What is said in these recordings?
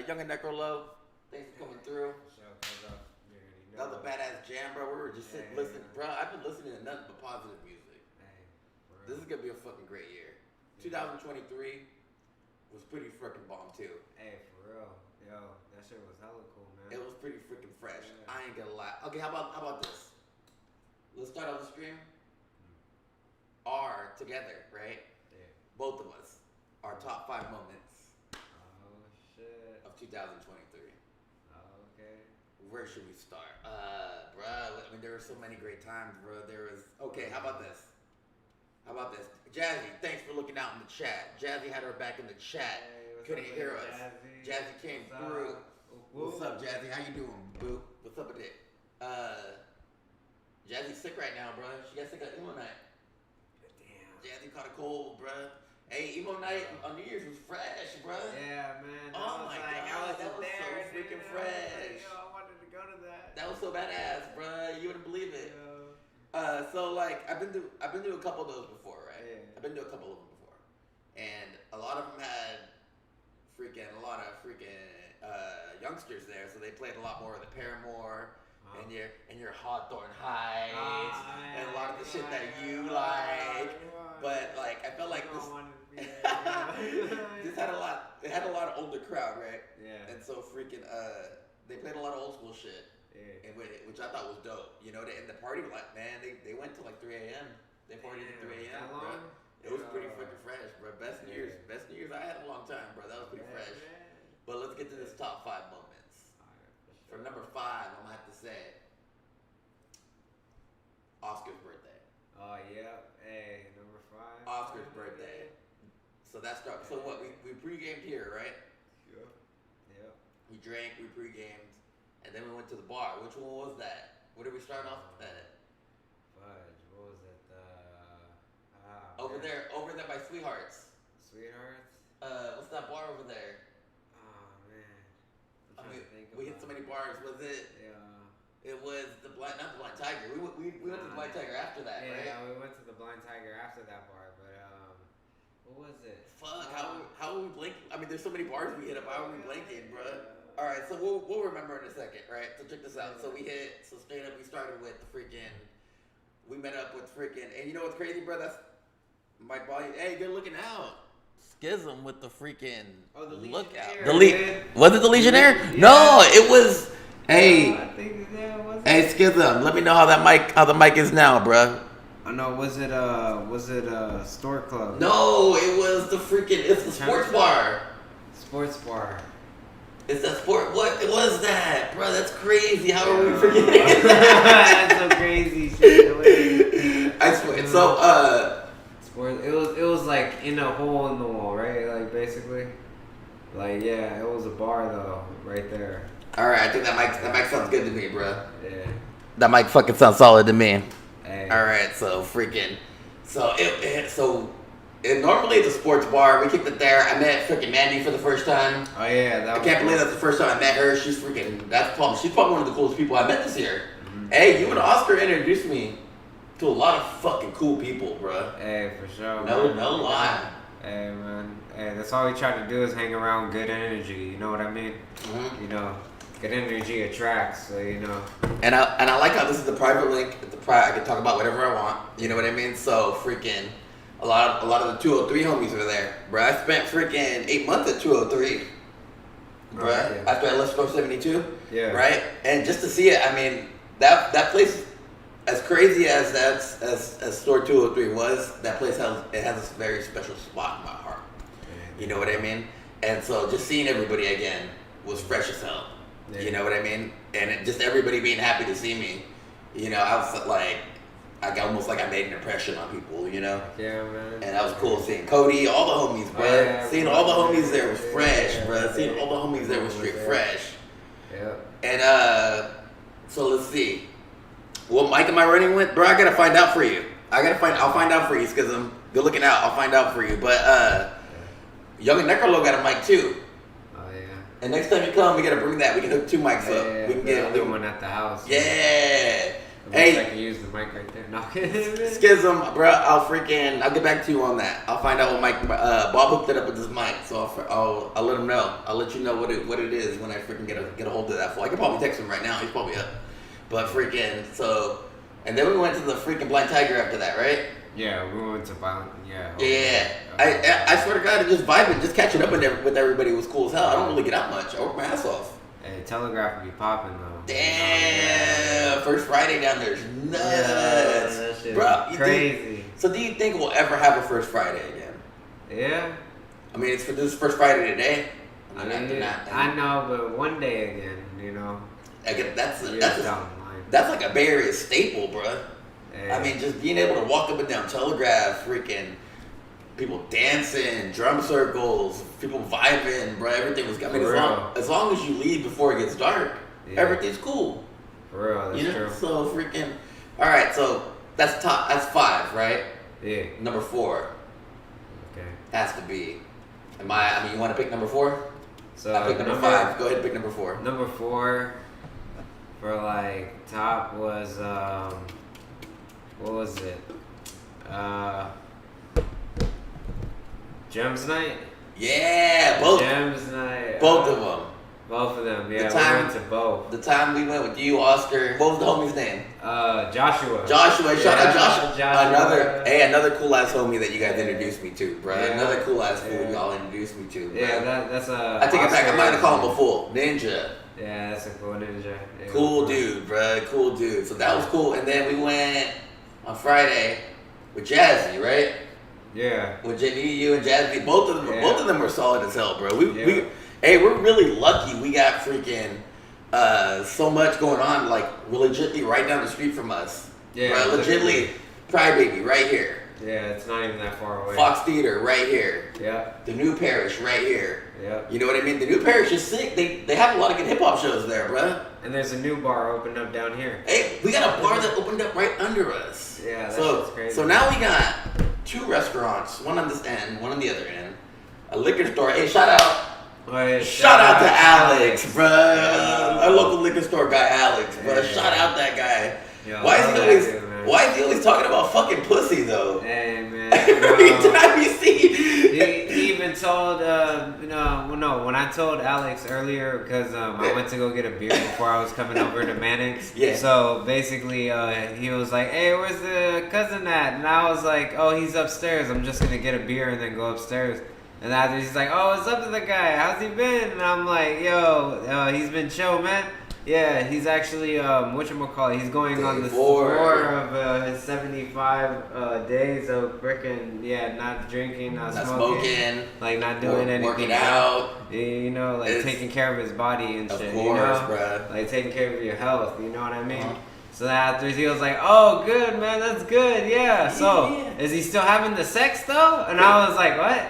Young and Necrolo, thanks for coming through. That was a badass jam, bro. We were just sitting listening, bro. I've been listening to nothing but positive music. This is gonna be a fucking great year. 2023 was pretty freaking bomb too. Hey, for real, yo, that shit was hella cool, man. It was pretty freaking fresh. Yeah. I ain't gonna lie. Okay, how about this? Let's start off the stream. Our together, right? Yeah. Both of us. Our top 5 moments. Oh shit. Of 2023. Oh, okay. Where should we start? Bruh, I mean, there were so many great times, bro. Okay, how about this? Jazzy, thanks for looking out in the chat. Jazzy had her back in the chat. Hey, couldn't hear us. Jazzy came through. What's up, Jazzy? How you doing, boo? What's up with it? Jazzy's sick right now, bro. She got sick at emo night. Damn. Jazzy caught a cold, bro. Hey, emo night on New Year's was fresh, bro. Yeah, man. Oh my god, that was so freaking fresh. Yo, I wanted to go to that. That was so badass, bro. You wouldn't believe it. Yo. So like I've been to a couple of those before, right? Yeah. I've been to a couple of them before, and a lot of them had a lot of youngsters there, so they played a lot more of the Paramore and your Hawthorne Heights and a lot of the shit that you like. But like I felt like this had a lot. It had a lot of older crowd, right? Yeah. And so they played a lot of old school shit. Yeah. And with it, which I thought was dope. You know, and the party, like, man, they went till like 3 a.m. They partied at 3 a.m., bro. It was pretty freaking fresh, bro. Best New Year's I had in a long time, bro. That was pretty fresh. Man. But let's get to this top 5 moments. For number 5, I'm gonna have to say Oscar's birthday. Oh yeah. Hey, number 5. Oscar's birthday. So that's start. So what? We pre-gamed here, right? Yep. Yep. We drank. We pre-gamed. And then we went to the bar. Which one was that? What did we start off at? Fudge. What was it? Over there by Sweethearts. Sweethearts? What's that bar over there? Oh man. I mean, we hit so many bars. Was it? Yeah. It was not the Blind Tiger. We went to the Blind Tiger after that, right? Yeah, we went to the Blind Tiger after that bar, but what was it? Fuck, how are we blanking? I mean, there's so many bars we hit up. How are we blanking, bro? All right, so we'll remember in a second, right? So check this out. So we straight up, we started with the freaking. We met up with freaking, and you know what's crazy, bro? That's my body. Hey, good looking out. Schism with the freaking the lookout. Legionnaire. Was it the Legionnaire? Yeah. No, it was. Hey, I think that was. hey, Schism. Let me know how the mic is now, bro. Oh no, was it Store Club? No, it was the freaking. It's the sports bar. Sports bar. It's the sport. What was that, bro? That's crazy. How are we forgetting? That's so crazy shit. I swear. So, Sport. It was like in a hole in the wall, right? Like basically. Like yeah, it was a bar though, right there. All right, I think that mic sounds good to me, bro. Yeah. That mic fucking sounds solid to me. Hey. All right, so freaking. So normally it's a sports bar. We kicked it there. I met freaking Mandy for the first time. Oh yeah, I can't believe that's the first time I met her. She's probably one of the coolest people I met this year. Mm-hmm. Hey, you and Oscar introduced me to a lot of fucking cool people, bro. Hey, for sure. No lie. Hey man, hey, that's all we try to do is hang around good energy. You know what I mean? Mm-hmm. You know, good energy attracts. So you know. And I like how this is the private link. I can talk about whatever I want. You know what I mean? So freaking. A lot of the 203 homies were there, bro. I spent freaking 8 months at 203, bro. Yeah. After I left Score 72, yeah, right. And just to see it, I mean, that place, as crazy as Store 203 was, that place has a very special spot in my heart. You know what I mean? And so just seeing everybody again was fresh as hell. Yeah. You know what I mean? And just everybody being happy to see me. You know, I was like. Almost like I made an impression on people, you know? Yeah, man. And that was cool seeing Cody, all the homies, bro. Yeah, seeing all the homies there was fresh, bro. Seeing all the homies there was straight fresh. Yeah. And, so let's see. What mic am I running with? Bro, I gotta find out for you. I'll find out for you, because I'm good looking out. I'll find out for you. But, Young and Necrolo got a mic too. Oh, yeah. And next time you come, we gotta bring that. We can hook 2 mics up. Yeah, we can get one at the house. Yeah. Hey. I can use the mic right there. No. Schism, bro. I'll get back to you on that. I'll find out what mic. Bob hooked it up with his mic, so I'll let him know. I'll let you know what it is when I freaking get a hold of that fool. I can probably text him right now. He's probably up. But freaking so, and then we went to the freaking Blind Tiger after that, right? Yeah, we went to Violent. Yeah. Yeah. I swear to God, just vibing, just catching up with everybody was cool as hell. I don't really get out much. I work my ass off. Hey, Telegraph be popping though. Damn, first Friday down there is nuts, that shit bro. is crazy. So do you think we'll ever have a first Friday again? Yeah. I mean, this is first Friday today. I know, but one day again, you know. That's down the line. That's like a Bay Area staple, bro. Hey. I mean, just being able to walk up and down Telegraph, freaking people dancing, drum circles, people vibing, bro. Everything was. I mean, as long as you leave before it gets dark, everything's cool. For real, that's true. So freaking. All right, so that's 5, right? Yeah. Number 4. Okay. Has to be. I mean, you want to pick number 4? So I pick number 5. Go ahead and pick number 4. Number 4 for like top was what was it? Gems Night. Yeah, both. Gems Night. Both of them. Both of them. Yeah, we went to both. The time we went with you, Oscar. What was the homie's name? Joshua. Joshua. Shout out Joshua. Joshua. Another cool ass homie that you guys introduced me to, bro. Yeah. Another cool ass fool y'all introduced me to, bro. Yeah, that's a. I take it back. I might have called him a fool. Ninja. Yeah, that's a cool ninja. Yeah, cool dude, bro. Cool dude. So that was cool. And then we went on Friday with Jazzy, right? Yeah. With JD, you and Jazzy, both of them were solid as hell, bro. We're really lucky. We got freaking so much going on, like legitly right down the street from us. Yeah. Right, legitly, Crybaby right here. Yeah, it's not even that far away. Fox Theater right here. Yeah. The New Parish right here. Yeah. You know what I mean? The New Parish is sick. They have a lot of good hip hop shows there, bro. And there's a new bar opened up down here. Hey, we got a bar that opened up right under us. Yeah, that's shit's crazy. So now we got 2 restaurants, one on this end, one on the other end, a liquor store. Hey, shout out. Oh, yeah, Shout out to Alex, bro. Our local liquor store guy, Alex, bro. Yeah. Shout out that guy. Yo, Why is he always talking about fucking pussy though? Hey man. Every time you see. He even told when I told Alex earlier because I went to go get a beer before I was coming over to Mannix. Yeah. So basically he was like, "Hey, where's the cousin at?" And I was like, "Oh, he's upstairs. I'm just gonna get a beer and then go upstairs." And after he's like, "Oh, what's up to the guy? How's he been?" And I'm like, "Yo, he's been chill, man." Yeah, he's actually whatchamacallit, he's going on the 4 of his 75 days of frickin' not drinking, not smoking, like not doing anything, working out, you know, like taking care of his body and shit, of course, you know, bro. like taking care of your health, you know what I mean? So after he was like, "Oh, good, man, that's good, yeah." So, is he still having the sex though? And I was like, "What?"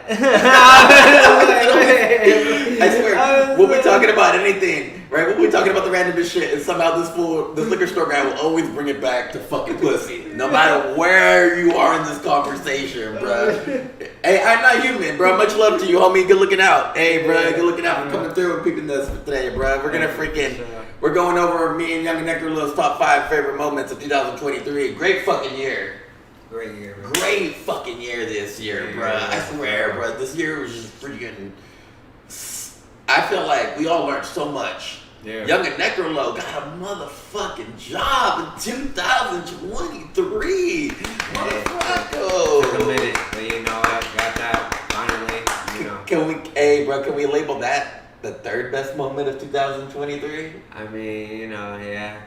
I swear, we'll be talking about anything, right? We'll be talking about the randomest shit, and somehow this liquor store guy will always bring it back to fucking pussy, no matter where you are in this conversation, bro. Hey, I'm not human, bro. Much love to you, homie. Good looking out. Hey, bro, good looking out for coming through and peeping this today, bro. We're going over me and Young and Nectarlow's top 5 favorite moments of 2023. Great fucking year. Great year, bro. Great fucking year this year, bro. I swear, bro. This year was just freaking. I feel like we all learned so much. Yeah. Young and Nectarlow got a motherfucking job in 2023. Motherfucker. Took a minute, but you know what? Got that finally. You know. Can we label that the 3rd best moment of 2023? I mean, you know, yeah.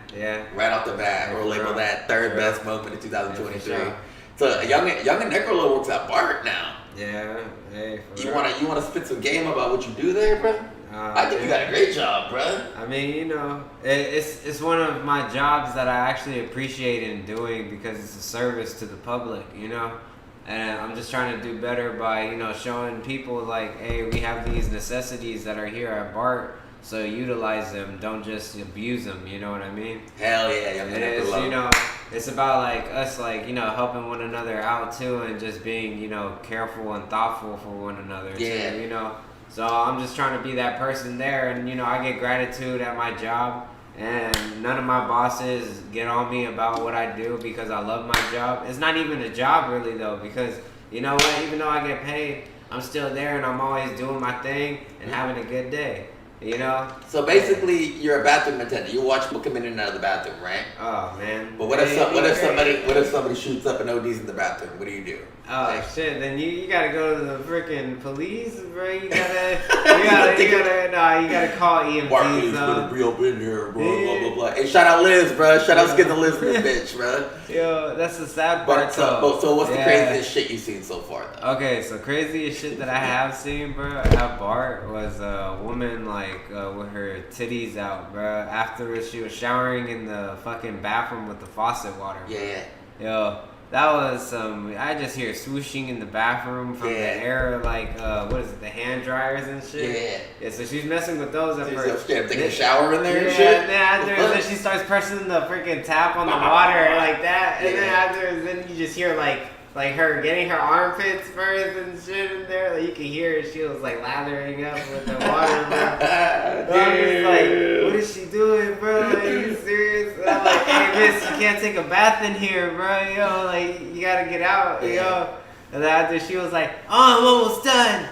Right off the bat, we'll label that 3rd best moment of 2023. Yeah, sure. So Young and Nectarlow works at BART now. Yeah, hey, for You real. wanna spit some game about what you do there, bro? I think you got a great job, bro. I mean, you know, it's one of my jobs that I actually appreciate in doing because it's a service to the public, you know? And I'm just trying to do better by, you know, showing people like, hey, we have these necessities that are here at BART, so utilize them, don't just abuse them, you know what I mean? Hell yeah, Young and It's, Nectarlow. you know, it's about like us, like, you know, helping one another out too, and just being, you know, careful and thoughtful for one another Yeah. too, you know? So I'm just trying to be that person there, and, you know, I get gratitude at my job and none of my bosses get on me about what I do because I love my job. It's not even a job really though, because you know what? Even though I get paid, I'm still there and I'm always doing my thing and having a good day. You know? So basically, you're a bathroom attendant. You watch people come in and out of the bathroom, right? Oh man. But what if somebody shoots up and ODs in the bathroom? What do you do? Oh shit! Then you gotta go to the freaking police, bro. You gotta call EMTs. Barclays gonna be up in here, bro. Blah blah blah. Hey, shout out Liz, bro. Shout out Skins and Liz, this bitch, bro. Yo, that's the sad part. So what's the craziest shit you've seen so far, though? Okay, so craziest shit that I have seen, bro, at BART was a woman with her titties out, bro. After she was showering in the fucking bathroom with the faucet water. Yeah. Yo. That was I just hear swooshing in the bathroom from the air, what is it, the hand dryers and shit? Yeah, so she's messing with those at first. Taking a shower in there and shit? Yeah, then she starts pressing the freaking tap on the water like that, and then you just hear like her getting her armpits first and shit in there. Like you can hear her, she was like lathering up with the water, bro. So I'm just like, what is she doing, bro? Are you serious? And I'm like, hey miss, you can't take a bath in here, bro. Yo, like you gotta get out, yo. And then after she was like, oh, I'm almost done.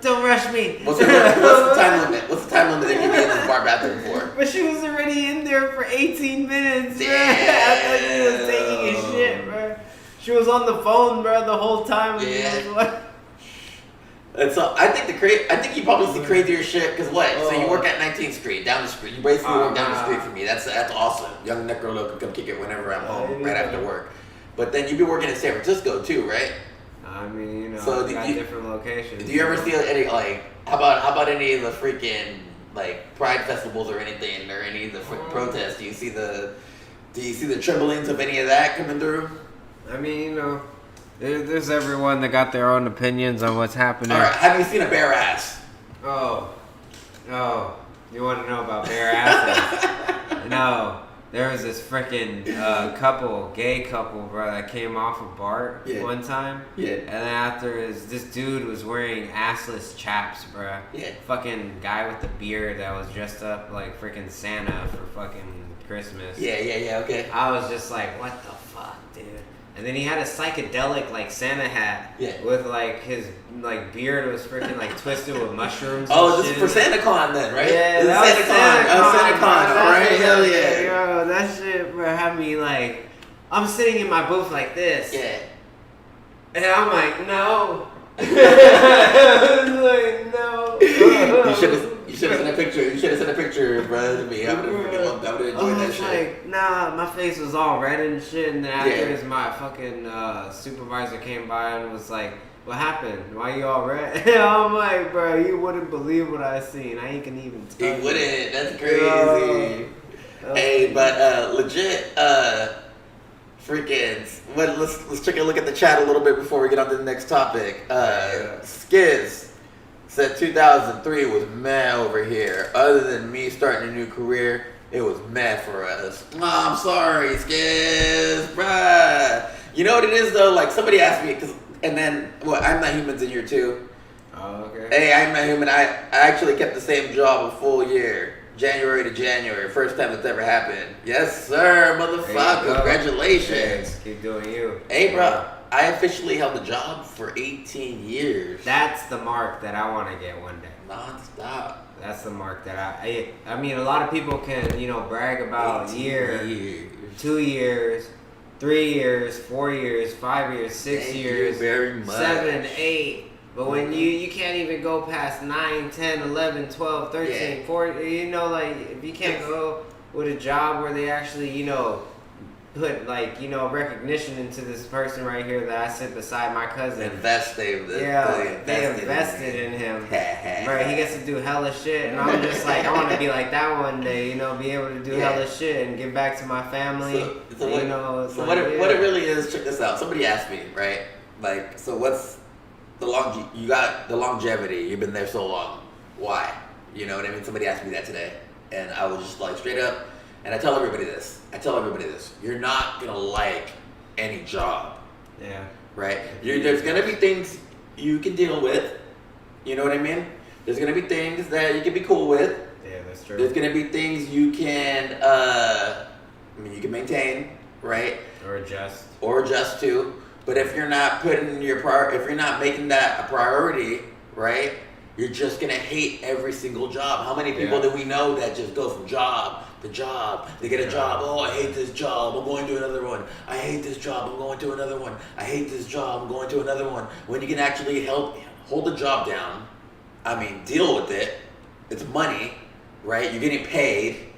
Don't rush me. What's the time limit? What's the time limit that you be in the bar bathroom for? But she was already in there for 18 minutes, bro. Damn. I thought she was taking a shit, bro. She was on the phone, bro, the whole time. Yeah. And so I think you probably see crazier shit because what? So you work at 19th Street, down the street. You basically work down the street from me. That's awesome. Young Necro can come kick it whenever I'm home, right after work. But then you be working in San Francisco too, right? I mean, you know, so got different locations. Do you ever see any how about any of the freaking Pride festivals or anything or any of the protests? Do you see the tremblings of any of that coming through? I mean, you know, there's everyone that got their own opinions on what's happening. All right, have you seen a bare ass? Oh, you want to know about bare asses? No, there was this freaking gay couple, bro, that came off of BART one time. Yeah. And then after this dude was wearing assless chaps, bro. Yeah. Fucking guy with the beard that was dressed up like freaking Santa for fucking Christmas. Yeah, okay. I was just like, what the fuck, dude? And then he had a psychedelic Santa hat with his beard was freaking twisted with mushrooms. Oh, this is for SantaCon then, right? Yeah, that was SantaCon, right? Hell yeah. Yo, that shit, bro, had me I'm sitting in my booth like this. Yeah. And I'm like, no. I was like, no. You should have sent a picture. You should have sent a picture, bro, to me. I would have enjoyed that shit. Nah, my face was all red and shit. And then after my fucking supervisor came by and was like, what happened? Why you all red? I'm like, bro, you wouldn't believe what I seen. I ain't gonna even tell you. You wouldn't. That's crazy. Hey, but legit, freaking. Let's take a look at the chat a little bit before we get on to the next topic. Skiz said 2003 was meh over here. Other than me starting a new career, it was meh for us. Oh, I'm sorry, Skiz, bruh. You know what it is though? Somebody asked me, I'm Not Human's in year 2. Oh, okay. Hey, I'm Not Human. I actually kept the same job a full year. January to January. First time it's ever happened. Yes, sir, motherfucker. Congratulations. Keep doing you. Hey, bro. I officially held the job for 18 years. That's the mark that I want to get one day. Non-stop. That's the mark that I mean, a lot of people can, brag about a year, 2 years, 3 years, 4 years, 5 years, 6 years, you very much. 7, 8. But when you can't even go past 9, 10, 11, 12, 13, 14, if you can't go with a job where they actually, put recognition into this person right here that I sit beside my cousin. They invested in him. Right, he gets to do hella shit, and I'm just like, I want to be like that one day, be able to do hella shit and give back to my family. What it really is, check this out. Somebody asked me, right? So what's you got the longevity? You've been there so long. Why? You know what I mean? Somebody asked me that today, and I was just straight up. And I tell everybody this. You're not going to like any job. Yeah. Right? There's going to be things you can deal with. You know what I mean? There's going to be things that you can be cool with. Yeah, there's true. There's gonna be things you can, I mean, you can maintain, right? Or adjust. Or adjust to. But if you're not putting if you're not making that a priority, right? You're just gonna hate every single job. How many people do we know that just go from job to job? They get a job. Oh, I hate this job. I'm going to another one. I hate this job. I'm going to another one. I hate this job. I'm going to another one. When you can actually hold the job down. I mean, deal with it. It's money, right? You're getting paid,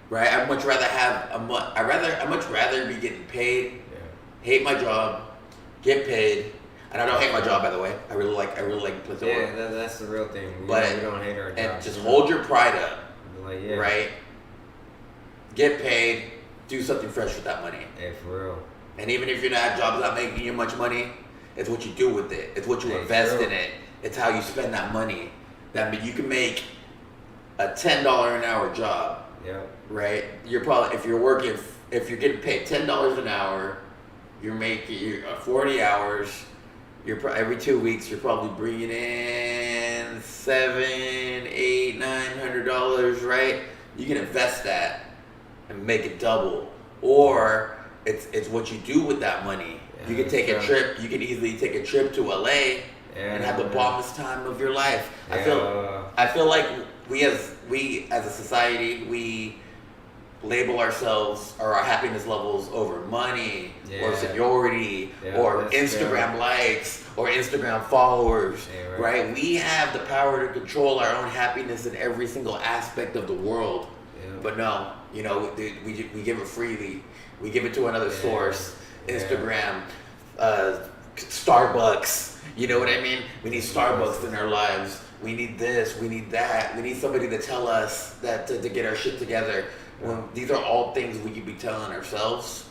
right? I'd much rather I'd much rather be getting paid. Hate my job, get paid. And I don't hate my job, by the way. I really like the place I work. Yeah, that's the real thing. We don't hate our job. And just hold your pride up, like, right? Get paid, do something fresh with that money. Hey, for real. And even if your job's not making you much money, it's what you do with it. It's what you invest in it. It's how you spend that money. That means you can make a $10 an hour job, right? You're probably if you're getting paid $10 an hour, you're making 40 hours. Every 2 weeks you're probably bringing in $700, $800, $900, right? You can invest that and make it double, or it's what you do with that money. You can take a trip. You can easily take a trip to LA and have the bombest time of your life. I feel like we as a society, we label ourselves or our happiness levels over money or seniority or Instagram likes or Instagram followers, right? We have the power to control our own happiness in every single aspect of the world. But no, we give it freely. We give it to another source. Instagram, Starbucks. You know what I mean? We need Starbucks in our lives. We need this. We need that. We need somebody to tell us that to get our shit together. When these are all things we could be telling ourselves,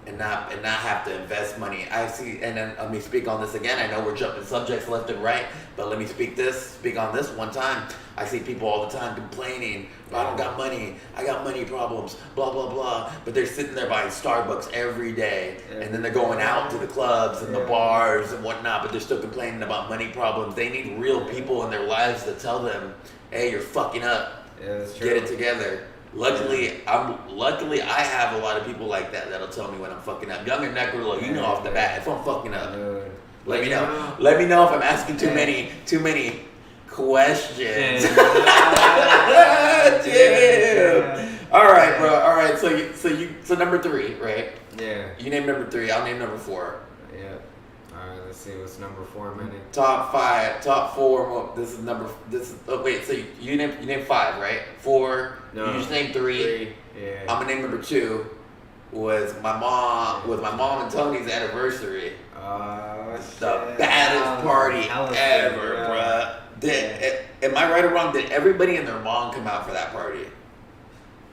and not have to invest money. I see, and then let me speak on this again. I know we're jumping subjects left and right, but let me speak on this one time. I see people all the time complaining, I don't got money, I got money problems, blah blah blah. But they're sitting there buying Starbucks every day, and then they're going out to the clubs and the bars and whatnot, but they're still complaining about money problems. They need real people in their lives to tell them, hey, you're fucking up. That's true. Get it together. Luckily, I have a lot of people like that'll tell me when I'm fucking up. Young and Necro, you know off the bat if I'm fucking up. Let me know. Let me know if I'm asking too many questions. Damn. All right, bro. All right. So number 3, right? Yeah. You name number 3. I'll name number 4. Yeah. All right. Let's see what's number 4, minute. Top 4. Well, wait. So you name 5, right? 4. No. You just named 3. Yeah. I'm gonna name number 2. Was my mom and Tony's anniversary. The baddest party ever, bruh. Am I right or wrong? Did everybody and their mom come out for that party?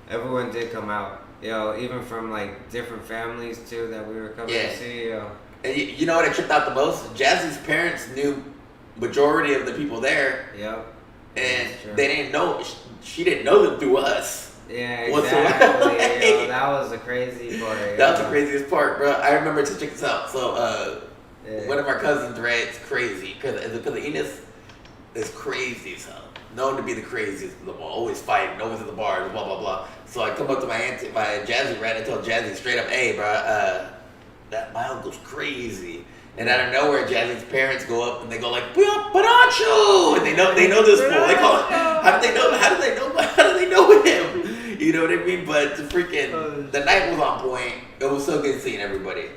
Everyone did come out. Even from like different families too that we were coming to see. And you know what I tripped out the most? Jazzy's parents knew majority of the people there. Yep. And they didn't know. She didn't know them through us. Yeah, exactly. That was the crazy part. That was the craziest part, bro. I remember to check this out. So, one of our cousins, right? It's crazy because Enos is crazy as hell. Known to be the craziest of them all. Always fighting, always at the bars, blah blah blah. So I come up to my Jazzy, right? I tell Jazzy straight up, "Hey, bro, that my uncle's crazy." And out of nowhere, Jazzy's parents go up and they go like, "Panacho!" And they know this fool. They call it. How do they know him? You know what I mean? But the night was on point. It was so good seeing everybody,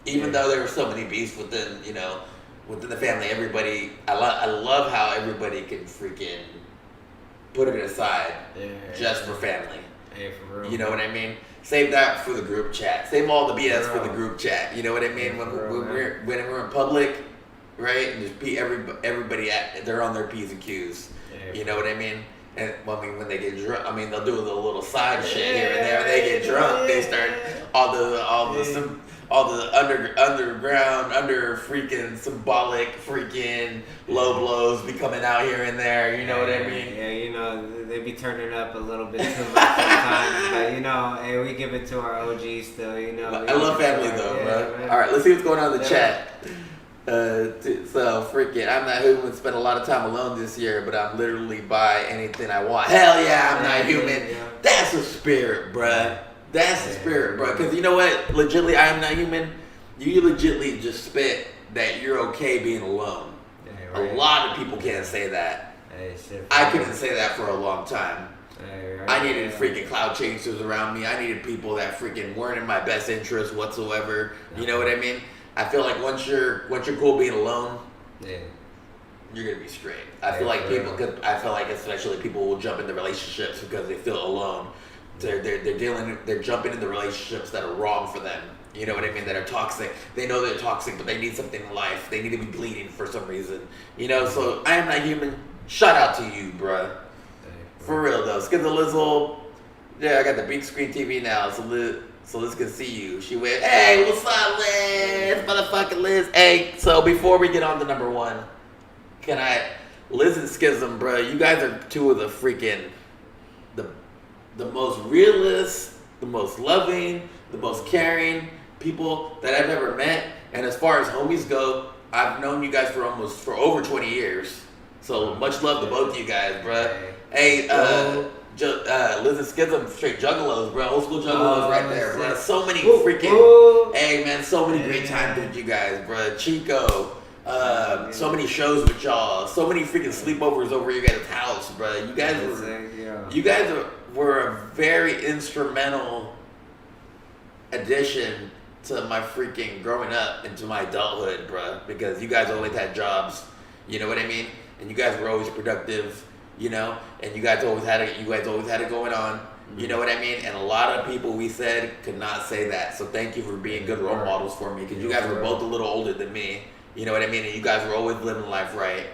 even though there were so many beefs within the family. Everybody, I love how everybody can freaking put it aside just for family. Hey, for real. You know what I mean? Save that for the group chat. Save all the BS for the group chat. You know what I mean? When we're in public, right? And just everybody they're on their P's and Q's. You know what I mean? And when they get drunk, they'll do a little side shit here and there. When they get drunk, they start all the underground, freaking symbolic, freaking low blows be coming out here and there. You know what I mean? Yeah, they be turning up a little bit too much sometimes. But hey, we give it to our OGs still. I love family though, bro. Man. All right, let's see what's going on in the chat. So freaking, I'm not human. Spent a lot of time alone this year, but I'm literally buy anything I want. Hell yeah, I'm not human. Yeah. That's the spirit, bruh. That's the spirit, bruh. Because you know what? Legitly, I am not human. You legitly just spit that you're okay being alone. Yeah, right. A lot of people can't say that. Hey, shit, I couldn't say that for a long time. Hey, right. I needed freaking cloud chasers around me. I needed people that freaking weren't in my best interest whatsoever. You know what I mean? I feel like once you're cool being alone, Yeah. you're gonna be straight. I feel like people could. I feel like especially people will jump into relationships because they feel alone. They're jumping into relationships that are wrong for them. You know what I mean? That are toxic. They know they're toxic, but they need something in life. They need to be bleeding for some reason. You know. So I am not human. Shout out to you, bruh. For real though. Skip the Lizzle. Yeah, I got the big screen TV now, so Liz can see you. She went, hey, what's up, Liz? Motherfucking Liz. Hey, so before we get on to number one, Liz and Schism, bro, you guys are two of the freaking, the most realist, the most loving, the most caring people that I've ever met. And as far as homies go, I've known you guys for over 20 years. So much love to both of you guys, bro. Hey, Liz and Schism, straight juggalos, bro. Old school juggalos right there, bro. So many freaking, hey man, so many great times with you guys, bro. Chico, so many shows with y'all, so many freaking sleepovers over your guys' house, bro. You guys were a very instrumental addition to my freaking growing up into my adulthood, bro. Because you guys always had jobs, you know what I mean? And you guys were always productive. You know, and you guys always had it going on. You know what I mean? And a lot of people we said could not say that. So thank you for being good role models for me, because you guys were both a little older than me. You know what I mean? And you guys were always living life right.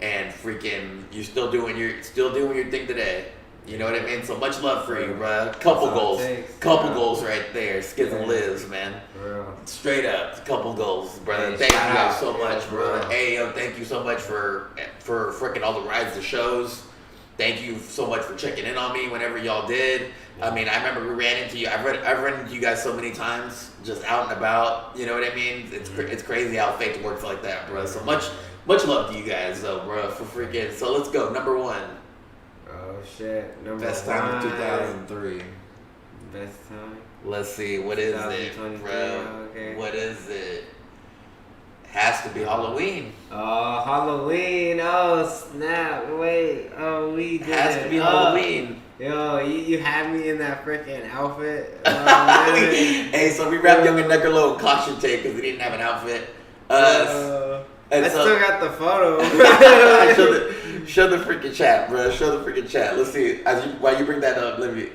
And freaking, you're still doing your thing today. You know what I mean? So much love for you, bro. Couple goals right there. Skiz and Liz, man. Straight up, couple goals, brother. Thank you guys so much, bro. Hey, yo, thank you so much for freaking all the rides to shows. Thank you so much for checking in on me whenever y'all did. I mean, I remember we ran into you. I've run into you guys so many times, just out and about. You know what I mean? It's crazy how fate works like that, bro. So much love to you guys, though, bro. For freaking. So let's go. Number one. Oh shit! Best time of 2003. Best time. Let's see. What is it, bro? Okay. What is it? Has to be Halloween. Oh, Halloween! Oh, snap! Wait! Oh, we did. Has to be Halloween. Yo, you had me in that freaking outfit. Oh, hey, so we wrapped Young and Neckerlo in caution tape because we didn't have an outfit. I still got the photo. show the freaking chat, bro. Show the freaking chat. Let's see. While you bring that up, we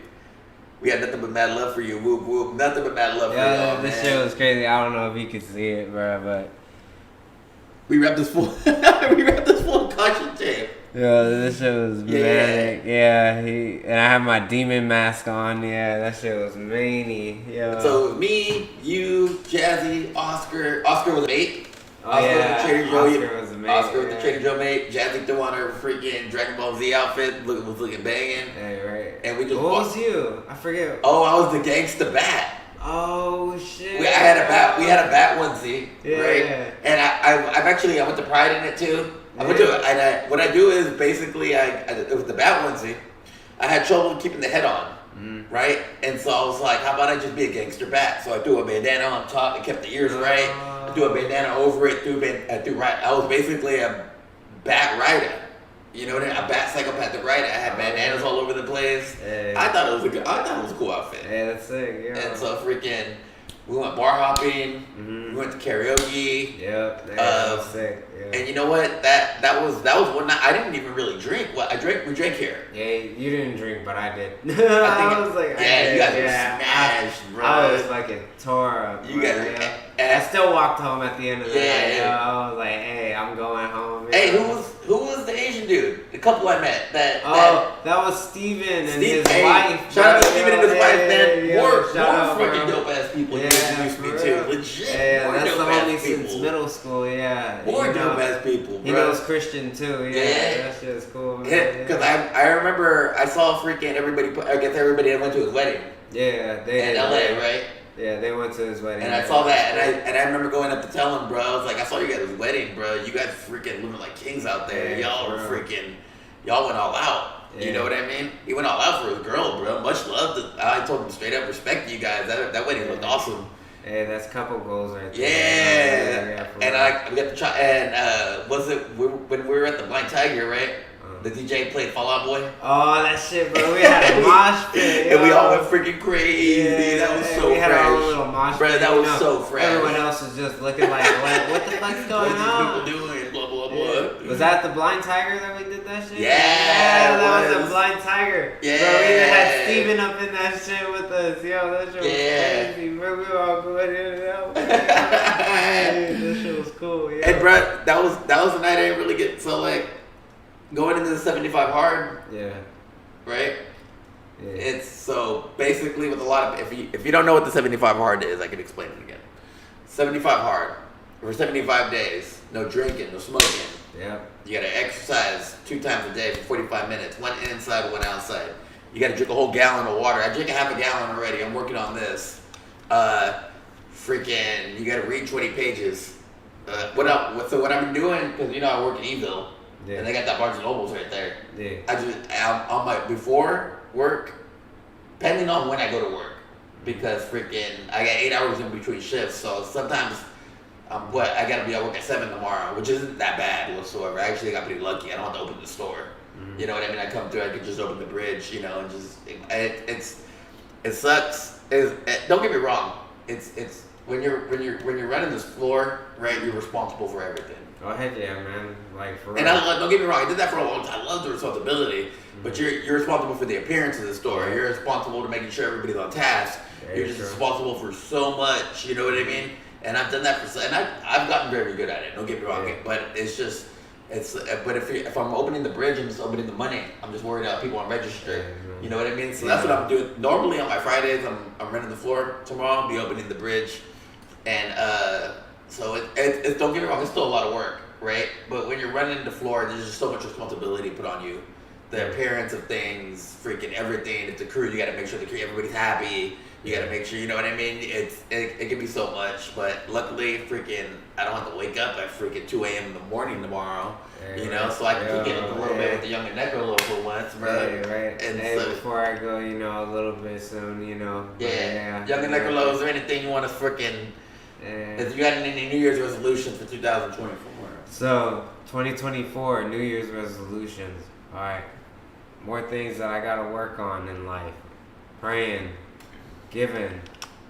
got nothing but mad love for you. Whoop whoop. Nothing but mad love for you. Yeah, this shit was crazy. I don't know if you could see it, bro, but we wrapped this full. We wrapped this full caution tape. Yo, this shit was manic. Yeah, and I had my demon mask on. Yeah, that shit was many. Yo. So it was me, you, Jazzy, Oscar. Oscar was a mate. Oscar was the Trader Joe. Oscar was a mate. Oscar was the Trader Joe mate. Jazzy threw on her freaking Dragon Ball Z outfit. Was looking banging. Hey, right. And we just. What was you? I forget. Oh, I was the gangsta bat. Oh shit! We had a bat onesie, yeah. Right? And I went to Pride in it too. What I do is basically with the bat onesie, I had trouble keeping the head on, right? And so I was like, how about I just be a gangster bat? So I threw a bandana on top and kept the ears right. I threw a bandana over it. I was basically a bat rider. You know what I mean? A bat psychopathic rider. I had bandanas all over the place. Hey. I thought it was a cool outfit. Hey, that's sick. Yeah. And so freaking, we went bar hopping. We went to karaoke. Yep. That was sick. Yeah. And you know what? That was one night I didn't even really drink. Well, we drank here. Yeah, you didn't drink, but I did. I was like, yeah, you guys were smashed, bro. I was fucking tore up. You guys were. I still walked home at the end of the night. Yeah. I was like, hey, I'm going home. Hey, who was the Asian dude? The couple I met. That was Steven and his hey, wife. Shout out to Steven and his wife, man. Yeah, More out, freaking dope ass people you introduced me to. Legit. Yeah, more that's dope the ass homie people. since middle school. Yeah. More dope ass people, bro. He knows Christian too. Yeah. That shit is cool, man. Because I remember I saw freaking everybody. I guess everybody that went to his wedding. Yeah, they in LA, right? Yeah, they went to his wedding. And I saw that, and I remember going up to tell him, bro. I was like, I saw you guys' wedding, bro. You guys freaking living like kings out there. Yeah, Y'all bro. freaking, y'all went all out. Yeah. You know what I mean? He went all out for his girl, bro. Much love. I told him straight up, respect you guys. That wedding looked awesome. Hey, that's couple goals right there. Yeah. for And real. we got to try. And was it when we were at the Blind Tiger, right? The DJ played Fall Out Boy. Oh, that shit, bro. We had a mosh pit. And we yo. all went freaking crazy. Yeah, that was and so we had fresh. our own little mosh Bro, pit, that you was know. so fresh. Everyone else was just looking like, what the fuck's What going are on? these people doing? Blah, blah, blah. Yeah. Was that the Blind Tiger that we did that shit? Yeah, that it was was. a Blind Tiger. Yeah. Bro, we even had Steven up in that shit with us. Yo, that shit was Yeah. crazy, bro. We were all going in and out. Hey, that shit was cool, yeah. Hey, bro, that was the night I didn't really get, so like, going into the 75 hard, Yeah. right? Yeah. It's so basically with a lot of, if you don't know what the 75 hard is, I can explain it again. 75 hard, for 75 days, no drinking, no smoking. Yep. You gotta exercise 2 times a day for 45 minutes, 1 inside, 1 outside. You gotta drink a whole gallon of water. I drink a half a gallon already. I'm working on this. Freaking, you gotta read 20 pages. So what I've been doing, because you know I work in Eville, Yeah. and they got that Barnes and Nobles right there. Yeah. On my before work, depending on when I go to work, because freaking I got 8 hours in between shifts, so sometimes I gotta be at work at 7 tomorrow, which isn't that bad whatsoever. I actually got pretty lucky. I don't have to open the store. Mhm. You know what I mean? I come through, I could just open the bridge, you know, and just it sucks. Don't get me wrong. It's when you're running this floor, right? You're responsible for everything. Oh, heck yeah, man. Like, for real. And don't get me wrong, I did that for a long time. I love the responsibility, but you're responsible for the appearance of the store. You're responsible to making sure everybody's on task. Very You're just true. responsible for so much. You know what I mean? And I've done that and I've gotten very good at it. Don't get me wrong, Yeah. but it's just but if I'm opening the bridge and just opening the money, I'm just worried about people on register. Yeah. You know what I mean? So that's what I'm doing. Normally on my Fridays, I'm renting the floor. Tomorrow I'll be opening the bridge, and so it don't get me wrong, it's still a lot of work, right? But when you're running the floor, there's just so much responsibility put on you. The Yeah. appearance of things, freaking everything. If the crew, you got to make sure everybody's happy. You got to make sure, you know what I mean? It can be so much, but luckily, freaking, I don't have to wake up at freaking 2 a.m. in the morning tomorrow. Yeah, You know, right. so I can kick it up a little bit Yeah. with the Young and Necro for once, bro. Right. And hey, so- before I go, you know, a little bit soon, you know. but Yeah, Young and Necro, is there anything you want to freaking? Yeah. If you got any New Year's resolutions for 2024? So, 2024, New Year's resolutions. Alright. More things that I gotta work on in life. Praying, giving,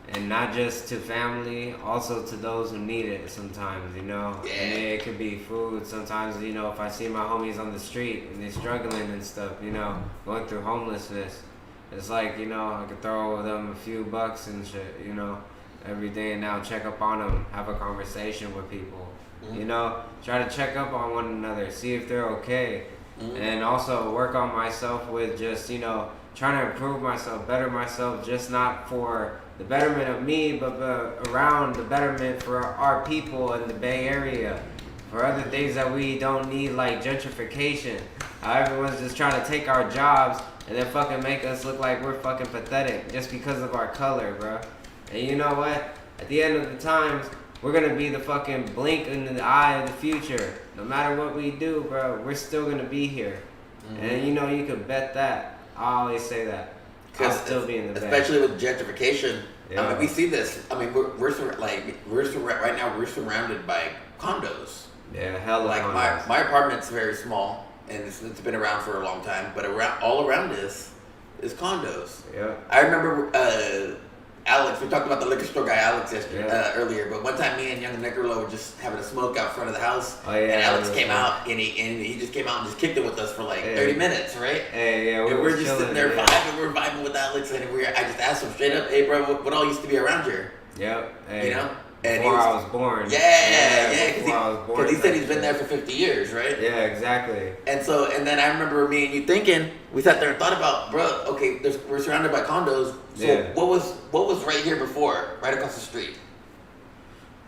and not just to family, also to those who need it sometimes, you know? Yeah. And it could be food. Sometimes, you know, if I see my homies on the street and they're struggling and stuff, you know, going through homelessness, it's like, you know, I could throw them a few bucks and shit, you know, every day and now check up on them, have a conversation with people. Mhm. You know, try to check up on one another, see if they're okay. Mhm. And also work on myself with just, you know, trying to improve myself, better myself, just not for the betterment of me, but around the betterment for our people in the Bay Area. For other things that we don't need, like gentrification. How everyone's just trying to take our jobs and then fucking make us look like we're fucking pathetic just because of our color, bro. And you know what? At the end of the times, we're gonna be the fucking blink in the eye of the future. No matter what we do, bro, we're still gonna be here. And you know, you could bet that. I always say that. I'll still be in the back. Especially with gentrification. I Yeah. mean, we see this. I mean, right now we're surrounded by condos. Yeah, hella Like condos. my apartment's very small, and it's been around for a long time. But all around us is condos. Yeah. I remember Alex. We talked about the liquor store guy Alex yesterday Yeah. Earlier. But one time, me and Young Necro were just having a smoke out front of the house, Oh, yeah, and Alex that was came fun. out and he just came out and just kicked it with us for like Yeah. 30 minutes, right? Hey, yeah, And we we're were just sitting chilling, there yeah. vibing. We're vibing with Alex, and I just asked him straight up, "Hey, bro, what all used to be around here?" Yep. Hey, You know? And before he was- I was born. Yeah, before I was born. because he said he's type been there shit. for 50 years, right? Yeah, exactly. And then I remember me and you thinking, we sat there and thought about, bro, okay, we're surrounded by condos. So Yeah. what was right here before, right across the street?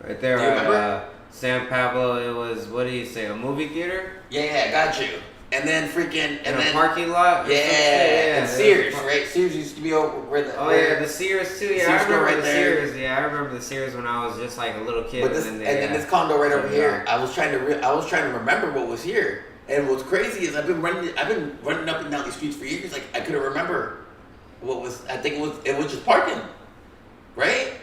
Right there Do you at remember? San Pablo, it was, what do you say, a movie theater? Yeah, got you. And then freaking, In and a then parking lot? or some shit? yeah, and it was Sears, par- right? right? Sears used to be over where the. Oh where, yeah, the Sears too. Yeah, Sears I remember right the there. Sears. Yeah, I remember the Sears when I was just like a little kid. But this and then this condo right over here. I was trying to remember what was here. And what's crazy is I've been running up and down these streets for years. Like I couldn't remember what was. I think it was just parking, right?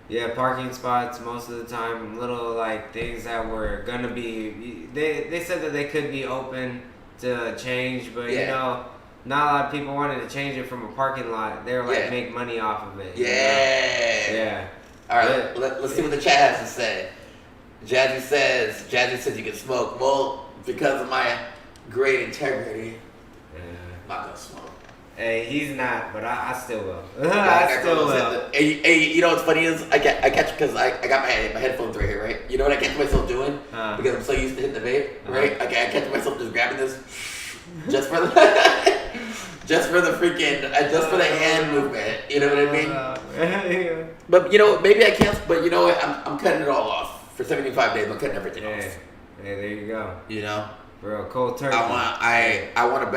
Yeah, parking spots most of the time. Little like things that were gonna be. They said that they could be open to change, but you know, not a lot of people wanted to change it from a parking lot. They were like make money off of it. Yeah. Yeah. All right. Let's see what the chat has to say. Jazzy says you can smoke. Well, because of my great integrity, I'm not gonna smoke. Hey, he's not, but I still will. I still will. Hey, you know what's funny is I catch because I got my headphones right here, right? You know what I catch myself doing because I'm so used to hitting the vape, right? I catch myself just grabbing this just for the just for the hand movement. You know what I mean? But you know, maybe I can't. But you know what? I'm cutting it all off for 75 days. I'm cutting everything off. Hey, there you go. You know, bro, cold turkey. I want to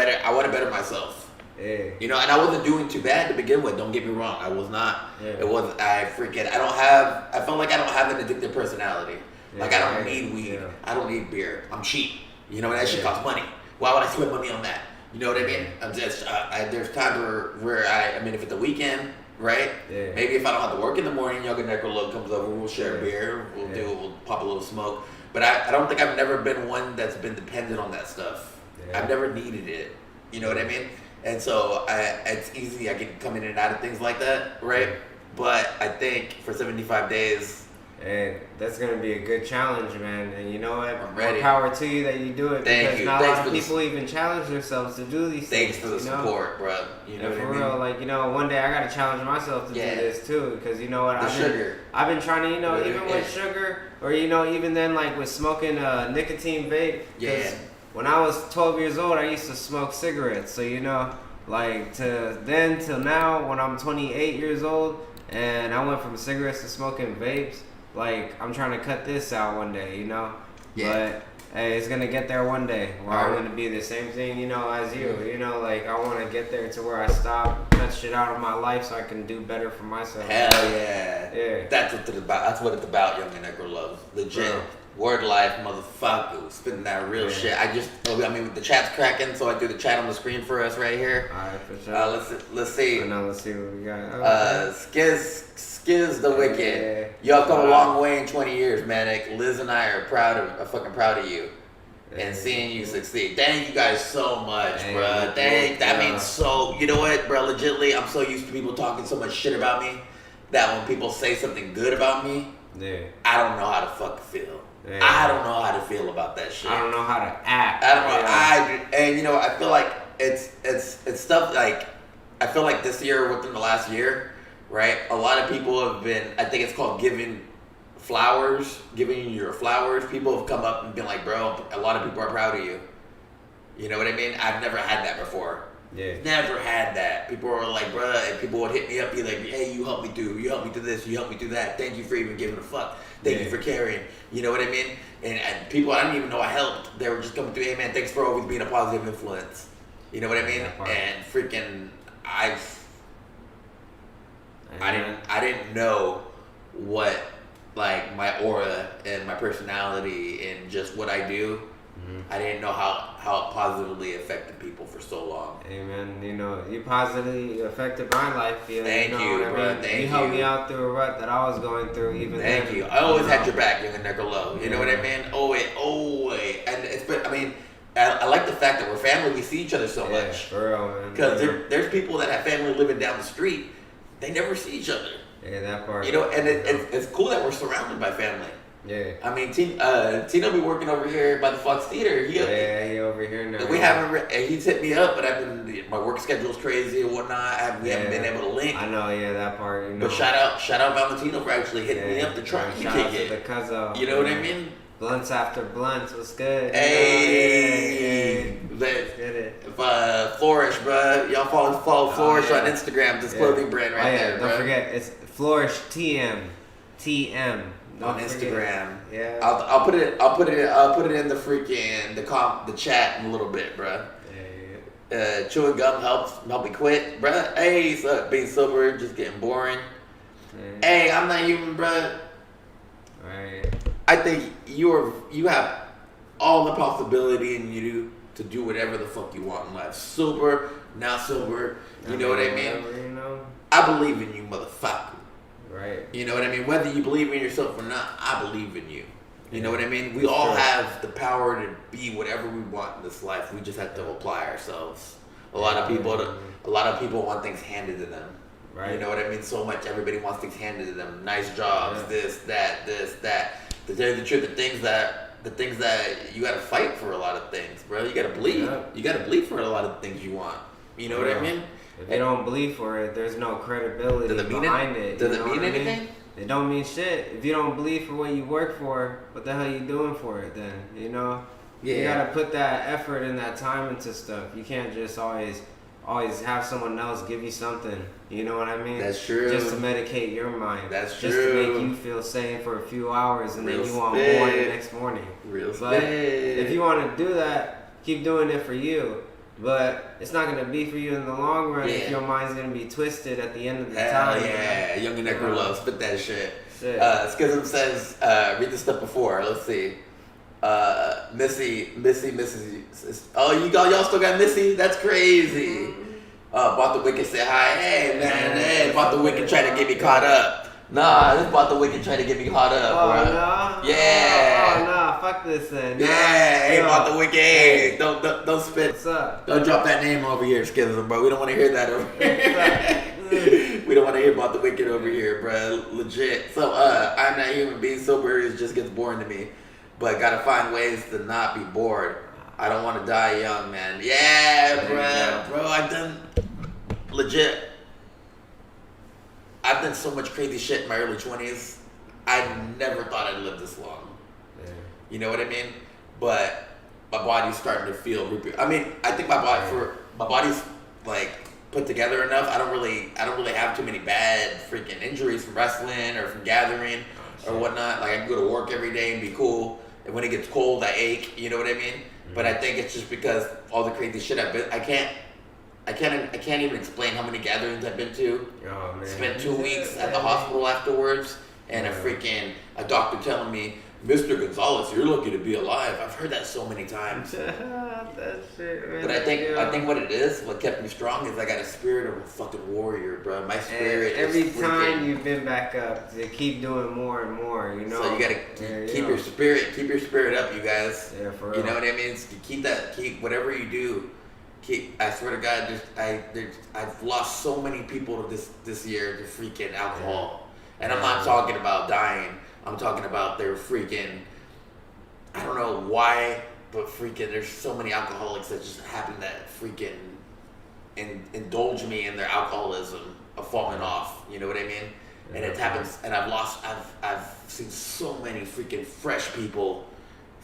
better myself. Yeah. You know, and I wasn't doing too bad to begin with. Don't get me wrong. I was not. Yeah. It was. I felt like I don't have an addictive personality. Yeah, like I don't need weed. Yeah. I don't need beer. I'm cheap. You know, that shit costs money. Why would I spend money on that? You know what I mean? I'm just. There's times where I mean, if it's the weekend, right? Yeah. Maybe if I don't have to work in the morning, Yoga Necrolog comes over. We'll share beer. We'll pop a little smoke. But I don't think I've never been one that's been dependent on that stuff. Yeah. I've never needed it. You know what I mean? And so it's easy. I can come in and out of things like that, right? Yeah. But I think for 75 days, and that's gonna be a good challenge, man. And you know what? I'm ready. More power to you that you do it. Thank because you. not Thanks a lot of people even challenge themselves to do these things. Thanks things. for the support, bro. You know and what for I mean? real, like you know, one day I gotta challenge myself to do this too, because you know what? I've been trying to, you know, even with sugar, or you know, even then like with smoking nicotine vape. Yeah. When I was 12 years old, I used to smoke cigarettes. So you know. Like to then till now, when I'm 28 years old, and I went from cigarettes to smoking vapes. Like I'm trying to cut this out one day, you know. Yeah. But hey, it's gonna get there one day where I'm gonna be the same thing, you know, as you. You know, like I want to get there to where I stop, cut shit out of my life, so I can do better for myself. Hell yeah. Yeah. That's what it's about. That's what it's about, Young and Necro Love. Legit. Bro. Word life, motherfucker. Spitting that real shit. The chat's cracking, so I do the chat on the screen for us right here. Alright, for sure. Let's see. Let's see what we got. Skiz the Wicked. Y'all come a long way in 20 years, Manic. Liz and I are fucking proud of you. And seeing you succeed. Thank you guys so much, bro. That means so. You know what, bro? Legitly, I'm so used to people talking so much shit about me that when people say something good about me, I don't know how to fucking feel. Yeah. I don't know how to feel about that shit. I don't know how to act. I don't know. And you know, I feel like it's stuff like I feel like this year, within the last year, right? A lot of people have been. I think it's called giving you your flowers. People have come up and been like, bro, a lot of people are proud of you. You know what I mean? I've never had that before. Yeah. Never had that. People were like, bruh, and people would hit me up, be like, hey, you helped me do this, you helped me do that. Thank you for even giving a fuck. Thank you for caring. You know what I mean? And people I didn't even know I helped. They were just coming through, hey man, thanks for always being a positive influence. You know what I mean? And freaking I didn't know what like my aura and my personality and just what I do. I didn't know how it positively affected people for so long. Amen. You know, you positively affected my life. Thank you, bro. Thank you. You helped me out through a rut that I was going through. Even Thank then, you. I always had your back, Young and Necro Love. You know what I mean? Always. And I like the fact that we're family. We see each other so much. For real, man. Because there's people that have family living down the street. They never see each other. Yeah, that part. You know, and it's cool that we're surrounded by family. Yeah. I mean, Tino be working over here by the Fox Theater. He over here now. We haven't. He's hit me up, but my work schedule's crazy and whatnot. We haven't been able to link. I know, that part. You know. But shout out Valentino for actually hitting me up to try to kick it. The Cuzzo. You know what I mean? Blunts after blunts was good. Hey, Flourish, bro. Y'all follow Flourish on Instagram. This clothing brand right there. Don't forget, it's Flourish TM. On Instagram. Yeah. I'll put it in the freaking the chat in a little bit, bro. Yeah. Chewing gum help me quit, bruh. Hey, so being sober just getting boring. Yeah. Hey, I'm not human, bruh. Right. I think you have all the possibility in you to do whatever the fuck you want in life. Sober, not sober. You know what I mean? Whatever, you know. I believe in you, motherfucker. Right. You know what I mean? Whether you believe in yourself or not, I believe in you. You know what I mean? We all Sure. have the power to be whatever we want in this life. We just have to apply ourselves. A lot of people want things handed to them. Right. You know what I mean? So much everybody wants things handed to them. Nice jobs, this, that. To tell you the truth, the things that you gotta fight for a lot of things, bro. You gotta bleed. Yeah. You gotta bleed for a lot of things you want. You know what I mean? If you don't believe for it, there's no credibility behind it. Does you it know mean what I mean? anything? It don't mean shit. If you don't believe for what you work for, what the hell you doing for it then? You know? Yeah. You gotta put that effort and that time into stuff. You can't just always have someone else give you something. You know what I mean? That's true. Just to medicate your mind. That's just true. to make you feel sane for a few hours and Real then you want spit. more the next morning. Real But spit. if you want to do that, keep doing it for you. But it's not gonna be for you in the long run if Yeah. your mind's gonna be twisted at the end of the Hell time. yeah. Young and Necro Love, spit that shit. Shit. Schism says, read the stuff before. Let's see. Missy. Oh, y'all still got Missy? That's crazy. Bought the Wicked say hi. Hey, man. Hey, Bought the Wicked trying to get me caught up. Nah, this Bought the Wicked trying to get me caught up, Oh bro. no! Yeah. Oh no! Fuck this then. Yeah, Nah, hey, yo. Bought the Wicked. Hey, don't spit. What's up? Don't drop that name over here, Schism, bro. We don't want to hear that over here. We don't want to hear about the Wicked over here, bro. Legit. So, I'm not human. Being sober is just gets boring to me. But gotta find ways to not be bored. I don't want to die young, man. Yeah, There you bro. I've done legit. I've done so much crazy shit in my early 20s. I never thought I'd live this long. Yeah. You know what I mean? But my body's starting to feel. I mean, I think my body's like put together enough. I don't really have too many bad freaking injuries from wrestling or from gathering or whatnot. Like I can go to work every day and be cool. And when it gets cold, I ache. You know what I mean? Mm-hmm. But I think it's just because all the crazy shit I've been. I can't even explain how many gatherings I've been to. Oh man. Spent 2 weeks at the hospital afterwards, and a doctor telling me, "Mr. Gonzalez, you're lucky to be alive." I've heard that so many times. That shit, man. But I think what it is, what kept me strong, is I got a spirit of a fucking warrior, bro. My And spirit. every is time freaking, you've been back up, to keep doing more and more. You know. so you gotta keep your spirit up, you guys. Yeah, for real. You know what I mean? Keep whatever you do. I swear to God, I've lost so many people this year to freaking alcohol, and I'm not talking about dying. I'm talking about their freaking. I don't know why, but freaking, there's so many alcoholics that just happen that freaking indulge me in their alcoholism of falling off. You know what I mean? And it happens, and I've seen so many freaking fresh people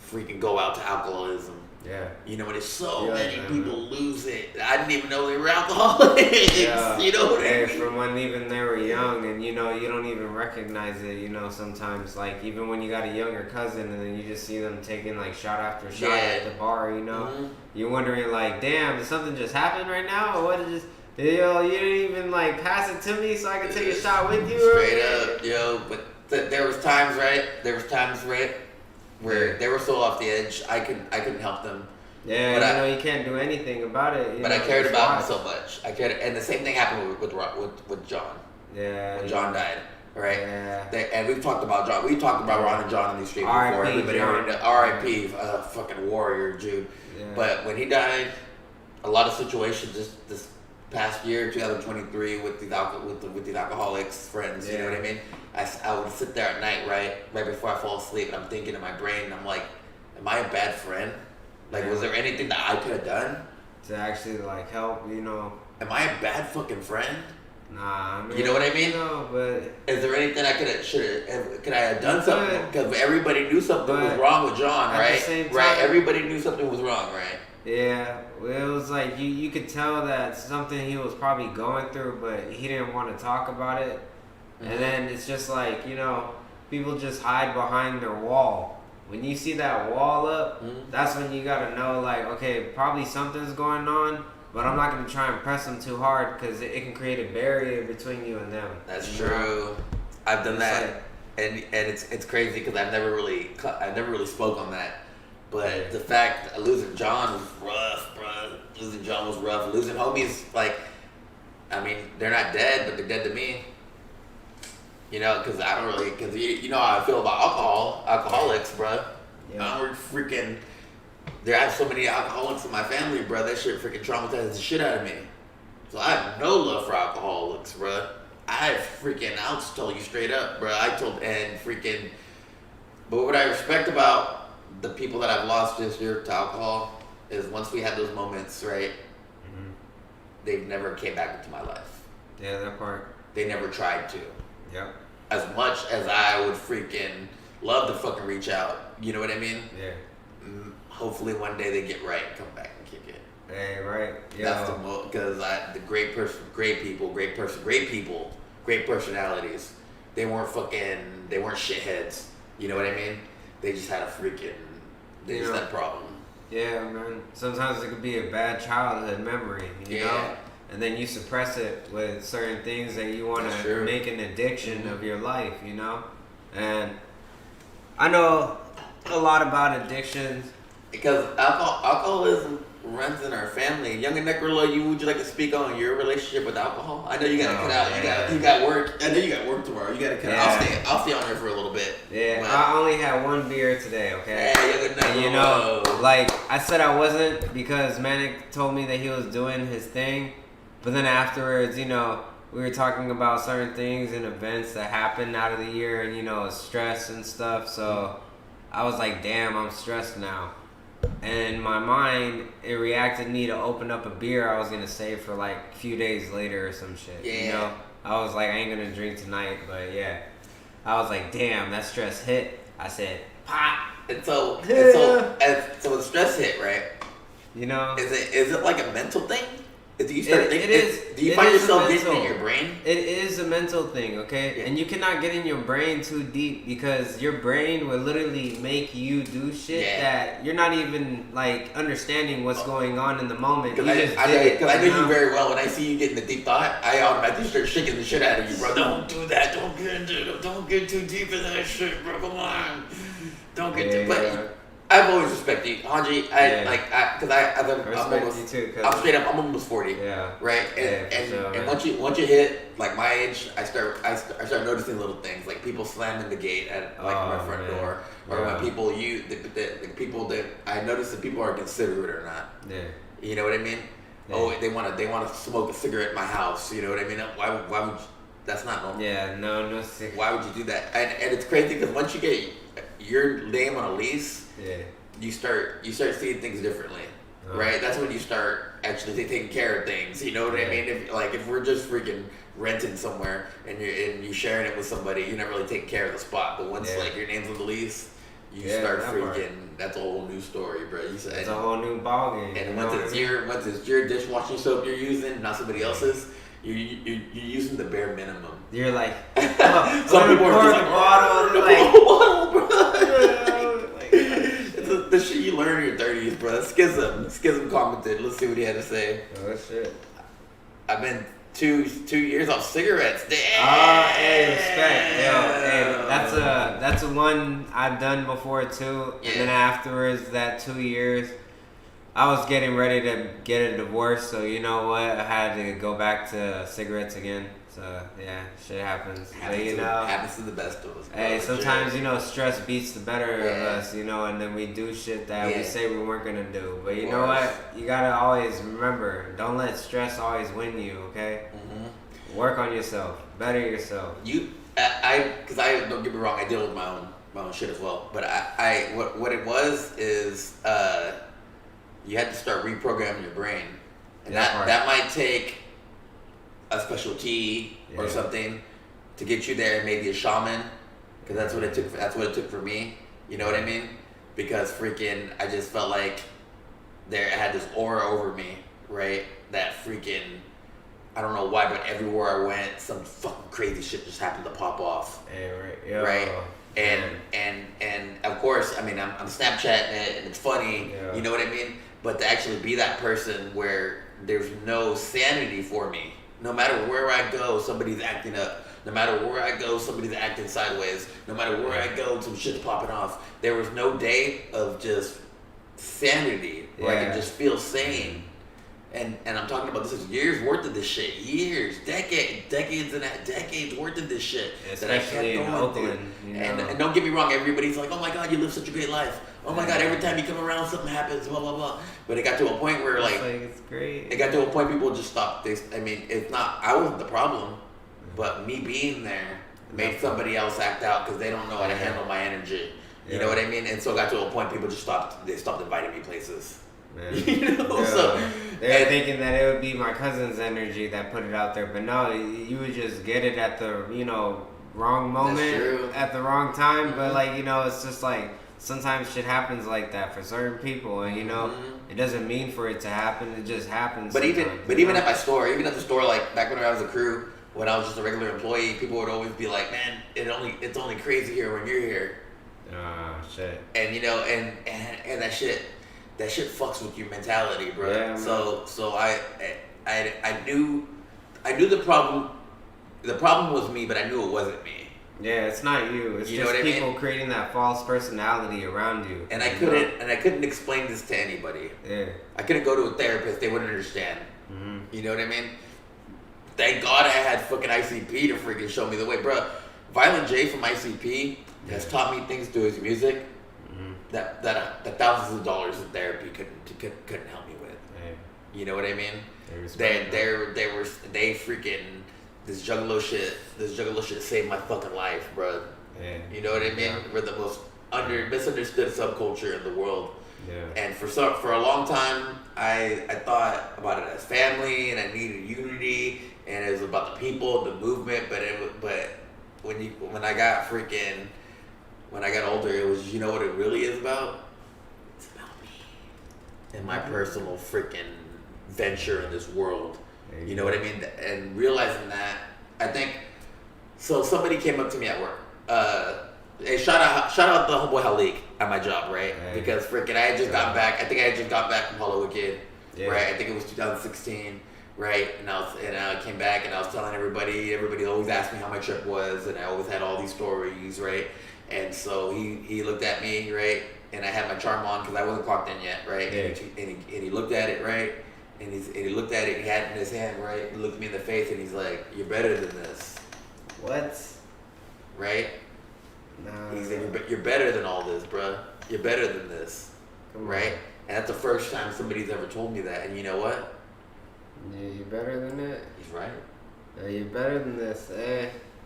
freaking go out to alcoholism. Yeah. You know, and there's so Yeah, many man. people lose it. I didn't even know they were alcoholics. Yeah. You know what I Hey, mean? from when even they were young, and you know, you don't even recognize it. You know, sometimes like even when you got a younger cousin, and then you just see them taking like shot after shot Yeah. at the bar. You know, Mhm. you're wondering like, damn, did something just happen right now, or what did just? Yo, you didn't even like pass it to me so I could take a shot with you. Straight up, yo. But there was times, right? Where they were so off the edge. I couldn't help them. Yeah, But you I- know, you can't do anything about it. But I cared about them so much. I cared, and the same thing happened with John. Yeah. When John died, right? Yeah. And we've talked about John. We talked about Ron and John on these streets before. R.I.P. Everybody John. already know. R.I.P. Fucking warrior, Jude. Yeah. But when he died, a lot of situations this past year, 2023, with these alcoholics friends. You know Yeah. what I mean? I would sit there at night, right before I fall asleep, and I'm thinking in my brain, I'm like, am I a bad friend? Like, Yeah. was there anything that I could have done? To actually like help, you know. Am I a bad fucking friend? Nah, I mean, You know what I mean? No, but Is there anything I could I have done You something? could. Because everybody knew something was But wrong with John, at the right? same Right. time- Everybody knew something was wrong, right? yeah, well, it was like you could tell that something he was probably going through, but he didn't want to talk about it. Mhm. And then it's just like, you know, people just hide behind their wall. When you see that wall up, Mhm. that's when you gotta know, like, okay, probably something's going on, but I'm not gonna try and press them too hard because it can create a barrier between you and them. That's you know? true. I've done It's that, like- and it's crazy because I never really spoke on that. But Yeah. the fact that losing John was rough, bruh. Losing John was rough. Losing homies, like, I mean, they're not dead, but they're dead to me. You know, because I don't really, because you know how I feel about alcoholics, bruh. Yeah. I don't freaking. There, I have so many alcoholics in my family, bruh. That shit freaking traumatizes the shit out of me. So I have no love for alcoholics, bruh. I'll just tell you straight up, bruh. But what I respect about the people that I've lost this year to alcohol is once we had those moments, right? Mhm. They've never came back into my life. Yeah, that part. They never tried to. Yep. As much as I would freaking love to fucking reach out, you know what I mean? Yeah. Hopefully one day they get right and come back and kick it. Hey, right. Yo. That's the most, because the great people, great personalities. They weren't shitheads. You know what I mean? They just had they just had a problem. Yeah, man. Sometimes it could be a bad childhood memory, you know? And then you suppress it with certain things that you want That's to true. make an addiction of your life, you know? And I know a lot about addictions. Because alcoholism runs in our family. Young and Necrolo, would you like to speak on your relationship with alcohol? I know you gotta cut out. Man. You got work. I know you got work tomorrow. You gotta cut out. I'll stay on there for a little bit. Yeah, But- I only had one beer today, okay? Hey, Young and Necrolo. And you know, like I said I wasn't because Manic told me that he was doing his thing. But then afterwards, you know, we were talking about certain things and events that happened out of the year and, you know, stress and stuff. So I was like, damn, I'm stressed now. And in my mind, it reacted me to open up a beer I was going to save for like a few days later or some shit. Yeah. You know? I was like, I ain't going to drink tonight, but yeah. I was like, damn, that stress hit. I said, pop. And so when stress hit, right? You know? Is it like a mental thing? Do you It Do you is find a yourself getting mental. in your brain? It is a mental thing, okay? Yeah. And you cannot get in your brain too deep because your brain will literally make you do shit Yeah. that you're not even like understanding what's going on in the moment. Because You just did it, I know you you know? very well. When I see you get in the deep thought, I automatically start shaking the shit out of you, bro. Don't do that. Don't get too deep in that shit, bro. Come on. Don't get too. But I've always respected you, Hanji. respect you too, 'cause- I'm straight up. I'm almost 40. Yeah. Right. Yeah, for sure, And man. once you hit like my age, I start noticing little things like people slamming the gate at like my front man. door, or Yeah. when people the people that I notice that people are considerate or not. Yeah. You know what I mean? Yeah. Oh, they want to smoke a cigarette in my house. You know what I mean? Why would you, that's not normal. Yeah, no sick. Why would you do that? And it's crazy because once you get your name on a lease, Yeah. you start seeing things differently, right? That's when you start actually taking care of things. You know what I Yeah. mean? If we're just freaking renting somewhere and you're sharing it with somebody, you're not really taking care of the spot. But once Yeah. like your name's on the lease, you Yeah, start that freaking. part. That's a whole new story, bro. You said. It's a whole new ballgame. And you know once what I mean? once it's your dishwashing soap you're using, not somebody else's, you're using the bare minimum. You're like, Some people are just like, bottle, "Oh, like, bottle, bro." It's the shit you learn in your 30s, bro. Schism commented. Let's see what he had to say. oh shit. I've been 2 years off cigarettes. Damn. Hey, respect. Yo, hey, that's a one I've done before too. Yeah. And then afterwards, that 2 years, I was getting ready to get a divorce. So you know what? I had to go back to cigarettes again. So yeah, shit happens. But you know, happens to the best of us. Bro. hey, sometimes Legit. you know stress beats the better of Yeah. us. You know, and then we do shit that Yeah. we say we weren't gonna do. But you know Of course. what? You gotta always remember, don't let stress always win you. Okay. Mhm. Work on yourself. Better yourself. Because I don't get me wrong, I deal with my own shit as well. But what it was is you had to start reprogramming your brain, and That part. that might take a special tea or Yeah. something to get you there. Maybe a shaman, because that's what it took. That's what it took for me. You know what I mean? Because freaking, I just felt like I had this aura over me, right? That freaking. I don't know why, but everywhere I went, some fucking crazy shit just happened to pop off, Hey, right. Yo, right? man. And of course, I mean, I'm Snapchatting it and it's funny, Yeah. you know what I mean? But to actually be that person where there's no sanity for me. No matter where I go, somebody's acting up. No matter where I go, somebody's acting sideways. No matter where I go, some shit's popping off. There was no day of just sanity where I could just feel sane. And I'm talking about this is years worth of this shit. Years, decades worth of this shit. Especially in Oakland. You know? And don't get me wrong, everybody's like, oh my God, you live such a great life. Oh my God, every time you come around, something happens, blah, blah, blah. But it got to a point where, like it's great. It got to a point people just stopped. It's not, I wasn't the problem, but me being there made somebody else act out because they don't know how to handle my energy. You know what I mean? And so it got to a point people just stopped inviting me places. You know? So they were thinking that it would be my cousin's energy that put it out there, but no, you would just get it at the, wrong moment at the wrong time. But it's just like sometimes shit happens like that for certain people, and it doesn't mean for it to happen. It just happens. But even at my store, even at the store, like back when I was a crew, when I was just a regular employee, people would always be like, "Man, it's only crazy here when you're here." Shit. And and that shit fucks with your mentality, bro. Yeah, so I knew the problem. The problem was me, but I knew it wasn't me. Yeah, it's not you. It's just people creating that false personality around you. And I couldn't explain this to anybody. Yeah. I couldn't go to a therapist; they wouldn't understand. Mm-hmm. You know what I mean? Thank God I had fucking ICP to freaking show me the way, bro. Violent J from ICP has taught me things through his music that thousands of dollars in therapy couldn't help me with. You know what I mean? They freaking this juggalo shit saved my fucking life, bro. Yeah. You know what I mean? Yeah. We're the most misunderstood subculture in the world. Yeah. And for a long time, I thought about it as family, and I needed unity, and it was about the people, the movement. But when I got older, it was, you know what it really is about? It's about me and my personal freaking venture in this world. You know what I mean? And realizing that, I think, so somebody came up to me at work. Hey, shout out the homeboy Halik at my job, right? Hey. Because freaking I had just got back. I think I had just got back from Hollywood Kid, right? I think it was 2016, right? And I came back and I was telling everybody always asked me how my trip was, and I always had all these stories, right? And so he looked at me, right? And I had my charm on because I wasn't clocked in yet, right? Yeah. And he looked at it, right? And he looked at it, he had it in his hand, right? He looked me in the face and he's like, "You're better than this." What? Right? No. He said, "You're better than all this, bruh. You're better than this." Right? And that's the first time somebody's ever told me that. And you know what? Yeah, you're better than that? He's right. Yeah, you're better than this,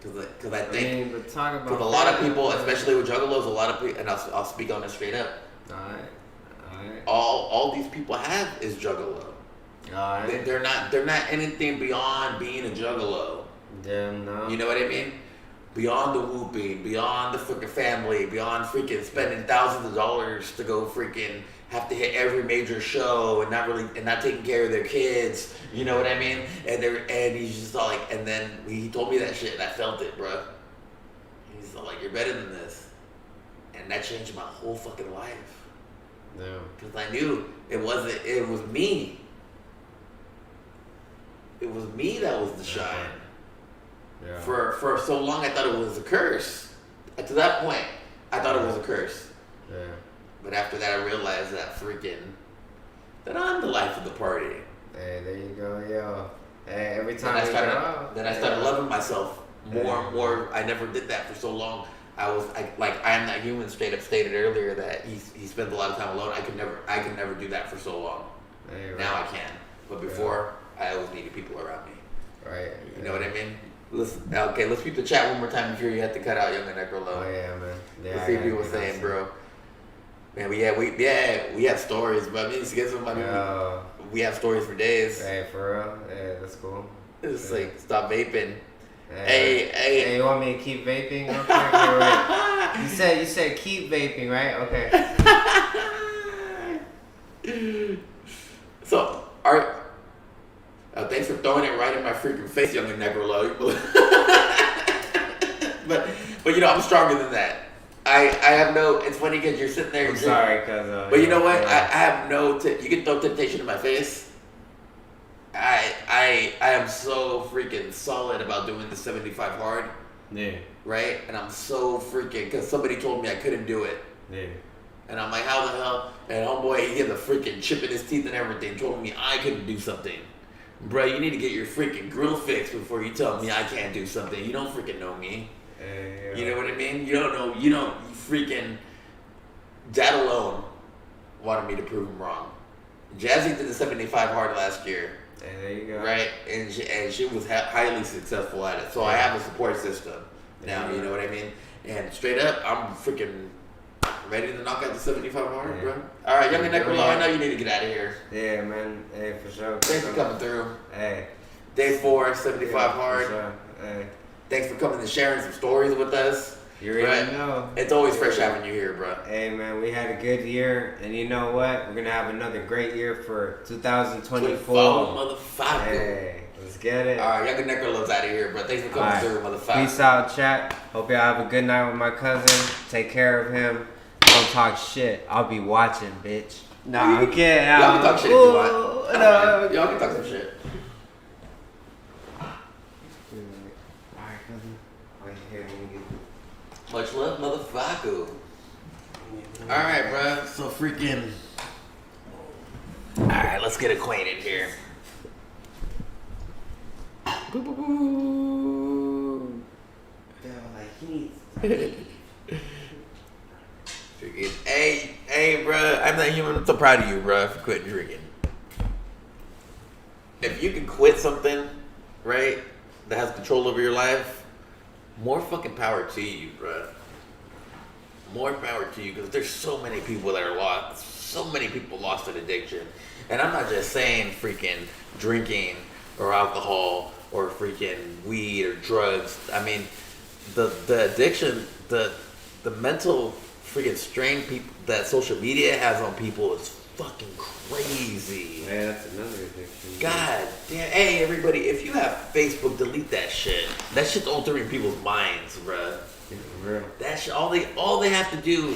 Because I think, but talk about a lot of people, especially with juggalos, a lot of people, and I'll speak on this straight up. Alright. All these people have is juggalo. Alright. They're not anything beyond being a juggalo. Damn, no. You know what I mean? Beyond the whooping, beyond the freaking family, beyond freaking spending thousands of dollars to go freaking have to hit every major show and not taking care of their kids. You know what I mean? And he's just all like, and then he told me that shit and I felt it, bro. He's all like, "You're better than this," and that changed my whole fucking life. Yeah. Because I knew it was me. It was me that was the shine. Yeah. For so long, I thought it was a curse. And to that point, I thought it was a curse. Yeah. But after that, I realized that I'm the life of the party. Hey, there you go, yo. Hey, every time I started loving myself more and more. I never did that for so long. I am that human straight up stated earlier that he spends a lot of time alone. I could never do that for so long. Hey, right. Now I can. But before, I always needed people around me. Right. You know what I mean? Let's keep the chat one more time before you have to cut out Young and Necrolo. Oh yeah, man. Yeah, let's see what you were saying, bro. Man, we have stories, but I mean, we have stories for days. Hey, for real? Yeah, that's cool. It's like, stop vaping. Hey, you want me to keep vaping? Okay, right. You said keep vaping, right? Okay. So, thanks for throwing it right in my freaking face, Young and Necrolo. but I'm stronger than that. I have no. It's funny because you're sitting there. I'm sorry, cause. But you know what? I have no. You can throw temptation in my face, I am so freaking solid about doing the 75 hard, Yeah. right? And I'm so freaking, because somebody told me I couldn't do it. Yeah. And I'm like, how the hell? And homeboy, he had the freaking chip in his teeth and everything, told me I couldn't do something. Bro, you need to get your freaking grill fixed before you tell me I can't do something. You don't freaking know me. Hey, You know what I mean? You don't know, you freaking, that alone wanted me to prove him wrong. Jazzy did the 75 hard last year. Hey, there you go. Right, and she was highly successful at it. So I have a support system now. You know what I mean? And straight up, I'm freaking ready to knock out the 75 hard, Yeah. bro. All right, Young and Necrolo, I know you need to get out of here. Yeah, man. Hey, for sure. Thanks for coming through. Hey. Day 4, 75 Yeah, hard. For sure. Hey. Thanks for coming and sharing some stories with us. You already know. It's always fresh having you here, bro. Hey, man, we had a good year, and you know what? We're gonna have another great year for 2024. Motherfucker. Hey, let's get it. All right, Young and Necrolo's out of here, bro. Thanks for coming All right. through, motherfucker. Peace out, chat. Hope y'all have a good night with my cousin. Take care of him. Don't talk shit. I'll be watching, bitch. Nah, I'm kidding. Y'all can talk shit if you want. Ooh, No, y'all can talk some shit. Alright, cousin. Wait here, let me get. Much love, motherfucker. Alright, bro. So freaking. Alright, let's get acquainted here. Boo, boo, boo. Freaking, hey, bro. I'm not human. I'm so proud of you, bro, for quitting drinking. If you can quit something, right, that has control over your life, more fucking power to you, bro. More power to you, because there's so many people that are lost. So many people lost in addiction. And I'm not just saying freaking drinking or alcohol or freaking weed or drugs. I mean, the addiction, the mental freaking strain people that social media has on people is fucking crazy. Yeah, that's another addiction. God damn. Hey, everybody, if you have Facebook, delete that shit. That shit's altering people's minds, bruh. Yeah, for real. That shit, all they have to do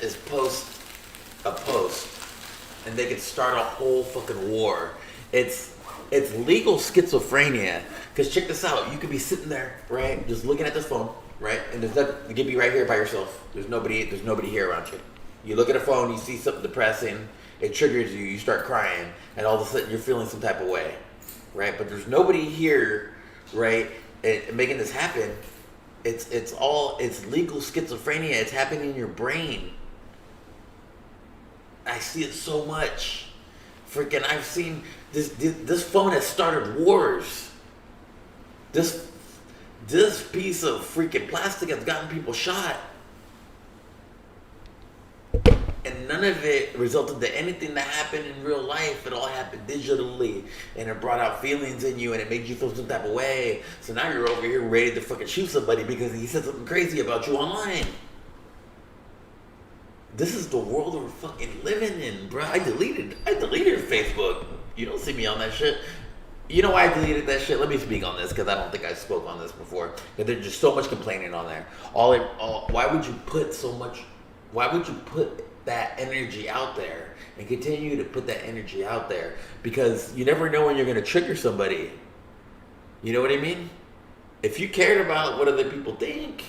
is post a post, and they can start a whole fucking war. It's legal schizophrenia. Cause check this out, you could be sitting there, right, just looking at this phone, right, and there's nothing. You could be right here by yourself. There's nobody here around you. You look at a phone, you see something depressing, it triggers you, you start crying, and all of a sudden you're feeling some type of way, right? But there's nobody here, right, and making this happen. It's legal schizophrenia. It's happening in your brain. I see it so much. Freaking, I've seen this phone has started wars. This piece of freaking plastic has gotten people shot. And none of it resulted to anything that happened in real life. It all happened digitally. And it brought out feelings in you and it made you feel some type of way. So now you're over here ready to fucking shoot somebody because he said something crazy about you online. This is the world we're fucking living in, bro. I deleted Facebook. You don't see me on that shit. You know why I deleted that shit? Let me speak on this because I don't think I spoke on this before. There's just so much complaining on there. Why would you put that energy out there and continue to put that energy out there? Because you never know when you're going to trigger somebody. You know what I mean? If you cared about what other people think,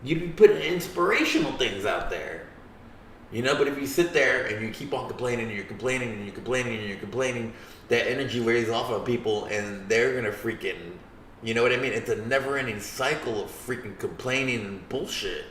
you'd be putting inspirational things out there. You know, but if you sit there and you keep on complaining and you're complaining and you're complaining and you're complaining, that energy wears off on people and they're going to freaking, you know what I mean? It's a never-ending cycle of freaking complaining and bullshit.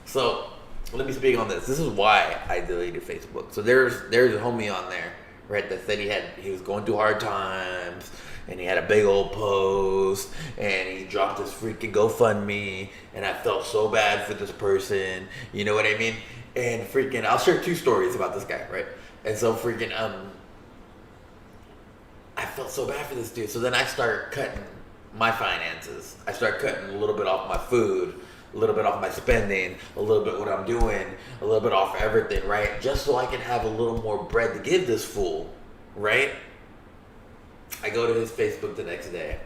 So, let me speak on this. This is why I deleted Facebook. So there's a homie on there, right, that said he was going through hard times, and he had a big old post, and he dropped his freaking GoFundMe, and I felt so bad for this person. You know what I mean? And freaking, I'll share 2 stories about this guy, right? And so freaking, I felt so bad for this dude. So then I start cutting my finances. I start cutting a little bit off my food, a little bit off my spending, a little bit what I'm doing, a little bit off everything, right? Just so I can have a little more bread to give this fool, right? I go to his Facebook the next day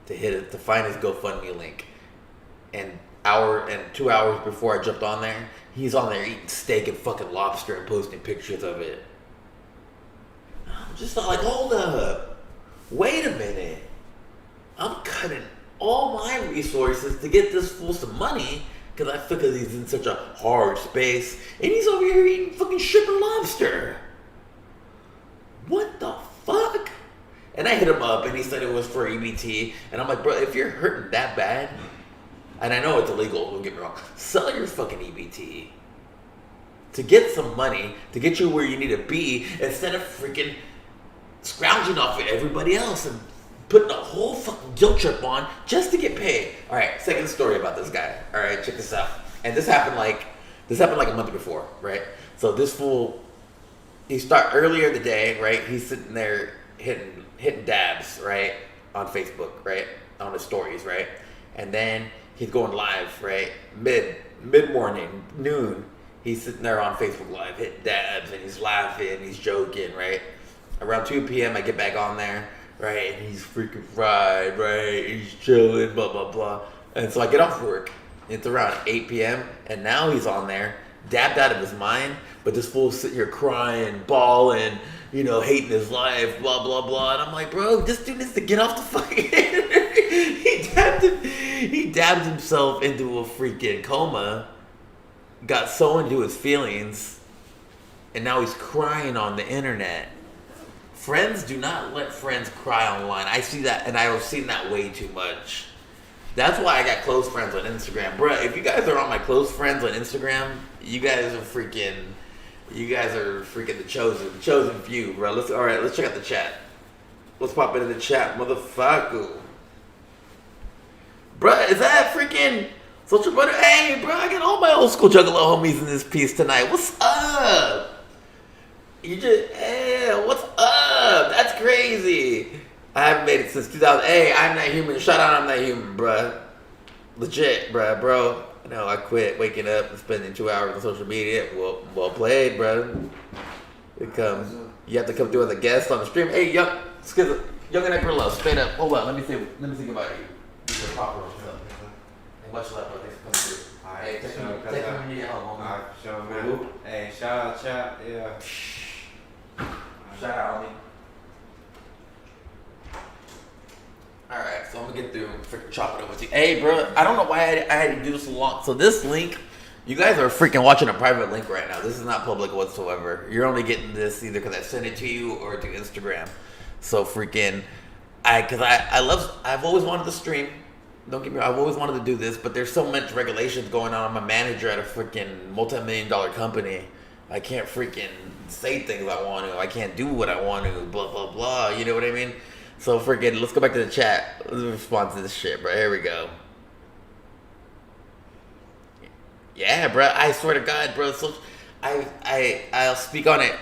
to find his GoFundMe link. And 2 hours before I jumped on there, he's on there eating steak and fucking lobster and posting pictures of it. I'm just thought like, hold up, wait a minute. I'm cutting all my resources to get this fool some money because I figure he's in such a hard space and he's over here eating fucking shrimp and lobster. What the fuck? And I hit him up and he said it was for EBT. And I'm like, bro, if you're hurting that bad, and I know it's illegal, don't get me wrong, sell your fucking EBT to get some money, to get you where you need to be, instead of freaking scrounging off of everybody else and putting a whole fucking guilt trip on just to get paid. All right, second story about this guy. All right, check this out. And this happened like a month before, right? So this fool, he start earlier in the day, right? He's sitting there hitting dabs, right, on Facebook, right, on his stories, right, and then he's going live, right, mid morning, noon. He's sitting there on Facebook Live, hitting dabs, and he's laughing, he's joking, right. Around 2 p.m. I get back on there, right, and he's freaking fried, right, he's chilling, blah blah blah, and so I get off work. It's around 8 p.m. and now he's on there, dabbed out of his mind, but this fool's sitting here crying, bawling, you know, hating his life, blah, blah, blah. And I'm like, bro, this dude needs to get off the fucking internet. He dabbed himself into a freaking coma, got so into his feelings, and now he's crying on the internet. Friends do not let friends cry online. I see that, and I've seen that way too much. That's why I got close friends on Instagram. Bruh, if you guys are on my close friends on Instagram, you guys are freaking the chosen few, bro. Let's check out the chat. Let's pop into the chat, motherfucker. Bruh, is that freaking Social Butter? Hey, bro, I got all my old school Juggalo homies in this piece tonight. What's up? What's up? That's crazy. I haven't made it since 2000. Hey, I'm Not Human. Shout out, I'm Not Human, bruh. Legit, bro. No, I quit waking up and spending 2 hours on social media. Well played, bro. You have to come through as a guest on the stream. Hey, young and Grillo, straight up. Hold on, let me think about you. You can pop or something. Hey, much love, bro. Thanks for coming through. Alright, Hey, take me when you get home, homie. Alright, sure, man. Hey, shout out, chat. Yeah. Shout out, homie. Alright, so I'm gonna get through and freaking chop it up with you. Hey, bro, I don't know why I had to do this so long. So this link, you guys are freaking watching a private link right now. This is not public whatsoever. You're only getting this either because I sent it to you or to Instagram. So freaking, I've always wanted to stream. Don't get me wrong, I've always wanted to do this, but there's so much regulations going on. I'm a manager at a freaking multi-million-dollar company. I can't freaking say things I want to. I can't do what I want to, blah, blah, blah. You know what I mean? So freaking, let's go back to the chat. Let's respond to this shit, bro. Here we go. Yeah, bro. I swear to God, bro. So I'll speak on it.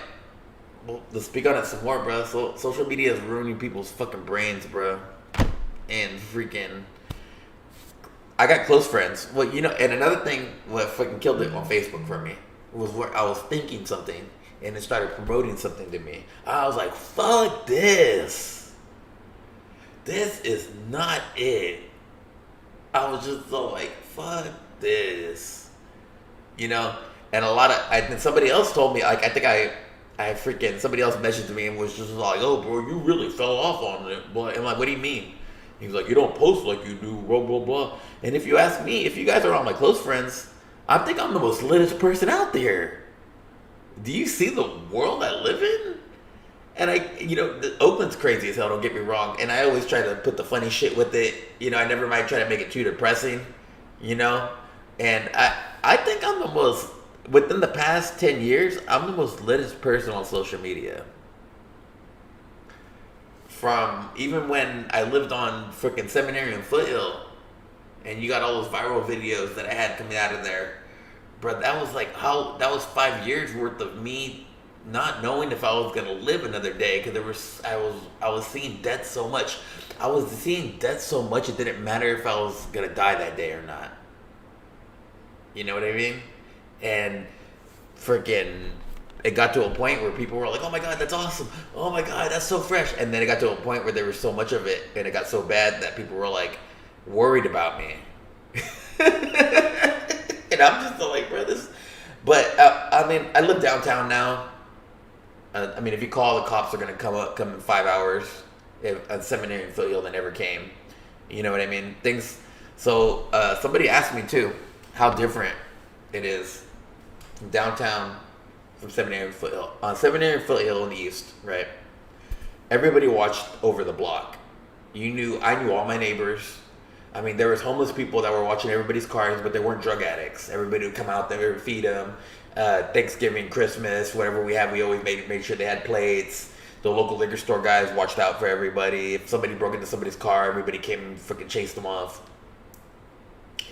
Well, let's speak on it some more, bro. So social media is ruining people's fucking brains, bro. And freaking, I got close friends. Well, you know, and another thing, what fucking killed it on Facebook for me was where I was thinking something and it started promoting something to me. I was like, fuck this. This is not it. I was just so like, fuck this. You know? And and somebody else told me, like, I think somebody else messaged me and was just like, oh, bro, you really fell off on it. But I'm like, what do you mean? He was like, you don't post like you do, blah, blah, blah. And if you ask me, if you guys are all my close friends, I think I'm the most litest person out there. Do you see the world I live in? And Oakland's crazy as hell, don't get me wrong. And I always try to put the funny shit with it. You know, I never might try to make it too depressing, you know? And I think I'm the most, within the past 10 years, I'm the most litest person on social media. From even when I lived on freaking Seminary and Foothill, and you got all those viral videos that I had coming out of there. Bro, that was 5 years worth of me not knowing if I was gonna live another day, because I was seeing death so much. I was seeing death so much it didn't matter if I was gonna die that day or not. You know what I mean? And freaking, it got to a point where people were like, "Oh my God, that's awesome! Oh my God, that's so fresh!" And then it got to a point where there was so much of it, and it got so bad that people were like worried about me. And I'm just like, bro, this. But I mean, I live downtown now. I mean, if you call, the cops are gonna come in 5 hours. If a seminary in Foothill that never came, you know what I mean? Things. So somebody asked me too, how different it is from downtown from Seminary and Foothill. Seminary and Foothill in the east, right? Everybody watched over the block. I knew all my neighbors. I mean, there was homeless people that were watching everybody's cars, but they weren't drug addicts. Everybody would come out there and feed them. Thanksgiving, Christmas, whatever we had, we always made sure they had plates. The local liquor store guys watched out for everybody. If somebody broke into somebody's car, everybody came and freaking chased them off.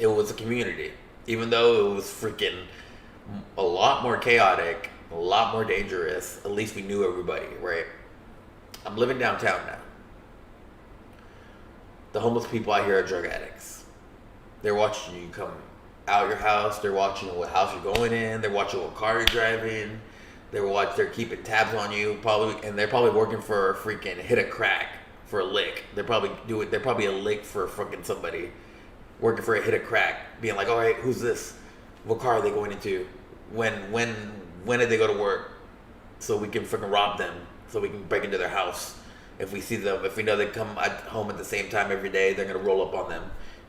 It was a community. Even though it was freaking a lot more chaotic, a lot more dangerous, at least we knew everybody, right? I'm living downtown now. The homeless people out here are drug addicts. They're watching you come out your house. They're watching what house you're going in. They're watching what car you're driving. They're keeping tabs on you, probably, and they're probably working for a freaking hit a crack for a lick. They're probably a lick for fucking somebody working for a hit a crack, being like, all right, who's this? What car are they going into? When did they go to work? So we can freaking rob them. So we can break into their house. If we see them, if we know they come home at the same time every day, they're gonna roll up on them.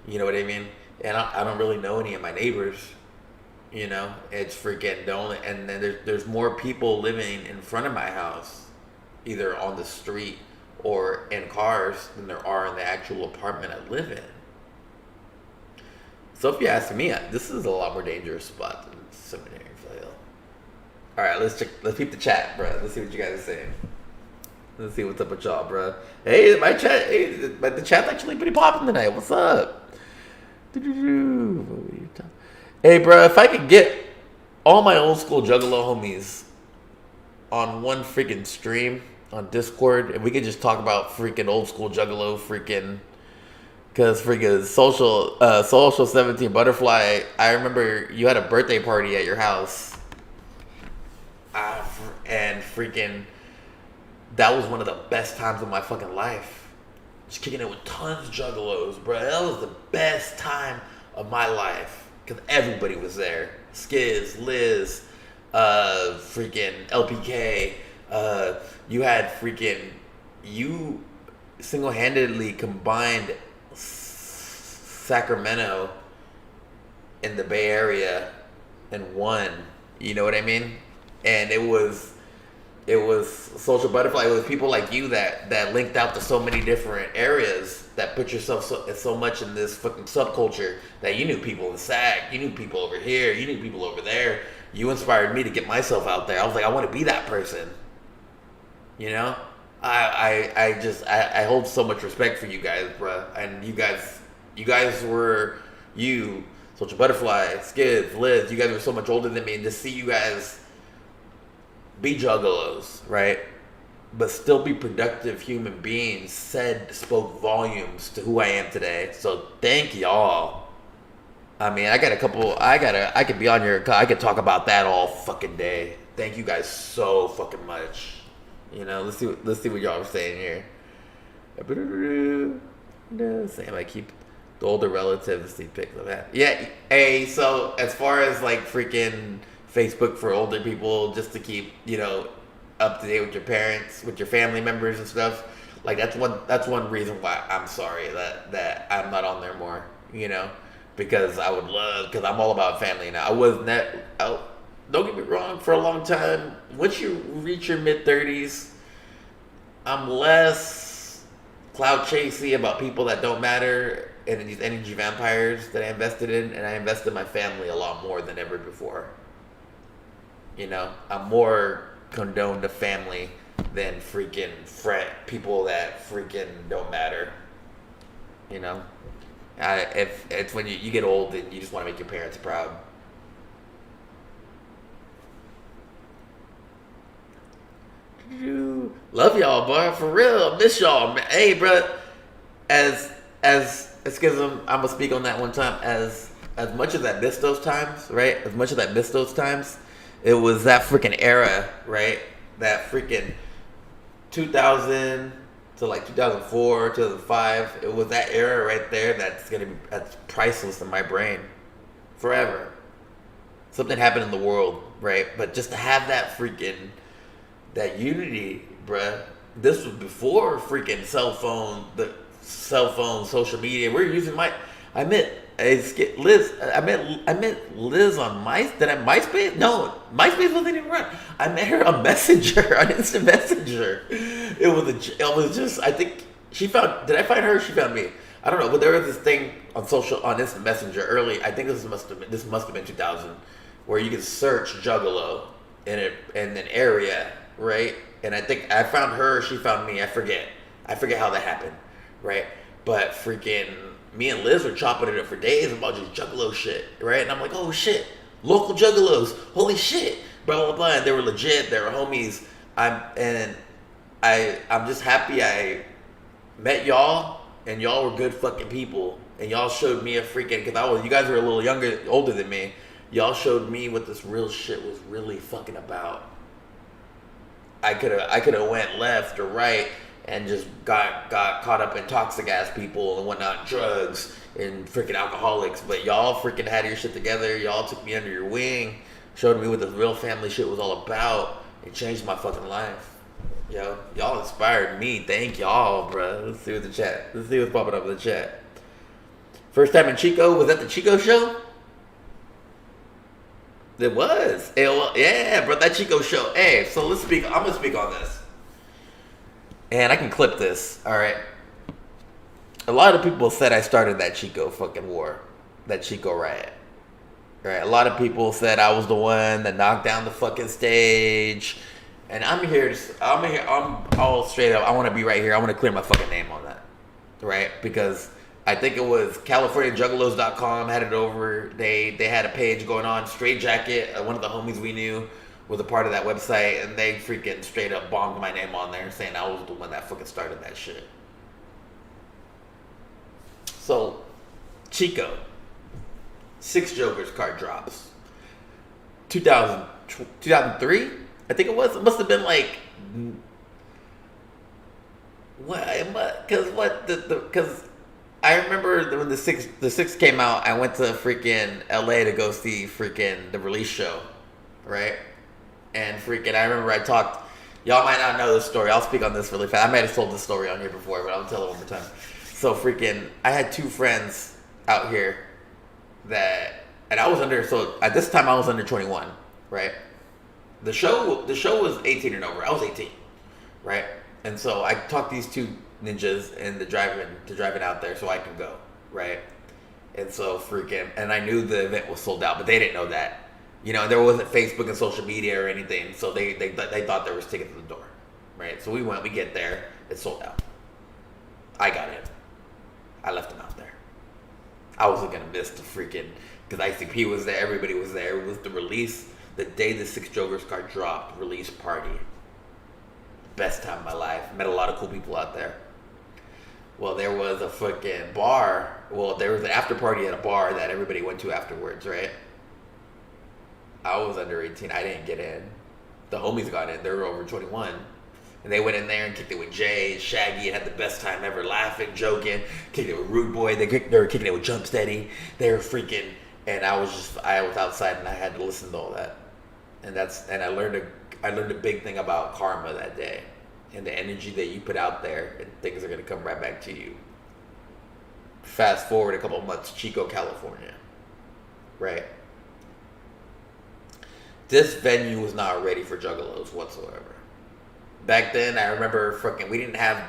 You know what I mean? And I don't really know any of my neighbors. You know, it's freaking the only, and then there's more people living in front of my house, either on the street or in cars, than there are in the actual apartment I live in. So if you ask me, this is a lot more dangerous spot than Seminary Foothill. All right, let's keep the chat, bro. Let's see what you guys are saying. Let's see what's up with y'all, bro. Hey, but the chat's actually pretty popping tonight. What's up? Hey, bro, if I could get all my old school Juggalo homies on one freaking stream on Discord, and we could just talk about freaking old school Juggalo freaking, because freaking social 17 Butterfly, I remember you had a birthday party at your house, and freaking, that was one of the best times of my fucking life. Just kicking it with tons of Juggalos, bro. That was the best time of my life. Because everybody was there. Skiz, Liz, freaking LPK. You single-handedly combined Sacramento in the Bay Area in one. You know what I mean? And it was Social Butterfly. It was people like you that linked out to so many different areas, that put yourself so much in this fucking subculture, that you knew people in SAC, you knew people over here, you knew people over there. You inspired me to get myself out there. I was like, I want to be that person. You know? I hold so much respect for you guys, bro. And you guys were, Social Butterfly, Skids, Liz, you guys were so much older than me, and to see you guys be juggalos, right? But still be productive human beings spoke volumes to who I am today. So thank y'all. I mean, I could be on here, I could talk about that all fucking day. Thank you guys so fucking much. You know, let's see what y'all are saying here. Saying I keep the older relatives see pics of that. Yeah, hey, so as far as like freaking Facebook for older people, just to keep, you know, up to date with your parents, with your family members and stuff. Like that's one reason why I'm sorry that I'm not on there more, you know, because because I'm all about family now. Don't get me wrong, for a long time, once you reach your mid-30s, I'm less cloud chasey about people that don't matter and these energy vampires that I invested in, and I invested in my family a lot more than ever before. You know, I'm more condoned to family than freaking people that freaking don't matter. You know, if it's when you get old and you just want to make your parents proud. Love y'all, boy, for real. Miss y'all, man. Hey, bro. As because I'm gonna speak on that one time. As much as I missed those times, right? As much as I missed those times, it was that freaking era, right? That freaking 2000 to like 2004, 2005. It was that era right there that's priceless in my brain, forever. Something happened in the world, right? But just to have that freaking that unity, bruh. This was before freaking cell phone, social media. We're using I met Liz. I met Liz on MySpace. No, MySpace wasn't even run. I met her on Messenger, on Instant Messenger. It was just. I think she found. Did I find her? She found me. I don't know, but there was this thing on Instant Messenger early. I think this must have been 2000, where you could search Juggalo in an area, right? And I think I found her. She found me. I forget how that happened, right? But freaking me and Liz were chopping it up for days about just Juggalo shit, right? And I'm like, oh shit, local Juggalos, holy shit, blah blah blah. And they were legit, they were homies. I'm just happy I met y'all, and y'all were good fucking people, and y'all showed me a freaking you guys were a little older than me. Y'all showed me what this real shit was really fucking about. I could have went left or right and just got caught up in toxic ass people and whatnot, drugs and freaking alcoholics. But y'all freaking had your shit together. Y'all took me under your wing, showed me what the real family shit was all about. It changed my fucking life. Yo, y'all inspired me. Thank y'all, bro. Let's see what's popping up in the chat. First time in Chico, was that the Chico show? It was. Yeah, bro, that Chico show. Hey, so let's speak. I'm gonna speak on this. And I can clip this, alright? A lot of people said I started that Chico fucking war. That Chico riot. Right? A lot of people said I was the one that knocked down the fucking stage. And I'm all straight up. I want to be right here. I want to clear my fucking name on that. Right? Because I think it was CaliforniaJuggalos.com had it over. They had a page going on. Straight Jacket, one of the homies we knew, was a part of that website, and they freaking straight up bombed my name on there, saying I was the one that fucking started that shit. So, Chico, 6 Jokers card drops. 2003, I think it was. It must have been like because I remember when the six came out. I went to freaking LA to go see freaking the release show, right? And freaking, I remember I talked. Y'all might not know this story. I'll speak on this really fast. I might have told this story on here before, but I'll tell it one more time. So freaking, I had 2 friends out here and I was so at this time I was under 21, right? The show was 18 and over. I was 18, right? And so I talked these 2 ninjas into driving out there so I can go, right? And so freaking, and I knew the event was sold out, but they didn't know that. You know, there wasn't Facebook and social media or anything, so they thought there was tickets at the door, right? So we get there, it's sold out. I got in. I left them out there. I wasn't gonna miss the freaking, because ICP was there, everybody was there. It was the release, the day the 6 Jokers card dropped, release party. Best time of my life. Met a lot of cool people out there. Well, there was a fucking bar. Well, there was an after party at a bar that everybody went to afterwards, right? I was under 18. I didn't get in. The homies got in. They were over 21. And they went in there and kicked it with Jay, Shaggy, and had the best time ever, laughing, joking. Kicked it with Rude Boy. They were kicking it with Jump Steady. They were freaking. And I was outside and I had to listen to all that. And I learned a big thing about karma that day. And the energy that you put out there, and things are going to come right back to you. Fast forward a couple months, Chico, California. Right? This venue was not ready for Juggalos whatsoever. Back then, I remember we didn't have,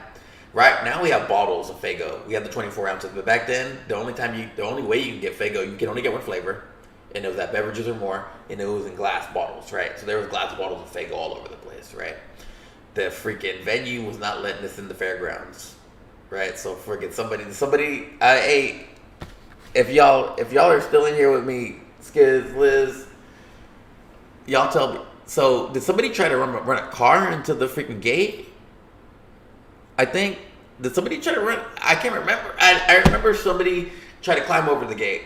right now we have bottles of Faygo. We have the 24 ounces, but back then, the only way you can get Faygo, you can only get one flavor, and it was at Beverages or More, and it was in glass bottles, right? So there was glass bottles of Faygo all over the place, right? The freaking venue was not letting us in the fairgrounds, right? So freaking somebody, hey, if y'all are still in here with me, Skiz, Liz, y'all tell me. So did somebody try to run a car into the freaking gate? I think, did somebody try to run? I can't remember. I remember somebody tried to climb over the gate,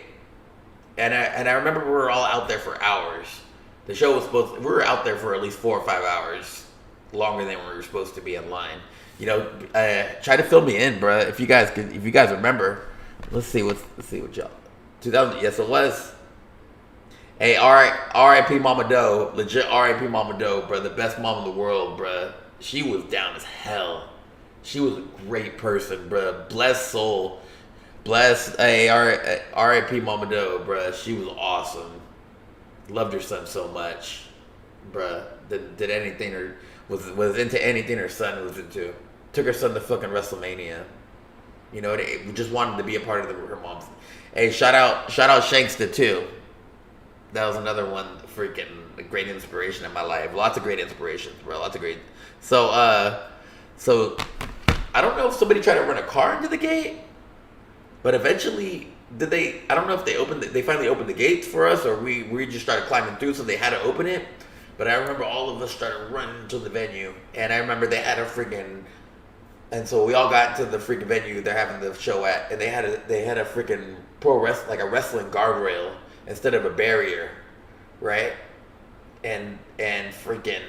and I remember we were all out there for hours. The show was we were out there for at least 4 or 5 hours, longer than we were supposed to be in line. You know, try to fill me in, bro. If you guys remember, let's see what y'all. 2000, yes, it was. Hey, R.I.P. Mama Doe, legit R.I.P. Mama Doe, bro, the best mom in the world, bro. She was down as hell. She was a great person, bro. Bless soul. Bless, hey, R.I.P. Mama Doe, bro. She was awesome. Loved her son so much, bruh. Did anything or was into anything her son was into. Took her son to fucking WrestleMania. You know, they just wanted to be a part of her mom's. Hey, shout out Shanksta too. That was another one freaking great inspiration in my life. Lots of great inspirations, bro. Lots of great. So so I don't know if somebody tried to run a car into the gate, but eventually did they? I don't know if they finally opened the gates for us, or we just started climbing through, so they had to open it. But I remember all of us started running to the venue, and I remember they had a freaking, and so we all got to the freaking venue they're having the show at, and they had a freaking like a wrestling guardrail instead of a barrier, right? And freaking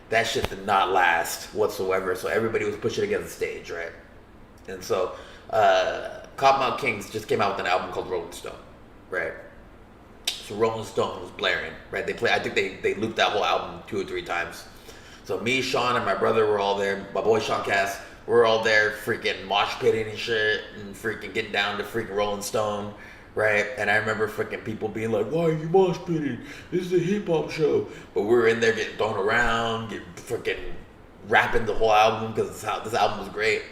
that shit did not last whatsoever. So everybody was pushing against the stage, right? And so Cottonmouth Kings just came out with an album called Rolling Stone, right? So Rolling Stone was blaring, right? I think they looped that whole album 2 or 3 times. So me, Sean, and my brother were all there. My boy Sean Cass, we're all there freaking mosh pitting and shit and freaking getting down to freaking Rolling Stone, right? And I remember freaking people being like, why are you mosh pitting? This is a hip hop show. But we were in there getting thrown around, getting freaking rapping the whole album because this album was great,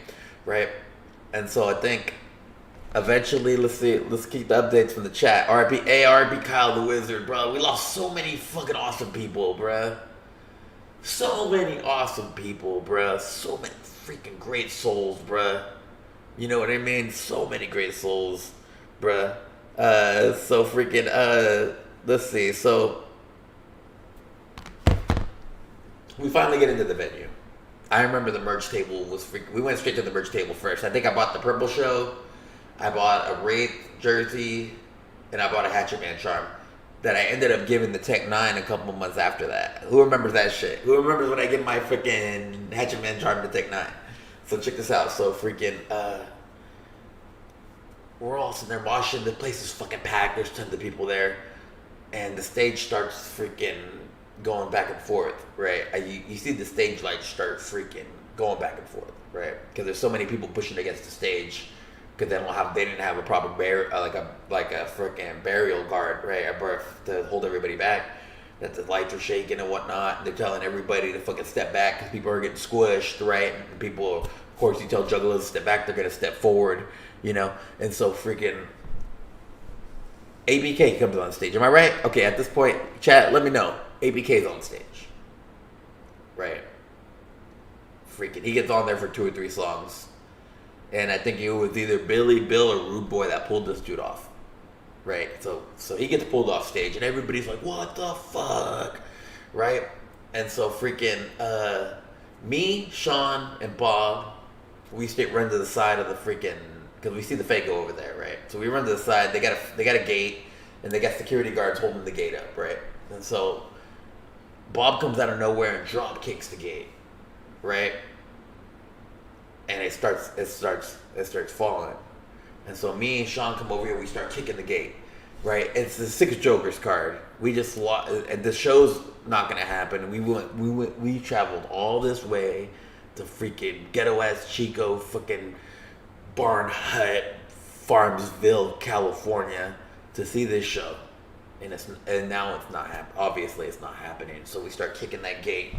right? And so I think eventually, let's keep the updates from the chat. RIP Kyle the Wizard, bro. We lost so many fucking awesome people, bro. So many awesome people, bro. So many freaking great souls, bro. You know what I mean? So many great souls, bro. So freaking, let's see. So we finally get into the venue. I remember the merch table was freaking, we went straight to the merch table first. I think I bought the purple show. I bought a Wraith jersey, and I bought a Hatchet Man charm that I ended up giving the Tech 9 a couple months after that. Who remembers that shit? Who remembers when I gave my freaking Hatchet Man charm to Tech 9? So check this out. So freaking, we're all sitting there watching. The place is fucking packed. There's tons of people there. And the stage starts freaking going back and forth, right? You see the stage lights start freaking going back and forth, right? Because there's so many people pushing against the stage. Because they didn't have a proper like a freaking burial guard, right, at birth to hold everybody back. That the lights are shaking and whatnot. And they're telling everybody to fucking step back because people are getting squished, right? And people, of course, you tell jugglers to step back, they're gonna step forward, you know. And so freaking ABK comes on stage. Am I right? Okay, at this point, chat, let me know. ABK's on stage, right? Freaking, he gets on there for 2 or 3 songs. And I think it was either Billy, Bill, or Rude Boy that pulled this dude off, right? So he gets pulled off stage, and everybody's like, "What the fuck?" Right? And so freaking me, Sean, and Bob, we run to the side of the freaking because we see the Fago over there, right? So we run to the side. They got a gate, and they got security guards holding the gate up, right? And so Bob comes out of nowhere and drop kicks the gate, right? And it starts falling. And so me and Sean come over here, we start kicking the gate, right? It's the 6 Jokers card. We just lost, and the show's not gonna happen. We traveled all this way to freaking ghetto ass Chico, fucking Barn Hut, Farmsville, California, to see this show. And now it's not happening. Obviously, it's not happening. So we start kicking that gate.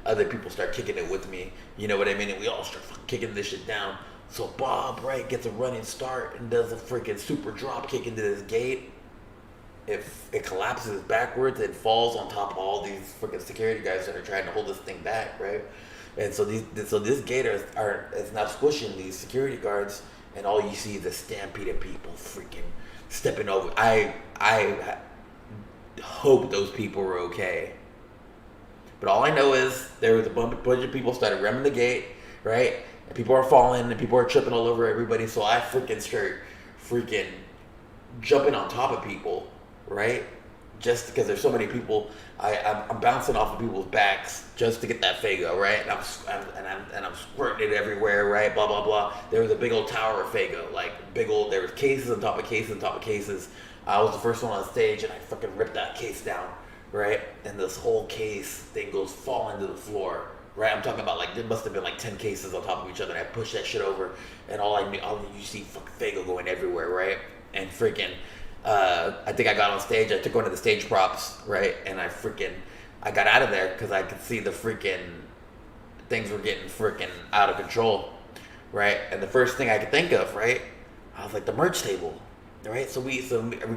Other people start kicking it with me. You know what I mean? And we all start fucking kicking this shit down. So Bob, right, gets a running start and does a freaking super drop kick into this gate. If it collapses backwards, it falls on top of all these freaking security guys that are trying to hold this thing back, right? And so this gate is now squishing these security guards, and all you see is a stampede of people freaking stepping over. I hope those people were okay. But all I know is there was a bunch of people started ramming the gate, right? And people are falling and people are tripping all over everybody. So I freaking start freaking jumping on top of people, right? just because there's so many people. I'm bouncing off of people's backs just to get that Fago, right? And I'm squirting it everywhere, right? Blah blah blah. There was a big old tower of Fago, like big old. There was cases on top of cases on top of cases. I was the first one on stage, and I fucking ripped that case down, right? And this whole case thing goes falling to the floor, right? I'm talking about like there must have been like 10 cases on top of each other, and I pushed that shit over, and all you see fucking Fago going everywhere, right? And freaking. I think I got on stage. I took one of the stage props, right? And I got out of there because I could see the freaking things were getting freaking out of control, right? And the first thing I could think of, right? I was like, the merch table, right? So we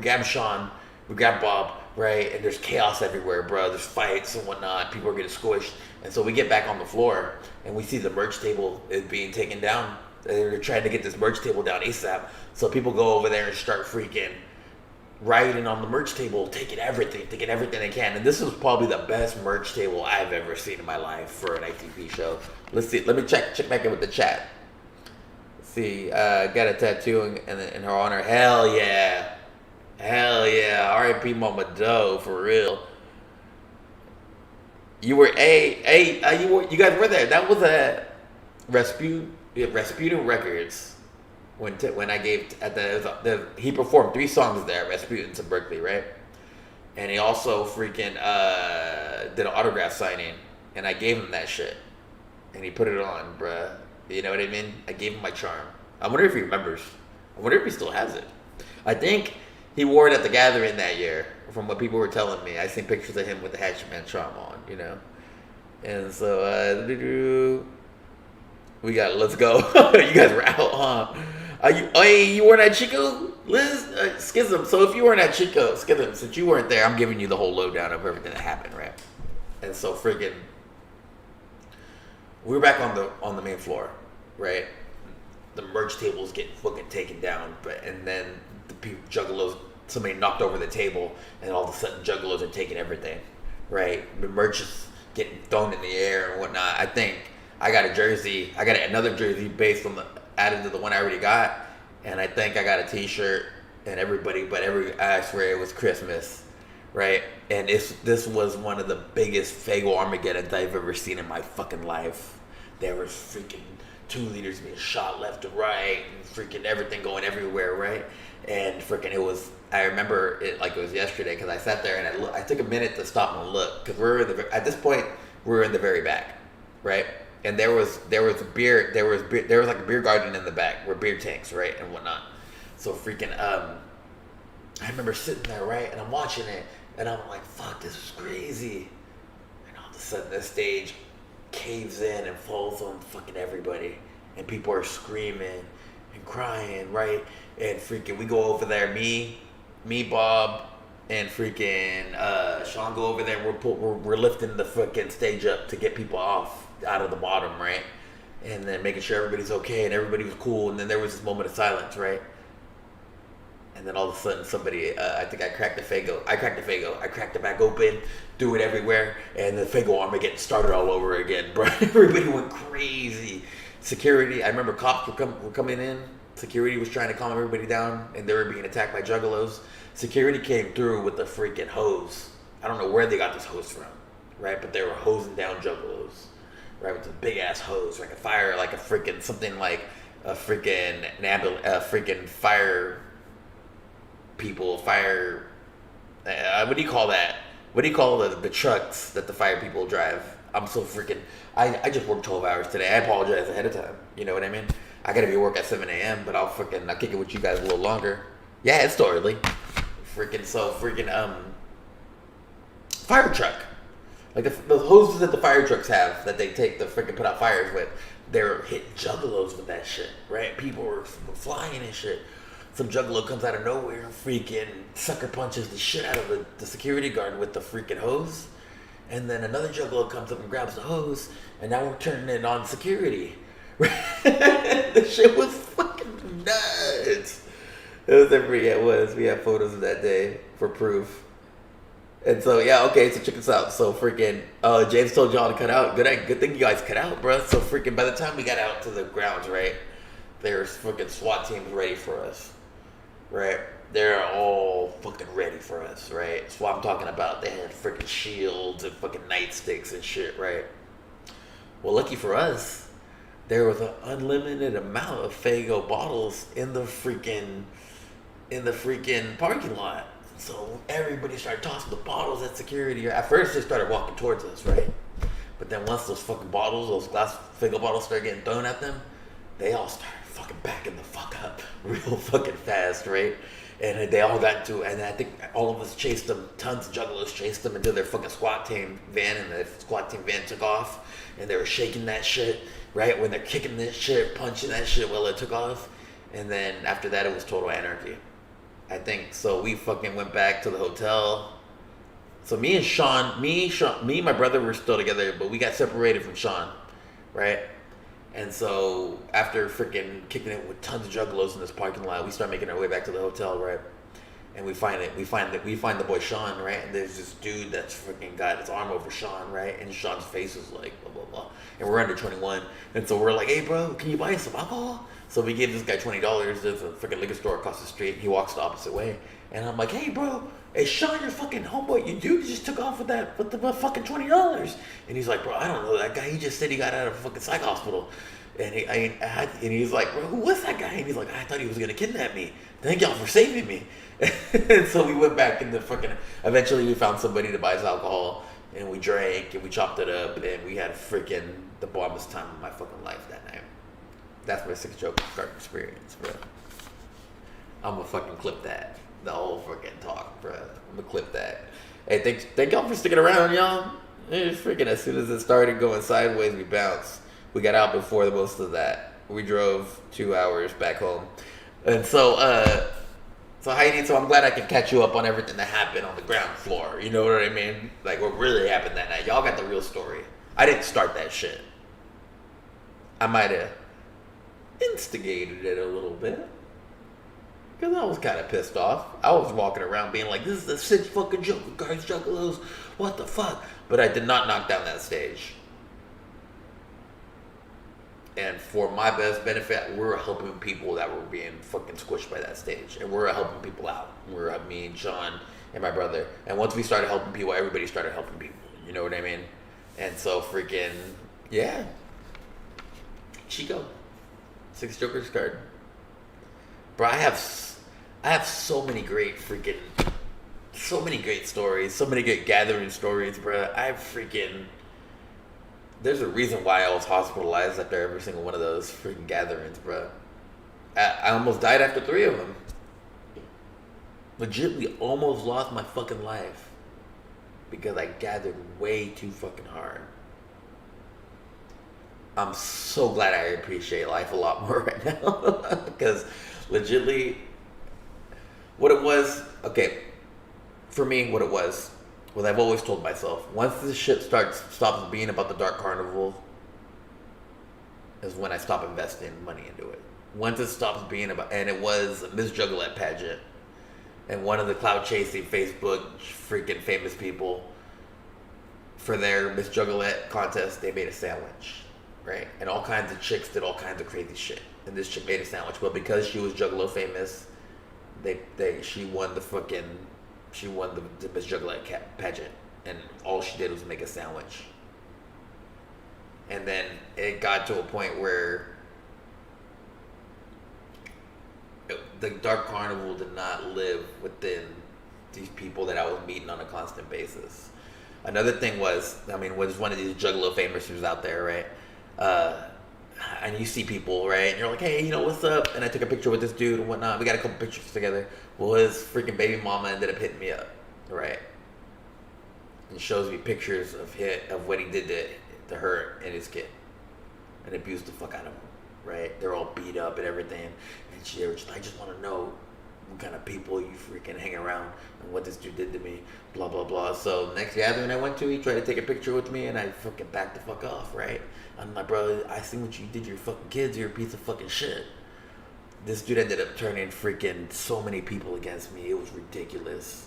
grabbed Sean, we grabbed Bob, right? And there's chaos everywhere, bro. There's fights and whatnot. People are getting squished. And so we get back on the floor and we see the merch table is being taken down. They're trying to get this merch table down ASAP. So people go over there and start freaking rioting on the merch table, taking everything they can. And this was probably the best merch table I've ever seen in my life for an ITP show. Let's see. Let me check back in with the chat. Let's see. Got a tattoo in her honor. Hell yeah. R.I.P. Mama Doe, for real. You were you guys were there. That was a Rasputin Records. When I gave he performed 3 songs there at Rasputin's in Berkeley, right? And he also freaking did an autograph signing, and I gave him that shit, and he put it on, bruh. You know what I mean? I gave him my charm. I wonder if he remembers. I wonder if he still has it. I think he wore it at the gathering that year, from what people were telling me. I seen pictures of him with the Hatchet charm on, you know. And so we got let's go. You guys were out, huh? You weren't at Chico, Liz? Schism. So if you weren't at Chico, Schism, since you weren't there, I'm giving you the whole lowdown of everything that happened, right? And so freaking, we were back on the main floor, right? The merch tables getting fucking taken down, and then the juggalos, somebody knocked over the table, and all of a sudden juggalos are taking everything, right? The merch is getting thrown in the air and whatnot. I think I got a jersey. I got another jersey based on added to the one I already got, and I think I got a T-shirt. And I swear it was Christmas, right? And this was one of the biggest Fago Armageddons I've ever seen in my fucking life. There was freaking 2 leaders being shot left to right, and freaking everything going everywhere, right? And freaking I remember it like it was yesterday because I sat there and I took a minute to stop and look because at this point we're in the very back, right? And there was like a beer garden in the back where beer tanks, right, and whatnot. So freaking I remember sitting there, right, and I'm watching it, and I'm like, fuck, this is crazy. And all of a sudden the stage caves in and falls on fucking everybody, and people are screaming and crying, right? And freaking we go over there, me, Bob, and freaking Sean go over there. We're lifting the fucking stage up to get people off out of the bottom, right? And then making sure everybody's okay and everybody was cool. And then there was this moment of silence, right? And then all of a sudden somebody, I think I cracked the Fago. I cracked it back open, threw it everywhere, and the Fago Armageddon started all over again, bro. Everybody went crazy. Security, I remember cops were coming in. Security was trying to calm everybody down, and they were being attacked by juggalos. Security came through with a freaking hose. I don't know where they got this hose from, right? But they were hosing down juggalos, right? With a big ass hose, like a fire, like a freaking something like a freaking freaking fire people, fire. What do you call that? What do you call the trucks that the fire people drive? I'm so freaking. I just worked 12 hours today. I apologize ahead of time. You know what I mean? I gotta be at work at 7 a.m. But I'll kick it with you guys a little longer. Yeah, it's still early. Fire truck. Like the hoses that the fire trucks have that they take to freaking put out fires with, they're hitting juggalos with that shit, right? People were flying and shit. Some juggalo comes out of nowhere and freaking sucker punches the shit out of the security guard with the freaking hose. And then another juggalo comes up and grabs the hose, and now we're turning it on security. The shit was fucking nuts. It was. We have photos of that day for proof. And so, yeah, okay, so check this out. So freaking, James told y'all to cut out. Good thing you guys cut out, bro. So freaking, by the time we got out to the grounds, right, there's freaking SWAT teams ready for us. right? They're all fucking ready for us, right? That's what I'm talking about. They had freaking shields and fucking nightsticks and shit, right? Well, lucky for us, there was an unlimited amount of Fago bottles in the freaking parking lot. So everybody started tossing the bottles at security. At first, they started walking towards us, right? But then once those fucking bottles, those glass Fago bottles, started getting thrown at them, they all started fucking backing the fuck up real fucking fast, right? And they all got into, and I think all of us chased them. Tons of juggalos chased them into their fucking squad team van, and the squad team van took off, and they were shaking that shit, right? When they're kicking this shit, punching that shit while it took off, and then after that, it was total anarchy. I think so. We fucking went back to the hotel. So me and my brother were still together, but we got separated from Sean, right? And so after freaking kicking it with tons of juggalos in this parking lot, we start making our way back to the hotel, right? And we find the boy Sean, right? And there's this dude that's freaking got his arm over Sean, right? And Sean's face is like blah blah blah. And we're under 21, and so we're like, hey bro, can you buy us some alcohol? So we gave this guy $20. There's a freaking liquor store across the street. He walks the opposite way, and I'm like, hey bro, hey Sean, your fucking homeboy, you dude just took off with the fucking $20. And he's like, bro, I don't know that guy. He just said he got out of a fucking psych hospital. And he's like, bro, who was that guy? And he's like, I thought he was gonna kidnap me. Thank y'all for saving me. And so we went back in the fucking. Eventually, we found somebody to buy us alcohol, and we drank and we chopped it up, and we had freaking the bombest time of my fucking life that night. That's my 6 joke start experience, bro. I'm gonna fucking clip that. The whole freaking talk, bro. I'm gonna clip that. Hey, thank y'all for sticking around, y'all. Freaking as soon as it started going sideways, we bounced. We got out before the most of that. We drove 2 hours back home. And so Heidi, so I'm glad I can catch you up on everything that happened on the ground floor. You know what I mean? Like what really happened that night. Y'all got the real story. I didn't start that shit. I might have instigated it a little bit. Because I was kind of pissed off. I was walking around being like, this is the 6 fucking joke, guys, juggalos. What the fuck? But I did not knock down that stage. And for my best benefit, we were helping people that were being fucking squished by that stage. And we were helping people out. Me and Sean and my brother. And once we started helping people, everybody started helping people. You know what I mean? And so freaking, yeah. Chico. 6 Jokers card. Bro, I have so many great stories. So many good gathering stories, bro. There's a reason why I was hospitalized after every single one of those freaking gatherings, bro. I almost died after 3 of them. Legitimately almost lost my fucking life. Because I gathered way too fucking hard. I'm so glad I appreciate life a lot more right now. Because legitimately, what it was, okay, for me, what it was I've always told myself, once this shit stops being about the Dark Carnival, is when I stop investing money into it. Once it stops being about, and it was a Miss Juggalette pageant, and one of the cloud chasing Facebook freaking famous people, for their Miss Juggalette contest, they made a sandwich, right? And all kinds of chicks did all kinds of crazy shit, and this chick made a sandwich, but because she was Juggalo famous, she won the Miss Juggalette pageant, and all she did was make a sandwich. And then it got to a point where the Dark Carnival did not live within these people that I was meeting on a constant basis. Another thing was one of these Juggalo famouses out there, right? And you see people, right? And you're like, hey, what's up? And I took a picture with this dude and whatnot. We got a couple pictures together. Well, his freaking baby mama ended up hitting me up, right? And shows me pictures of what he did to her and his kid. And abused the fuck out of him, right? They're all beat up and everything. And they were just, I just want to know what kind of people you freaking hang around and what this dude did to me, blah, blah, blah. So next gathering I went to, he tried to take a picture with me and I fucking backed the fuck off, right? I'm like, bro, I seen what you did to your fucking kids. You're a piece of fucking shit. This dude ended up turning freaking so many people against me. It was ridiculous.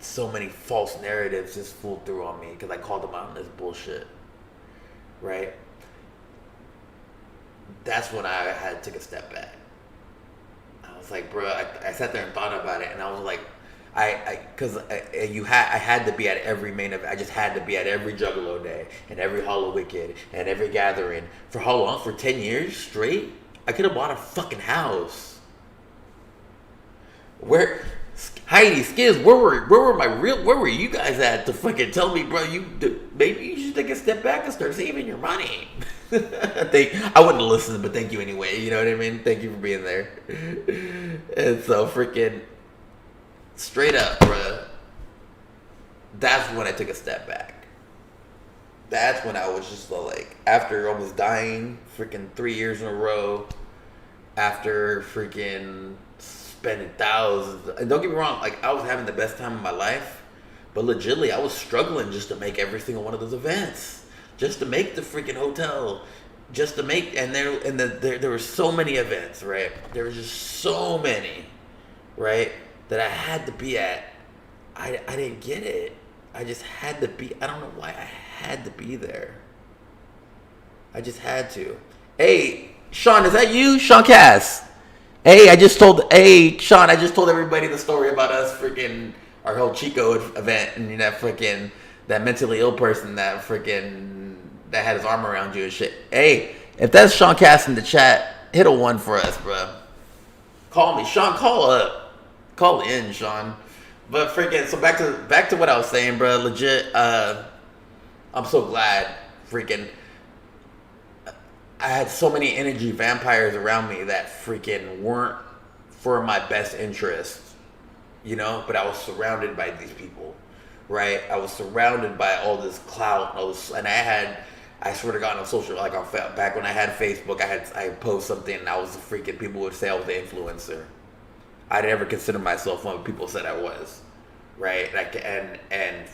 So many false narratives just fooled through on me because I called them out on this bullshit, right? that's when I had to take a step back. I was like, bro, I sat there and thought about it, and I was like, I had to be at every main event. I just had to be at every Juggalo Day and every Hollow Wicked and every gathering. For how long? For 10 years straight? I could have bought a fucking house. Where, Heidi, Skiz, where were you guys at to fucking tell me, bro, maybe you should take a step back and start saving your money? I wouldn't listen, but thank you anyway. You know what I mean? Thank you for being there. And so freaking straight up, bruh, that's when I took a step back. That's when I was just like, after almost dying freaking 3 years in a row, after freaking spending thousands, and don't get me wrong, like I was having the best time of my life, but legitimately I was struggling just to make every single one of those events, just to make the freaking hotel, just to make, and there were so many events, right? There was just so many, right, that I had to be at. I didn't get it. I just had to be. I don't know why I had to be there. I just had to. Hey, Sean, is that you? Sean Cass. Hey, Sean, I just told everybody the story about us freaking, our whole Chico event, and that mentally ill person that had his arm around you and shit. Hey, if that's Sean Cass in the chat, hit a 1 for us, bro. Call me. Sean, call up. Call in, Sean. But so back to what I was saying, bro. Legit, I'm so glad I had so many energy vampires around me that weren't for my best interest, but I was surrounded by these people, right? I was surrounded by all this clout, and I swear to God, on social, like back when I had Facebook, I post something and I was people would say I was the influencer. I never considered myself one, but people said I was, right? And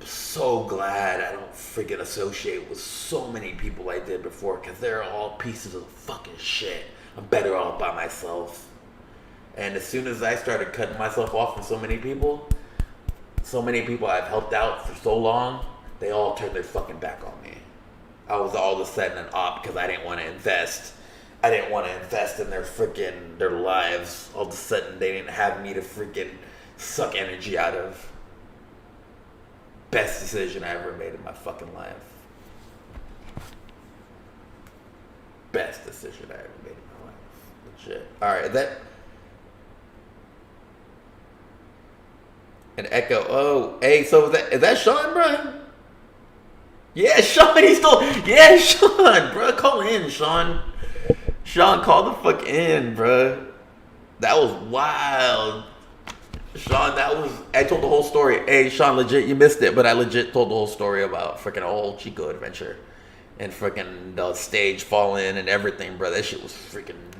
so glad I don't associate with so many people I did before, because they're all pieces of fucking shit. I'm better off by myself. And as soon as I started cutting myself off from so many people I've helped out for so long, they all turned their fucking back on me. I was all of a sudden an op because I didn't want to invest. I didn't want to invest in their lives. All of a sudden they didn't have me to suck energy out of. Best decision I ever made in my fucking life. Best decision I ever made in my life. Legit. Alright, an echo. Oh, hey, so is that Sean, bro? Yeah, Sean, Sean, bro. Call in, Sean. Sean, call the fuck in, bro. That was wild. Sean, I told the whole story. Hey, Sean, legit, you missed it, but I legit told the whole story about a whole Chico adventure. And the stage falling and everything, bro. That shit was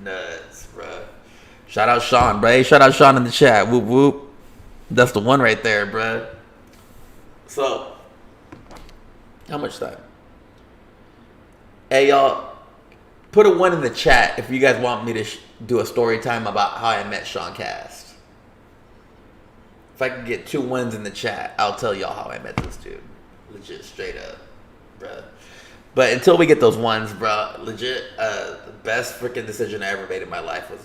nuts, bro. Shout out Sean, bro. Hey, shout out Sean in the chat. Whoop, whoop. That's the one right there, bro. So, how much time? Hey, y'all, put a 1 in the chat if you guys want me to do a story time about how I met Sean Cast. If I could get 2 1s in the chat, I'll tell y'all how I met this dude. Legit, straight up, bruh. But until we get those 1s, bruh, legit, the best decision I ever made in my life was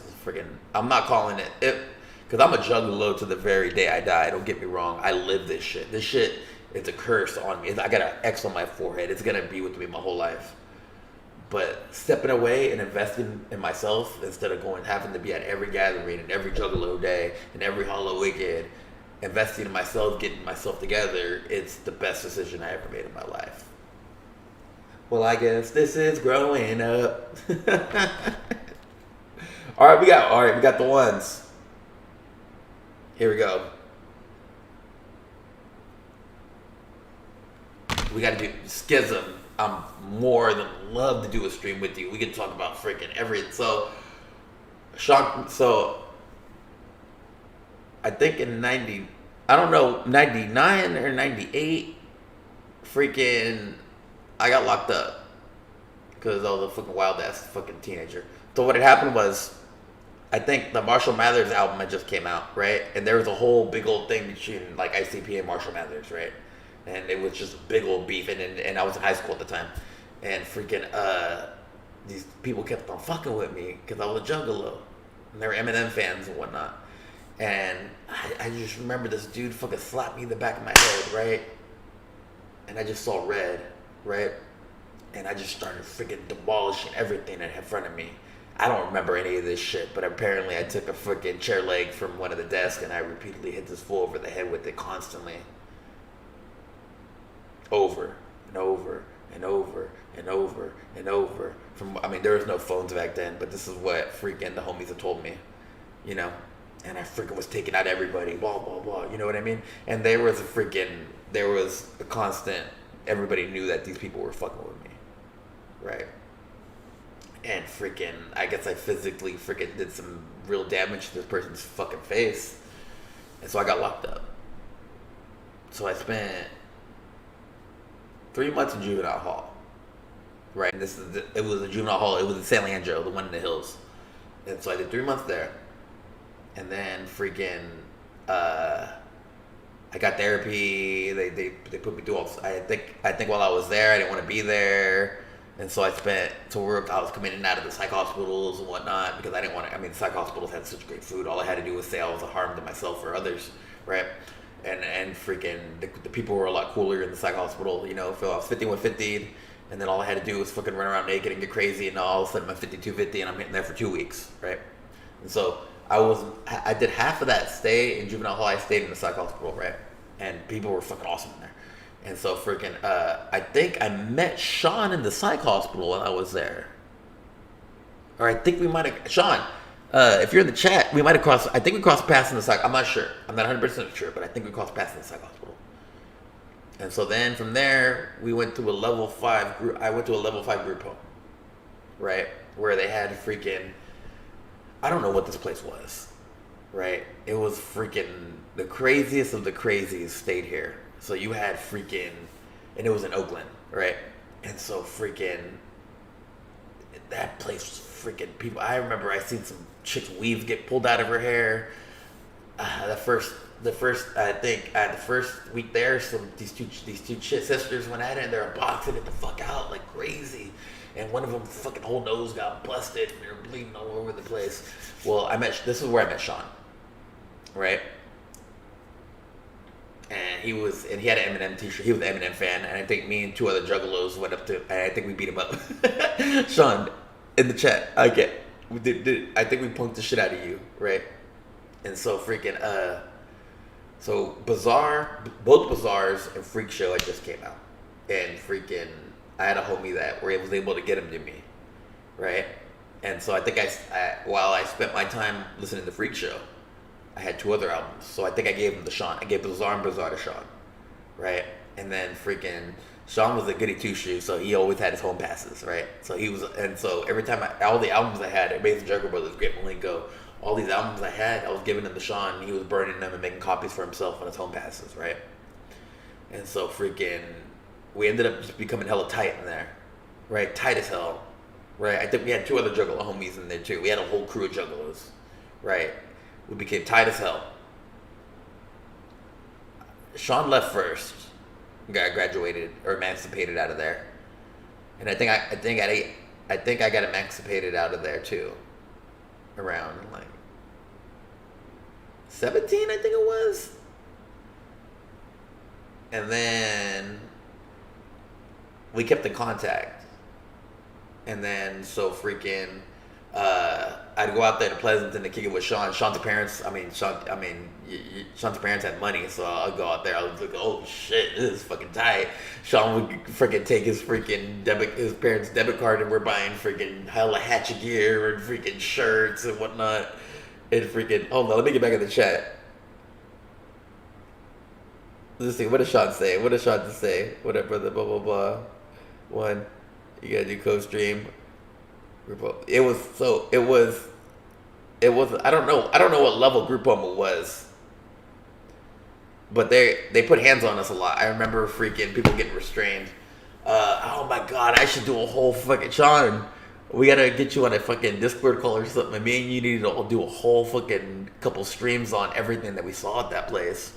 I'm not calling it, because I'm a juggalo to the very day I die. Don't get me wrong. I live this shit. This shit, it's a curse on me. I got an X on my forehead. It's going to be with me my whole life. But stepping away and investing in myself instead of having to be at every gathering and every Juggalo Day and every Hollow Wicked, investing in myself, getting myself together, it's the best decision I ever made in my life. Well, I guess this is growing up. All right, we got the 1s. Here we go. We got to do Schism. I'm more than love to do a stream with you. We can talk about so I think in 99 or 98, I got locked up because I was a fucking wild ass fucking teenager. So what had happened was, I think the Marshall Mathers album had just came out, right? And there was a whole big old thing between ICP and Marshall Mathers, right? And it was just a big old beef, and I was in high school at the time, and these people kept on fucking with me because I was a juggalo. And they were Eminem fans and whatnot. And I just remember this dude fucking slapped me in the back of my head, right? And I just saw red, right? And I just started freaking demolishing everything in front of me. I don't remember any of this shit, but apparently I took a freaking chair leg from one of the desks and I repeatedly hit this fool over the head with it constantly. Over and over and over and over and over. There was no phones back then, but this is what freaking the homies had told me, you know? And I freaking was taking out everybody, blah, blah, blah, you know what I mean? And there was a constant, everybody knew that these people were fucking with me, right? And freaking, I guess I physically freaking did some real damage to this person's fucking face. And so I got locked up. So I spent 3 months in juvenile hall, right? And it was a juvenile hall, it was in San Leandro, the one in the hills. And so I did 3 months there. And then freaking, I got therapy. They put me through all this. I think while I was there, I didn't want to be there. And so I was coming in and out of the psych hospitals and whatnot because I didn't want to, the psych hospitals had such great food. All I had to do was say I was a harm to myself or others, right? And freaking, the people were a lot cooler in the psych hospital, you know, so I was 5150, and then all I had to do was fucking run around naked and get crazy, and all of a sudden I'm 5250 and I'm hitting there for 2 weeks, right? And so I did half of that stay in juvenile hall. I stayed in the psych hospital, right? And people were fucking awesome in there. And so freaking, I think I met Sean in the psych hospital while I was there. Or I think we might have, Sean, if you're in the chat, we might have I think we crossed paths in the psych, I'm not sure. I'm not 100% sure, but I think we crossed paths in the psych hospital. And so then from there, we went to a level 5 group, I went to a level 5 group home, right? Where they had freaking, I don't know what this place was, right? It was freaking the craziest of the crazies stayed here. So you had freaking, and it was in Oakland, right? And so freaking, that place was freaking people. I remember I seen some chick's weave get pulled out of her hair. The first week there, these two sisters went at it and they were boxing it the fuck out like crazy. And one of them fucking whole nose got busted and they were bleeding all over the place. Well, this is where I met Sean, right? And he had an Eminem t-shirt. He was an Eminem fan, and I think me and 2 other juggalos went up to, and I think we beat him up. Sean, in the chat, I think we punked the shit out of you, right? And so freaking, so both Bazaars and Freak Show had just came out, and freaking, I had a homie that was able to get him to me, right? And so I think while I spent my time listening to Freak Show, I had 2 other albums, so I think I gave him to Sean. I gave Bazaar and Bazaar to Sean, right? And then freaking Sean was a goody two shoes, so he always had his home passes, right? So so every time all the albums I had, Amazing Juggle Brothers, Great Malenko, all these albums I had, I was giving them to Sean. And he was burning them and making copies for himself on his home passes, right? And so freaking, we ended up just becoming hella tight in there, right? Tight as hell, right? I think we had 2 other Juggalo homies in there too. We had a whole crew of Juggalos, right? We became tight as hell. Sean left first, got graduated or emancipated out of there, and I think I got emancipated out of there too, around like 17, I think it was. And then we kept in contact, and then so freaking. I'd go out there to Pleasanton to kick it with Sean. Sean's parents had money, so I'll go out there. I was like, oh shit, this is fucking tight. Sean would freaking take his parents' debit card, and we're buying freaking hella hatchet gear and freaking shirts and whatnot. And freaking, hold on, let me get back in the chat. Let's see, what does Sean say? What does Sean say? Whatever, the blah blah blah. One, you gotta do co-stream. It was I don't know what level group home it was, but they put hands on us a lot. I remember freaking people getting restrained. Oh my god, I should do a whole fucking, Sean, we gotta get you on a fucking Discord call or something. Me and you need to do a whole fucking couple streams on everything that we saw at that place.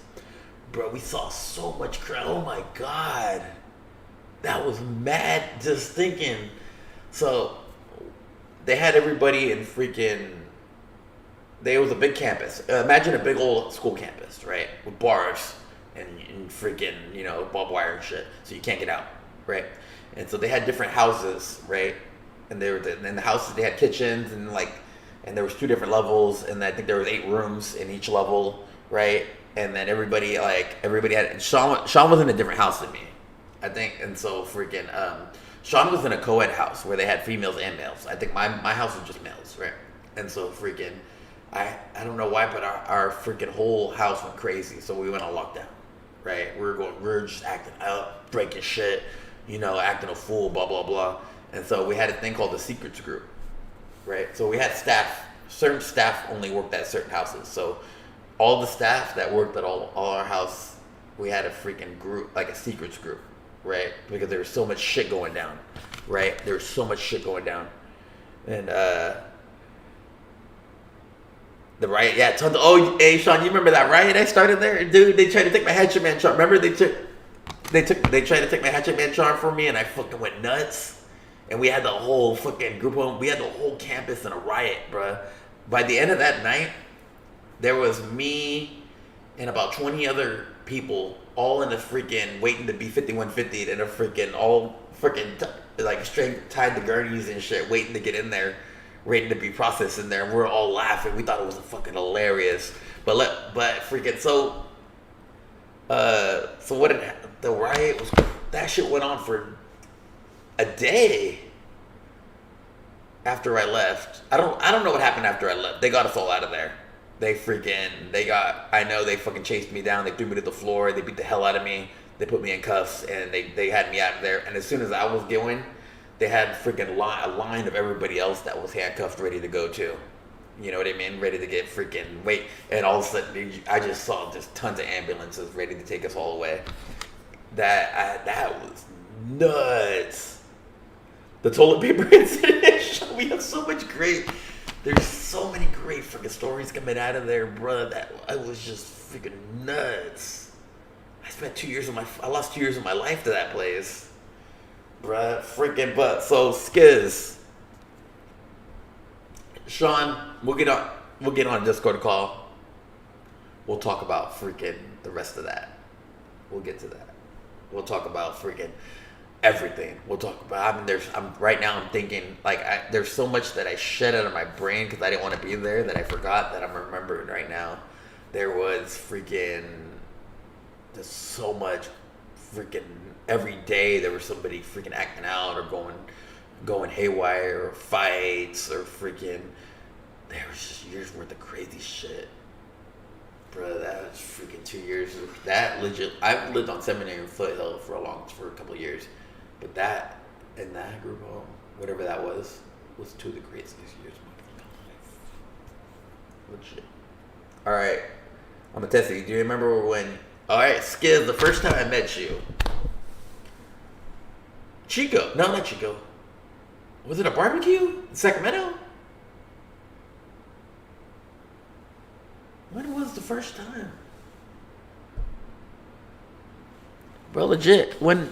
Bro, we saw so much crap. Oh my god, that was mad just thinking. So they had everybody in freaking. It was a big campus. Imagine a big old school campus, right, with bars and freaking barbed wire and shit, so you can't get out, right? And so they had different houses, right? And in the houses they had kitchens and there was 2 different levels, and I think there was 8 rooms in each level, right? And then everybody had Sean was in a different house than me, I think, and so freaking Sean was in a co-ed house where they had females and males. I think my house was just males, right? And so freaking I don't know why, but our freaking whole house went crazy, so we went on lockdown, right? We were just acting out, breaking shit, acting a fool, blah blah blah. And so we had a thing called the secrets group, right? So we had certain staff only worked at certain houses. So all the staff that worked at all our house, we had a freaking group, like a secrets group, right? Because there was so much shit going down, right? There was so much shit going down. And the riot, yeah, tons of, oh, hey, Sean, you remember that riot I started there? Dude, they tried to take my Hatchet Man charm. Remember they tried to take my Hatchet Man charm from me, and I fucking went nuts. And we had the whole fucking group of them. We had the whole campus in a riot, bruh. By the end of that night, there was me and about 20 other people all in the freaking waiting to be 5150 and a freaking all freaking straight tied to gurneys and shit, waiting to get in there, waiting to be processed in there. And we're all laughing. We thought it was fucking hilarious. But freaking so what did the riot was? That shit went on for a day after I left. I don't know what happened after I left. They got us all out of there. They fucking chased me down. They threw me to the floor. They beat the hell out of me. They put me in cuffs and they had me out of there. And as soon as I was going, they had freaking a line of everybody else that was handcuffed, ready to go too. You know what I mean? Ready to get freaking wait. And all of a sudden, I just saw just tons of ambulances ready to take us all away. That was nuts. The toilet paper incident. We have so much great. There's so many great freaking stories coming out of there, bro. That I was just freaking nuts. I lost 2 years of my life to that place, bruh. Freaking butt. So Skiz, Sean, we'll get on a Discord call. We'll talk about freaking the rest of that. We'll get to that. We'll talk about freaking everything. We'll talk about. Right now I'm thinking there's so much that I shed out of my brain because I didn't want to be there that I forgot that I'm remembering right now. There was freaking there's so much freaking every day there was somebody freaking acting out or going haywire or fights or freaking there was just years worth of crazy shit. Bro, that was freaking 2 years. That legit. I've lived on Seminary and Foothill for a couple of years, but that and that group home, whatever that was 2 of the craziest years of my life. Legit. All right, I'm gonna test you. Do you remember when? All right, Skiz, the first time I met you, Chico. No, not Chico. Was it a barbecue in Sacramento? When was the first time? Bro, legit. When?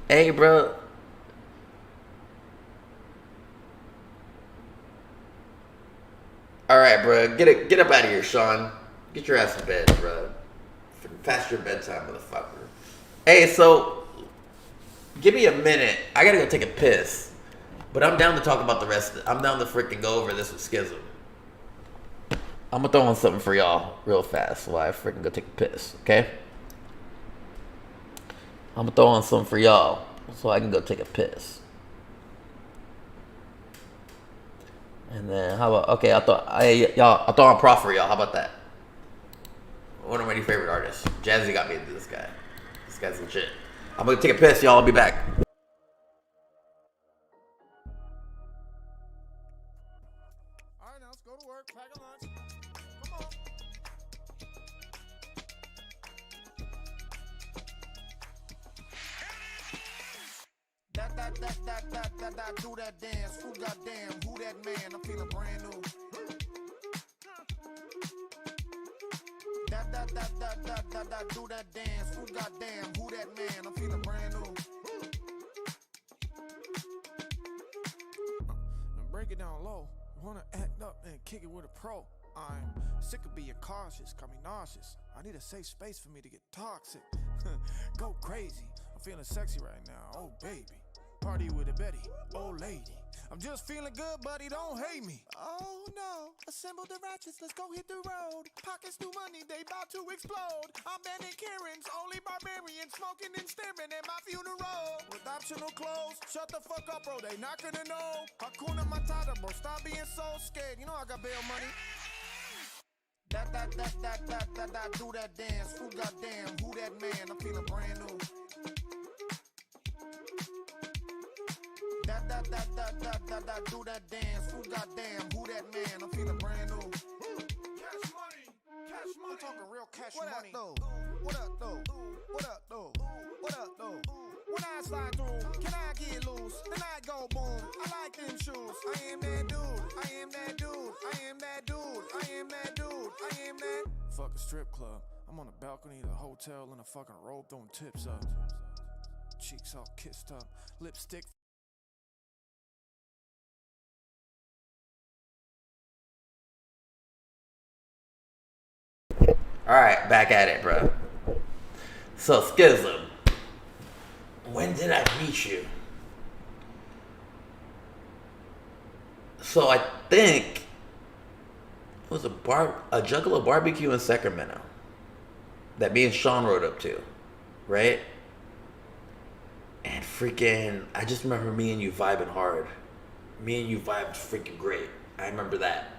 Hey, bro. All right, bro. Get up out of here, Sean. Get your ass in bed, bro. Past your bedtime, motherfucker. Hey, so give me a minute. I gotta go take a piss. But I'm down to talk about the rest. I'm down to freaking go over this with Schism. I'm gonna throw on something for y'all real fast while I freaking go take a piss, okay? I'm gonna throw on something for y'all so I can go take a piss. And then how about I'll throw on Prof for y'all. How about that? One of my new favorite artists. Jazzy got me into this guy. This guy's legit. I'm gonna take a piss, y'all. I'll be back. Alright, now let's go to work, pack a lunch. Come on. That, do that dance. Who goddamn, who that man? I'm feeling brand new. That, do that dance. Who goddamn, who that man? I'm feeling brand new. Break it down low. Wanna act up and kick it with a pro. I'm sick of being cautious, got me nauseous. I need a safe space for me to get toxic. Go crazy, I'm feeling sexy right now, oh baby. Party with a Betty, old lady. I'm just feeling good, buddy, don't hate me. Oh no, assemble the ratchets, let's go hit the road. Pockets new money, they about to explode. I'm banning Karens, only barbarians, smoking and staring at my funeral. With optional clothes, shut the fuck up, bro, they not gonna know. Hakuna Matata, bro, stop being so scared. You know I got bail money. That, do that dance. Who goddamn, who that man? I'm feeling brand new. That, do that dance. Who goddamn, who that man? I'm feeling brand new. Cash money, I'm talking real cash money. What up though? What up though? What up though? When I slide through, can I get loose? Then I go boom. I like them shoes. I am that dude. I am that dude. I am that dude. I am that dude. I am that. Fuck a strip club. I'm on the balcony of the hotel in a fucking robe throwing tips up. Cheeks all kissed up. Lipstick. Alright, back at it, bro. So, Schism. When did I meet you? So, I think it was a Juggalo barbecue in Sacramento that me and Sean rode up to, right? And freaking, I just remember me and you vibing hard. Me and you vibed freaking great. I remember that.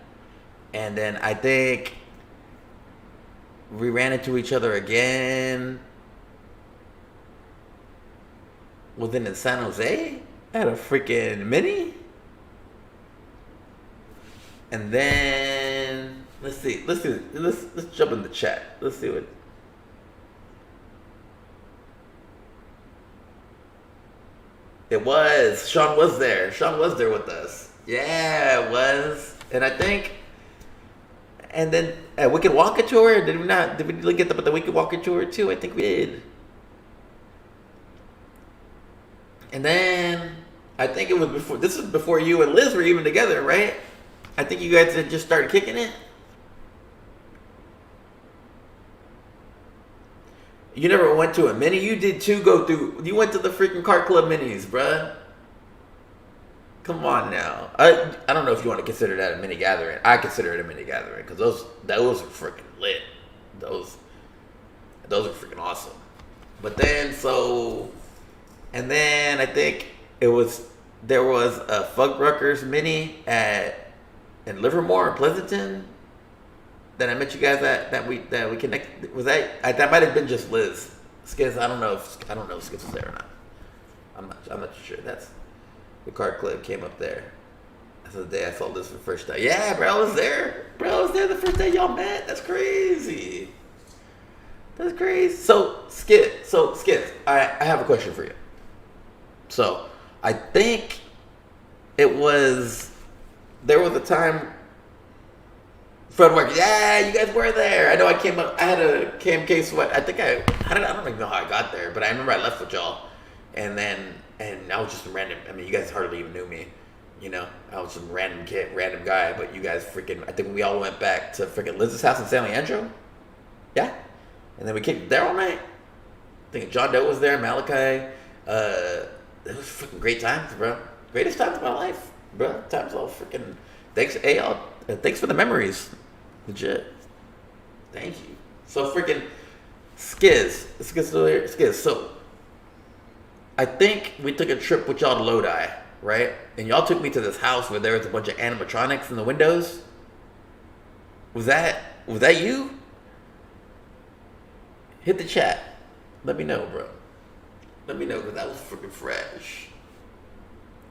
And then I think we ran into each other again. Was it in San Jose at a freaking mini? And then let's jump in the chat. Let's see what. It was Sean was there. Sean was there with us. Yeah, it was. And I think. And then at Wicked Walker Tour, did we not? Did we really get the Wicked Walker Tour too? I think we did. And then I think it was before. This was before you and Liz were even together, right? I think you guys had just started kicking it. You never went to a mini. You did too. Go through. You went to the freaking Car Club minis, bruh. Come on now. I don't know if you want to consider that a mini gathering. I consider it a mini gathering because those are freaking lit. Those are freaking awesome. But then and then I think there was a Fuckbruckers mini in Livermore or Pleasanton that I met you guys at that we connected. Was that might have been just Liz. Skiz, I don't know if Skiz was there or not. I'm not sure. That's the Car Club came up there. That's the day I saw this for the first time. Yeah, bro, I was there. Bro, I was there the first day y'all met. That's crazy. That's crazy. So Skiz, I have a question for you. So I think there was a time Fred Mark, yeah, you guys were there. I know I came up, I had a KMK sweat. I don't even know how I got there, but I remember I left with y'all. And I was just a random, I mean, you guys hardly even knew me. You know, I was some random kid, random guy, but you guys freaking, I think we all went back to freaking Liz's house in San Leandro. Yeah. And then we kicked there all night. I think John Doe was there, Malachi. It was freaking great times, bro. Greatest times of my life, bro. Times all freaking, thanks for the memories. Legit. Thank you. So freaking Skiz. So I think we took a trip with y'all to Lodi, right? And y'all took me to this house where there was a bunch of animatronics in the windows. Was that you? Hit the chat. Let me know, bro. Let me know, because that was freaking fresh.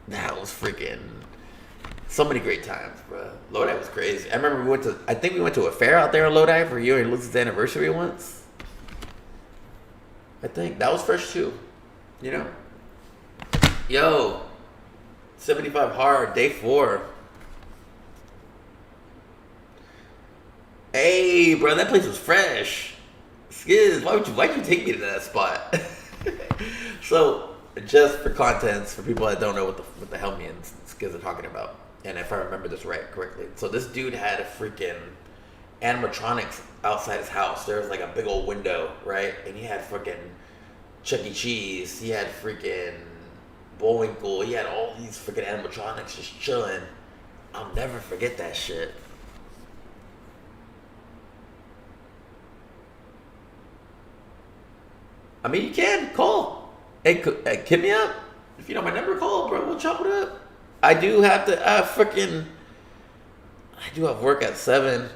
That was freaking so many great times, bro. Lodi was crazy. I remember we went to a fair out there in Lodi for you and Liz's anniversary once. I think that was fresh too. You know? Yo, 75 hard, day 4. Hey, bro, that place was fresh. Skiz, why'd you take me to that spot? So, just for contents, for people that don't know what the hell me and Skiz are talking about. and if I remember this correctly. So this dude had a freaking animatronics outside his house. There was like a big old window, right? And he had freaking Chuck E. Cheese. He had freaking Bullwinkle. He had all these freaking animatronics just chilling. I'll never forget that shit. I mean, you can call. Hey, hit me up. If you know my number, call, bro. We'll chop it up. I do have to, I do have work at 7.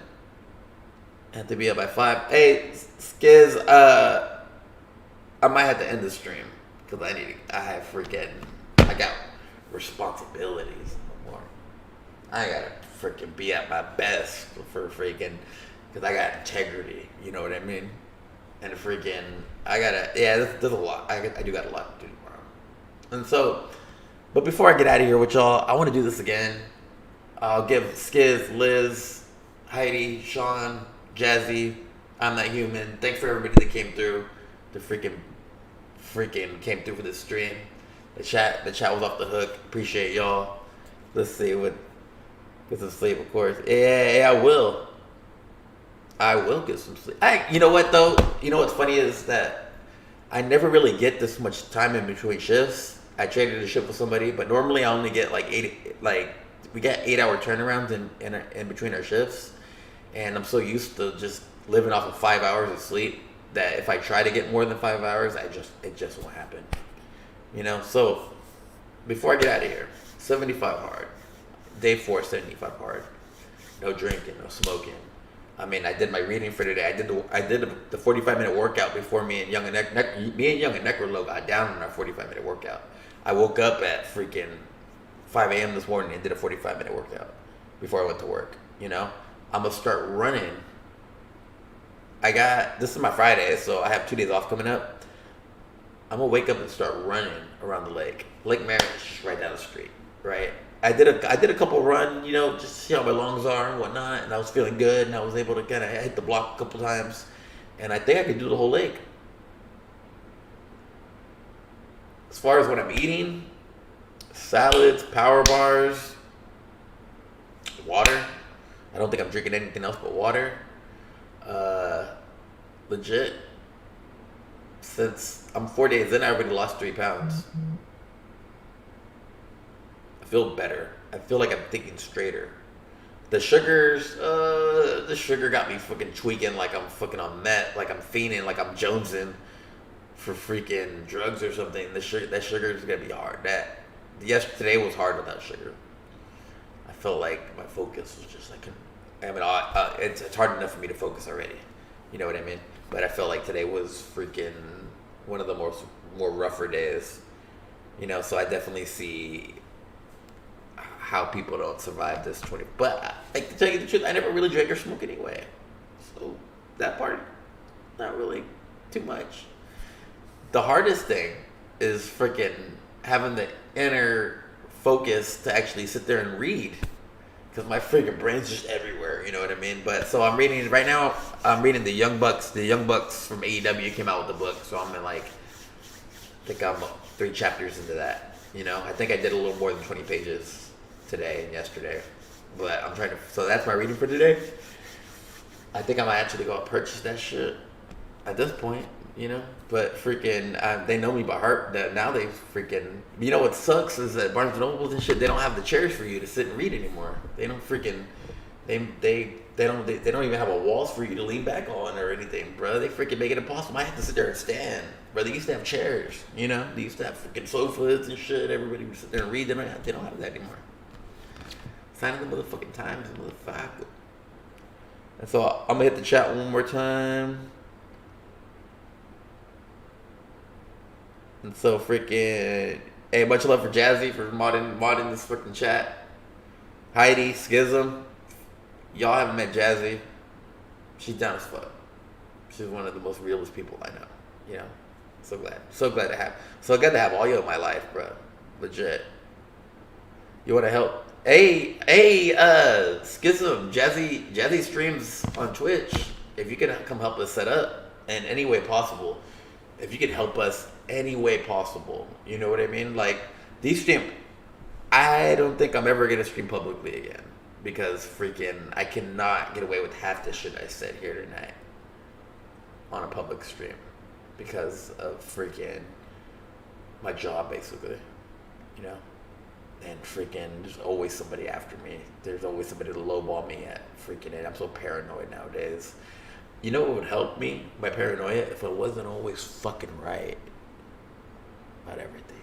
I have to be up by 5. Hey, Skiz, I might have to end the stream because I got responsibilities no more. I gotta freaking be at my best for freaking, because I got integrity, you know what I mean? And freaking, there's a lot. I do got a lot to do tomorrow. And so, but before I get out of here with y'all, I want to do this again. I'll give Skiz, Liz, Heidi, Sean, Jazzy, I'm Not Human. Thanks for everybody that came through. The freaking came through for this stream. The chat was off the hook. Appreciate y'all. Let's see get some sleep, of course. Yeah, I will. I will get some sleep. You know what though? You know what's funny is that I never really get this much time in between shifts. I traded a shift with somebody, but normally I only get we get 8-hour turnarounds in between our shifts, and I'm so used to just living off of 5 hours of sleep that if I try to get more than 5 hours, it just won't happen. You know. So before I get out of here, 75 hard. Day 4, 75 hard. No drinking, no smoking. I mean, I did my reading for today. I did the 45-minute workout before me and Young and Necrolo got down on our 45-minute workout. I woke up at freaking 5 a.m. this morning and did a 45-minute workout before I went to work. You know, I'm gonna start running. This is my Friday, so I have 2 days off coming up. I'm gonna wake up and start running around the lake. Lake Merritt is just right down the street, right? I did a couple run, you know, just to see how my lungs are and whatnot, and I was feeling good, and I was able to kind of hit the block a couple times, and I think I could do the whole lake. As far as what I'm eating, salads, power bars, water. I don't think I'm drinking anything else but water. Legit. Since I'm 4 days in, I already lost 3 pounds. I feel better. I feel like I'm thinking straighter. The sugar got me fucking tweaking like I'm fucking on meth, like I'm fiending, like I'm jonesing for freaking drugs or something. That sugar is gonna be hard. Today was hard without sugar. I felt like my focus was just like, it's hard enough for me to focus already. You know what I mean? But I felt like today was freaking one of the more rougher days. You know, so I definitely see how people don't survive this 20. But like, to tell you the truth, I never really drank or smoked anyway. So that part, not really too much. The hardest thing is freaking having the inner focus to actually sit there and read. Because my freaking brain's just everywhere, you know what I mean? But so I'm reading right now. I'm reading the Young Bucks. The Young Bucks from AEW came out with the book, so I'm in I think I'm 3 chapters into that. You know, I think I did a little more than 20 pages today and yesterday, but I'm trying to. So that's my reading for today. I think I might actually go and purchase that shit at this point, you know. But freaking, they know me by heart. That now they freaking. You know what sucks is that Barnes and Nobles and shit, they don't have the chairs for you to sit and read anymore. They don't freaking. They don't even have a walls for you to lean back on or anything, bro. They freaking make it impossible. I have to sit there and stand, bro. They used to have chairs, you know. They used to have freaking sofas and shit. Everybody would sit there and read. They don't have that anymore. Sign of the motherfucking times, motherfucker. And so I'm gonna hit the chat one more time. And so freaking, hey, much love for Jazzy for modding this freaking chat. Heidi, Schism, y'all haven't met Jazzy. She's down as fuck. She's one of the most realest people I know. You know, so glad to have all you in my life, bro. Legit. You want to help? Hey, Schism, Jazzy streams on Twitch. If you can come help us set up in any way possible, if you can help us any way possible, you know what I mean? Like these streams, I don't think I'm ever gonna stream publicly again because freaking I cannot get away with half the shit I said here tonight on a public stream because of freaking my job, basically, you know. And freaking, there's always somebody after me. There's always somebody to lowball me at freaking it. I'm so paranoid nowadays. You know what would help me, my paranoia, if I wasn't always fucking right about everything.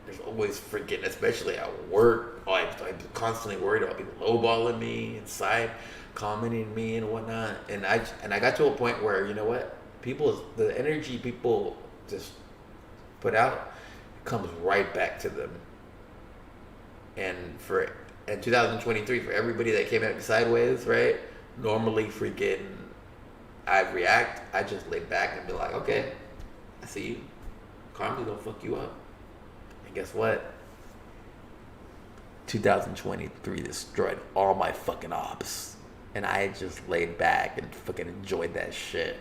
There's always freaking, especially at work, I'm constantly worried about people lowballing me inside, commenting me and whatnot. And I got to a point where, you know what, the energy people just put out comes right back to them. And in 2023, for everybody that came at me sideways, right? Normally freaking I'd react, I just lay back and be like, okay, I see you. Karma's gonna fuck you up. And guess what? 2023 destroyed all my fucking ops. And I just laid back and fucking enjoyed that shit.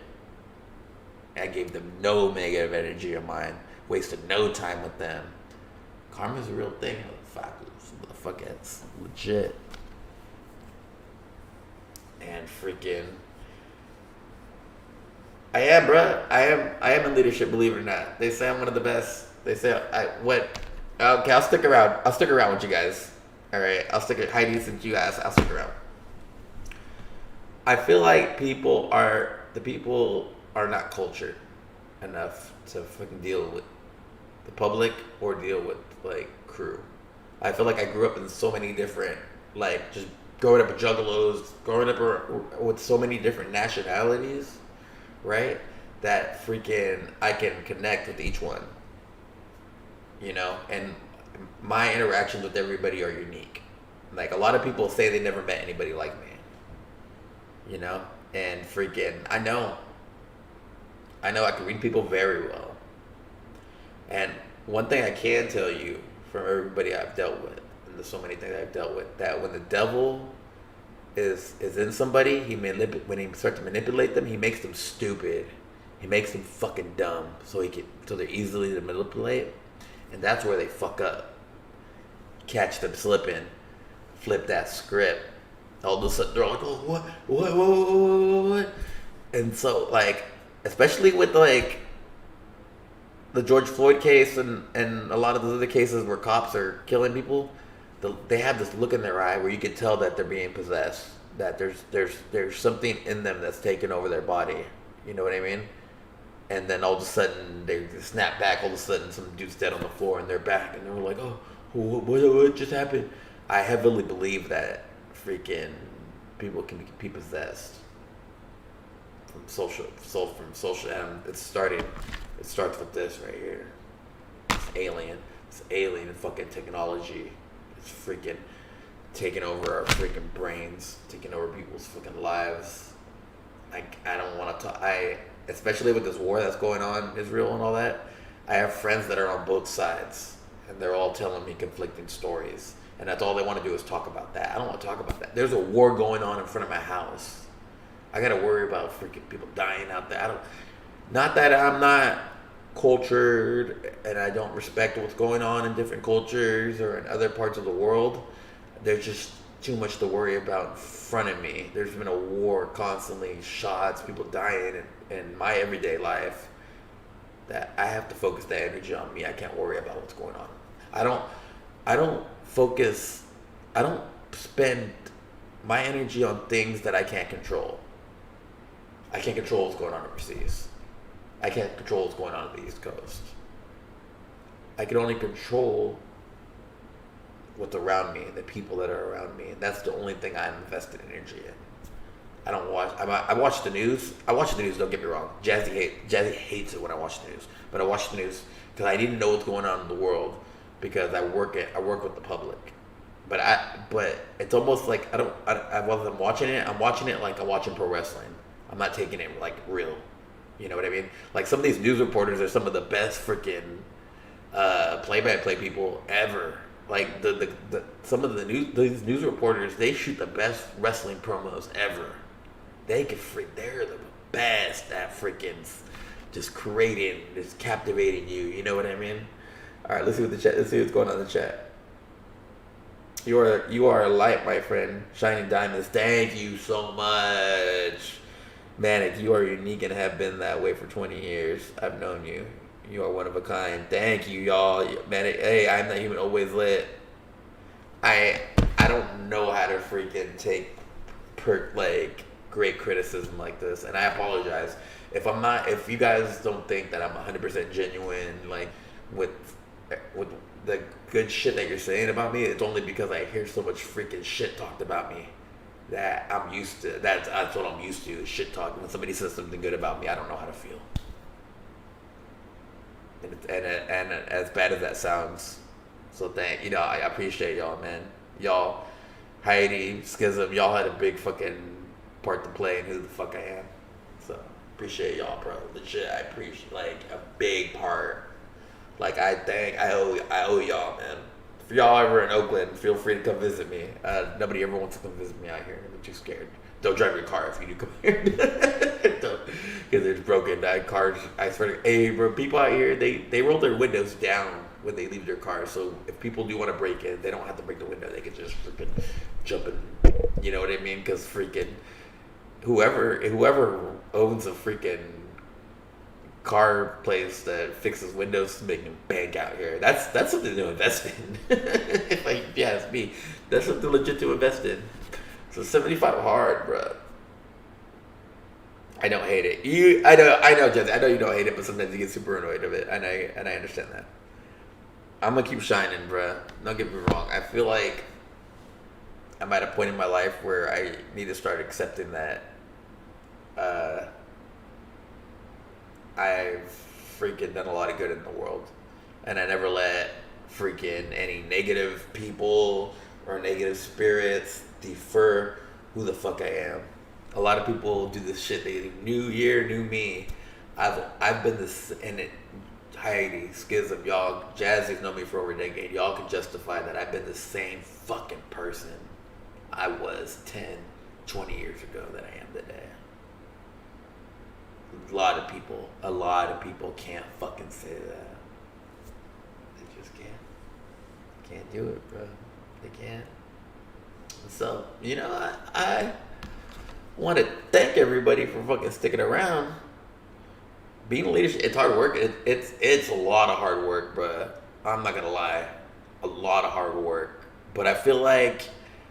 I gave them no negative energy of mine. Wasted no time with them. Karma's a real thing, motherfucker. It's legit. And freaking, I am, bruh. I am in leadership, believe it or not. They say I'm one of the best. They say okay, I'll stick around. I'll stick around with you guys. All right, I'll stick. Heidi, since you asked, I'll stick around. I feel like people are not cultured enough to fucking deal with the public or deal with like crew. I feel like I grew up in so many different, like, just growing up with juggalos, growing up with so many different nationalities, right? That freaking I can connect with each one, you know? And my interactions with everybody are unique. Like, a lot of people say they never met anybody like me, you know? And freaking, I know I can read people very well. And one thing I can tell you from everybody I've dealt with, and there's so many things I've dealt with, that when the devil is in somebody, when he starts to manipulate them, he makes them stupid. He makes them fucking dumb, so they're easily to manipulate, and that's where they fuck up. Catch them slipping, flip that script. All of a sudden they're like, oh, what? And so, like, especially with like the George Floyd case and a lot of the other cases where cops are killing people, they have this look in their eye where you can tell that they're being possessed, that there's something in them that's taking over their body. You know what I mean? And then all of a sudden they snap back. All of a sudden some dude's dead on the floor and they're back and they're like, oh, what just happened? I heavily believe that freaking people can be possessed from social. It starts with this right here. It's alien fucking technology. It's freaking taking over our freaking brains, taking over people's fucking lives. I don't want to talk. Especially with this war that's going on, Israel and all that. I have friends that are on both sides, and they're all telling me conflicting stories, and that's all they want to do is talk about that. I don't want to talk about that. There's a war going on in front of my house. I gotta worry about freaking people dying out there. Not that I'm not cultured and I don't respect what's going on in different cultures or in other parts of the world. There's just too much to worry about in front of me. There's been a war constantly, shots, people dying in my everyday life, that I have to focus that energy on me. I can't worry about what's going on. I don't spend my energy on things that I can't control. I can't control what's going on overseas. I can't control what's going on the East Coast. I can only control what's around me, the people that are around me, and that's the only thing I'm invested energy in. I watch the news. I watch the news, don't get me wrong. Jazzy hates it when I watch the news. But I watch the news because I need to know what's going on in the world, because I work with the public. But it's almost like while I'm watching it like I'm watching pro wrestling. I'm not taking it like real. You know what I mean? Like, some of these news reporters are some of the best freaking play-by-play people ever. Like some of these news reporters, they shoot the best wrestling promos ever. They're the best at freaking just creating, just captivating you. You know what I mean? All right, let's see what the chat. Let's see what's going on in the chat. You are a light, my friend. Shining diamonds. Thank you so much. Manic, you are unique and have been that way for 20 years. I've known you. You are one of a kind. Thank you, y'all. Manic, hey, I'm that human always lit. I don't know how to freaking take great criticism like this, and I apologize if you guys don't think that I'm 100% genuine, like with the good shit that you're saying about me. It's only because I hear so much freaking shit talked about me that I'm used to. That's what I'm used to, is shit talk. When somebody says something good about me, I don't know how to feel. And as bad as that sounds, so I appreciate y'all, man. Y'all, Heidi, Schism, y'all had a big fucking part to play in who the fuck I am. So appreciate y'all, bro. Legit, I appreciate, like, a big part. Like, I owe y'all, man. If y'all ever in Oakland, feel free to come visit me. Nobody ever wants to come visit me out here. I'm too scared. Don't drive your car if you do come here. Because it's broken cars. I swear to, hey, bro, people out here, they roll their windows down when they leave their car. So if people do want to break in, they don't have to break the window. They can just freaking jump in. You know what I mean? Because freaking whoever owns a freaking car place that fixes windows to make them bank out here, that's something to invest in. If you ask me, that's something legit to invest in. So 75 hard, bro. I don't hate it. I know, Jesse. I know you don't hate it, but sometimes you get super annoyed of it, and I understand that. I'm gonna keep shining, bro. Don't get me wrong. I feel like I'm at a point in my life where I need to start accepting that I've freaking done a lot of good in the world, and I never let freaking any negative people or negative spirits defer who the fuck I am. A lot of people do this shit. They new year, new me. I've been this, and it, Heidi, Schism, y'all, Jazzy's known me for over a decade. Y'all can justify that I've been the same fucking person I was 10, 20 years ago that I am today. A lot of people can't fucking say that. They just can't. Can't do it, bro. They can't. So, I want to thank everybody for fucking sticking around. Being a leadership, it's hard work. It's a lot of hard work, bro. I'm not gonna lie, a lot of hard work. But I feel like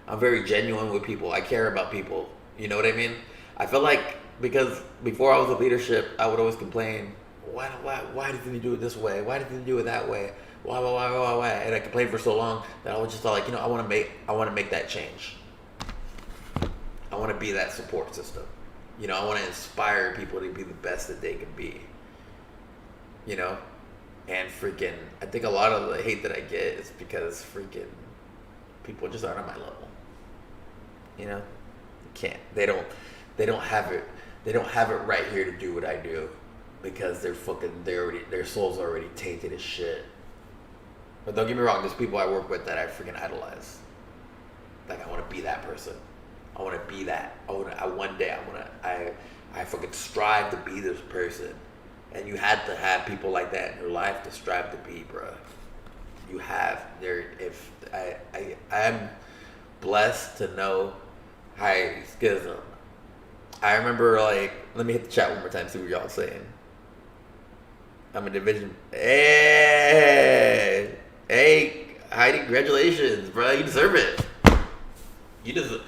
I'm very genuine with people. I care about people. You know what I mean? I feel like because before I was in leadership, I would always complain. Why didn't you do it this way? Why didn't you do it that way? Why? And I complained for so long that I was just thought like, I want to make that change. I want to be that support system. I want to inspire people to be the best that they can be. And freaking, I think a lot of the hate that I get is because freaking people just aren't on my level. Can't. They don't have it. They don't have it right here to do what I do because their soul's already tainted as shit. But don't get me wrong, there's people I work with that I freaking idolize. Like, I want to be that person. I want to be that. I fucking strive to be this person. And you had to have people like that in your life to strive to be, bro. You have. I'm blessed to know Heidi, Schism. I remember, let me hit the chat one more time, see what y'all saying. I'm a division. Hey, Heidi, congratulations, bro. You deserve it. You deserve.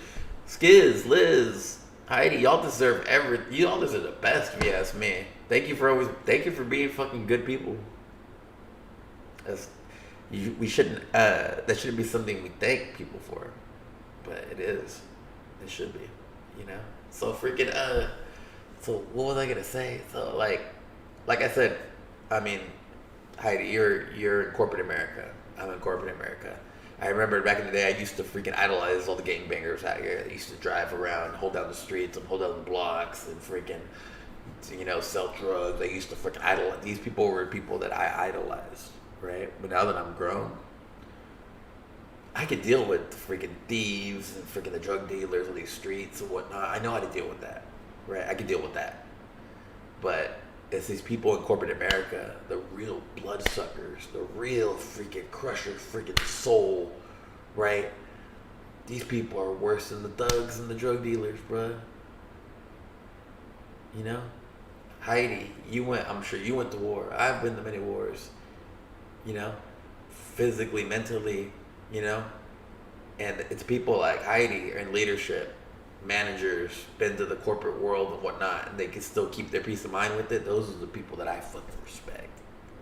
Skiz, Liz, Heidi, y'all deserve y'all deserve the best, if you ask me. Thank you for being fucking good people. We shouldn't, that shouldn't be something we thank people for, but it is. It should be, So freaking, so what was I gonna say? So like I said, I mean, Heidi, you're in corporate America. I'm in corporate America. I remember back in the day, I used to freaking idolize all the gangbangers out here. They used to drive around, hold down the streets, and hold down the blocks, and freaking, sell drugs. I used to freaking idolize. These people were people that I idolized, right? But now that I'm grown, I can deal with the freaking thieves and freaking the drug dealers on these streets and whatnot. I know how to deal with that, right? I can deal with that. But it's these people in corporate America, the real bloodsuckers, the real freaking crushers, freaking soul, right? These people are worse than the thugs and the drug dealers, bruh. You know? Heidi, I'm sure you went to war. I've been to many wars. You know? Physically, mentally, you know? And it's people like Heidi are in leadership, managers, been to the corporate world and whatnot, and they can still keep their peace of mind with it. Those are the people that I fucking respect.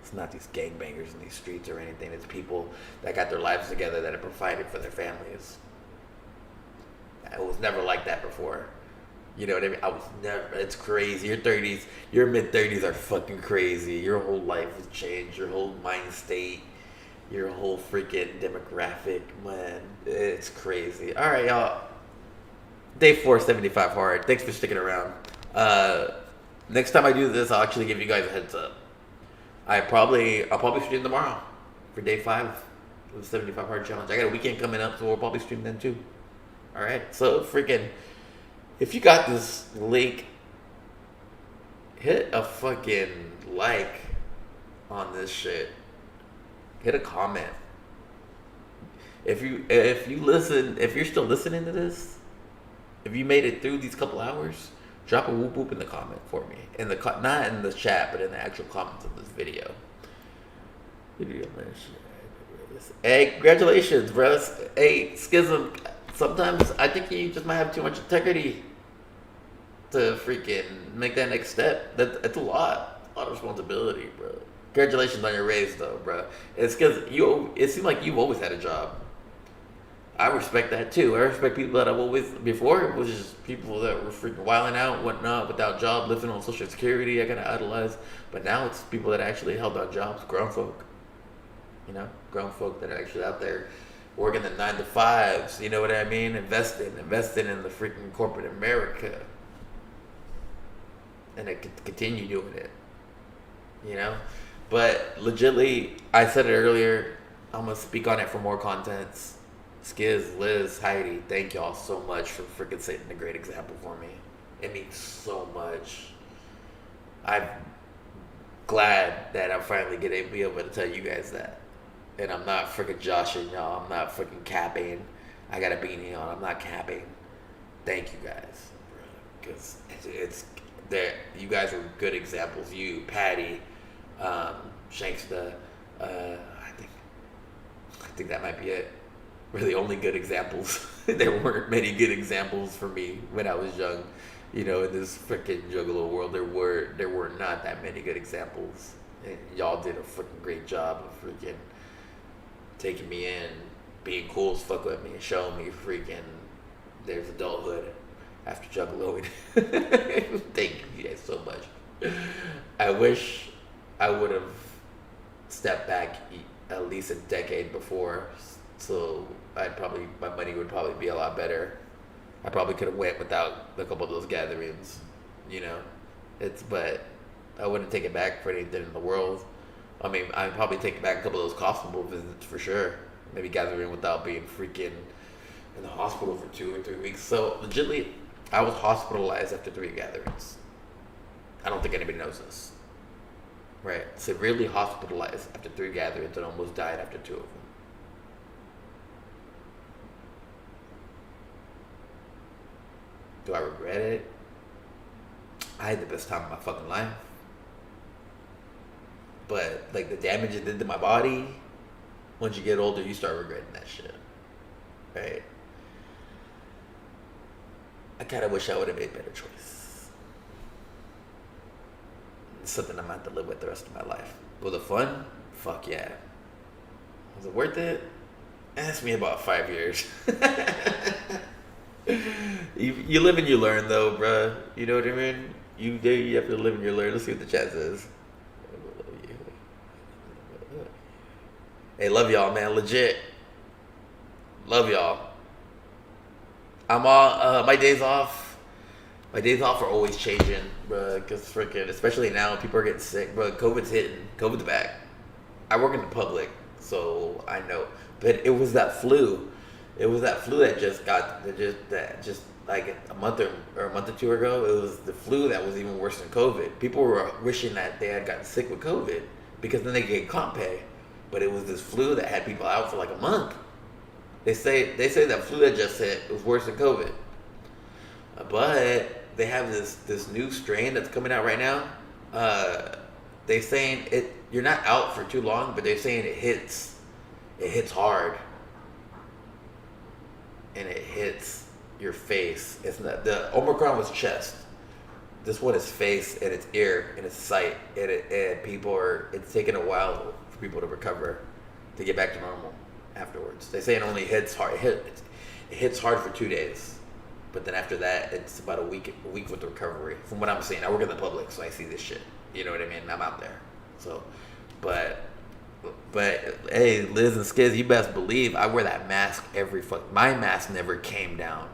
It's not these gangbangers in these streets or anything. It's people that got their lives together, that have provided for their families. I was never like that before. You know what I mean? I was never. It's crazy. Your 30s, your mid 30s are fucking crazy. Your whole life has changed. Your whole mind state, your whole freaking demographic, man. It's crazy. All right, y'all. Day 475 hard. Thanks for sticking around. Next time I do this, I'll actually give you guys a heads up. I'll probably stream tomorrow for day 5 of the 75 hard challenge. I got a weekend coming up, so we'll probably stream then too. All right. So freaking, if you got this link, hit a fucking like on this shit. Hit a comment. If you're still listening to this, if you made it through these couple hours, drop a whoop whoop in the comment for me. Not in the chat, but in the actual comments of this video. Hey, congratulations, bro. Hey, Schism. Sometimes I think you just might have too much integrity to freaking make that next step. That's a lot of responsibility, bro. Congratulations on your raise, though, bro. It's because it seemed like you've always had a job. I respect that too. I respect people that I've always before. It was just people that were freaking wilding out, whatnot, without job, living on Social Security. I kind of idolize, but now it's people that actually held on jobs, grown folk. You know, grown folk that are actually out there working the 9 to 5s. You know what I mean? Investing in the freaking corporate America, and they continue doing it. You know, but legitly, I said it earlier. I'm gonna speak on it for more contents. Skiz, Liz, Heidi, thank y'all so much for freaking setting a great example for me. It means so much. I'm glad that I'm finally getting to be able to tell you guys that. And I'm not freaking joshing y'all. I'm not freaking capping. I got a beanie on. I'm not capping. Thank you guys. Because it's there. You guys are good examples. You, Patty, Shanksta, I think that might be it. Really only good examples. There weren't many good examples for me when I was young. You know, in this freaking Juggalo world, there were not that many good examples. And y'all did a freaking great job of freaking taking me in, being cool as fuck with me, and showing me freaking there's adulthood after Juggaloing. Thank you guys so much. I wish I would have stepped back at least a decade before, so my money would probably be a lot better. I probably could have went without a couple of those gatherings, you know. But I wouldn't take it back for anything in the world. I mean, I'd probably take back a couple of those hospital visits for sure. Maybe gathering without being freaking in the hospital for 2 or 3 weeks. So legitimately, I was hospitalized after 3 gatherings. I don't think anybody knows this. Right? Severely hospitalized after 3 gatherings and almost died after 2 of them. Do I regret it? I had the best time of my fucking life. But, like, the damage it did to my body, once you get older, you start regretting that shit. Right? I kind of wish I would have made a better choice. It's something I'm going to have to live with the rest of my life. Was it fun? Fuck yeah. Was it worth it? Ask me about 5 years. You live and you learn, though, bruh. You know what I mean? You have to live and you learn. Let's see what the chat says. Hey, love y'all, man. Legit. Love y'all. I'm all, my days off are always changing, bruh. Because freaking, especially now, people are getting sick, bruh. COVID's hitting. COVID's back. I work in the public, so I know. But it was that flu. It was that flu that just like a month or a month or two ago. It was the flu that was even worse than COVID. People were wishing that they had gotten sick with COVID because then they get comp pay. But it was this flu that had people out for like a month. They say that flu that just hit was worse than COVID. But they have this new strain that's coming out right now. They saying you're not out for too long, but they're saying it hits hard. And it hits your face. It's not, the Omicron was chest. This one is face and it's ear and it's sight. And it's taking a while for people to recover, to get back to normal afterwards. They say it only hits hard. It hits hard for 2 days. But then after that, it's about a week with the recovery. From what I'm seeing, I work in the public, so I see this shit. You know what I mean? I'm out there. So, but hey, Liz and Skiz, you best believe I wear that mask my mask never came down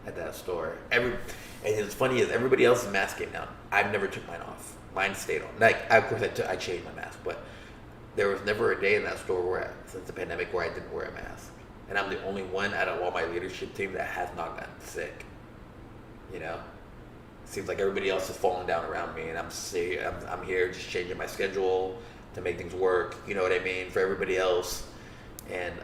at that store. And it's funny is everybody else's mask came down. I've never took mine off. Mine stayed on. Like, of course, I changed my mask, but there was never a day in that store since the pandemic where I didn't wear a mask. And I'm the only one out of all my leadership team that has not gotten sick. You know? Seems like everybody else is falling down around me, and I'm here just changing my schedule to make things work. You know what I mean? For everybody else. And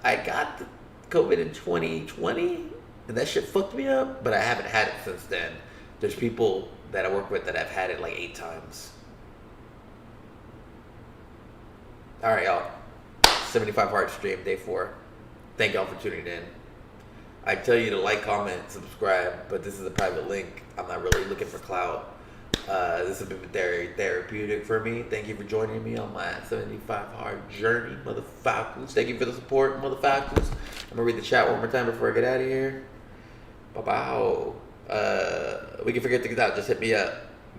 I got the COVID in 2020, and that shit fucked me up, but I haven't had it since then. There's people that I work with that have had it like 8 times. All right, y'all. 75 Hard Stream, day 4. Thank y'all for tuning in. I tell you to like, comment, subscribe, but this is a private link. I'm not really looking for clout. This has been very therapeutic for me. Thank you for joining me on my 75 Hard journey, motherfuckers. Thank you for the support, motherfuckers. I'm gonna read the chat one more time before I get out of here. Bye-bye. We can figure things out. Just hit me up.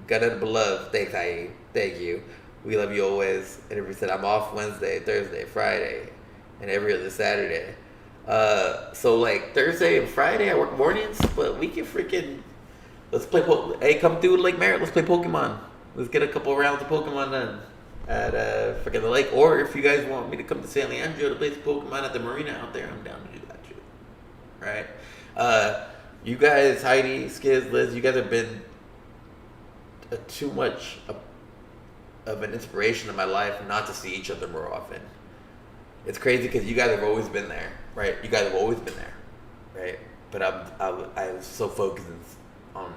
Got it beloved. Thanks, Aye. Thank you. We love you always. And every said I'm off Wednesday, Thursday, Friday, and every other Saturday. So like Thursday and Friday I work mornings, but we can freaking let's play. Hey, come through Lake Merritt. Let's play Pokemon. Let's get a couple rounds of Pokemon done at freaking the lake. Or if you guys want me to come to San Leandro to play some Pokemon at the marina out there, I'm down to do that too. Right? You guys, Heidi, Skiz, Liz, you guys have been too much of an inspiration in my life not to see each other more often. It's crazy because you guys have always been there, right? You guys have always been there, right? But I was so focused on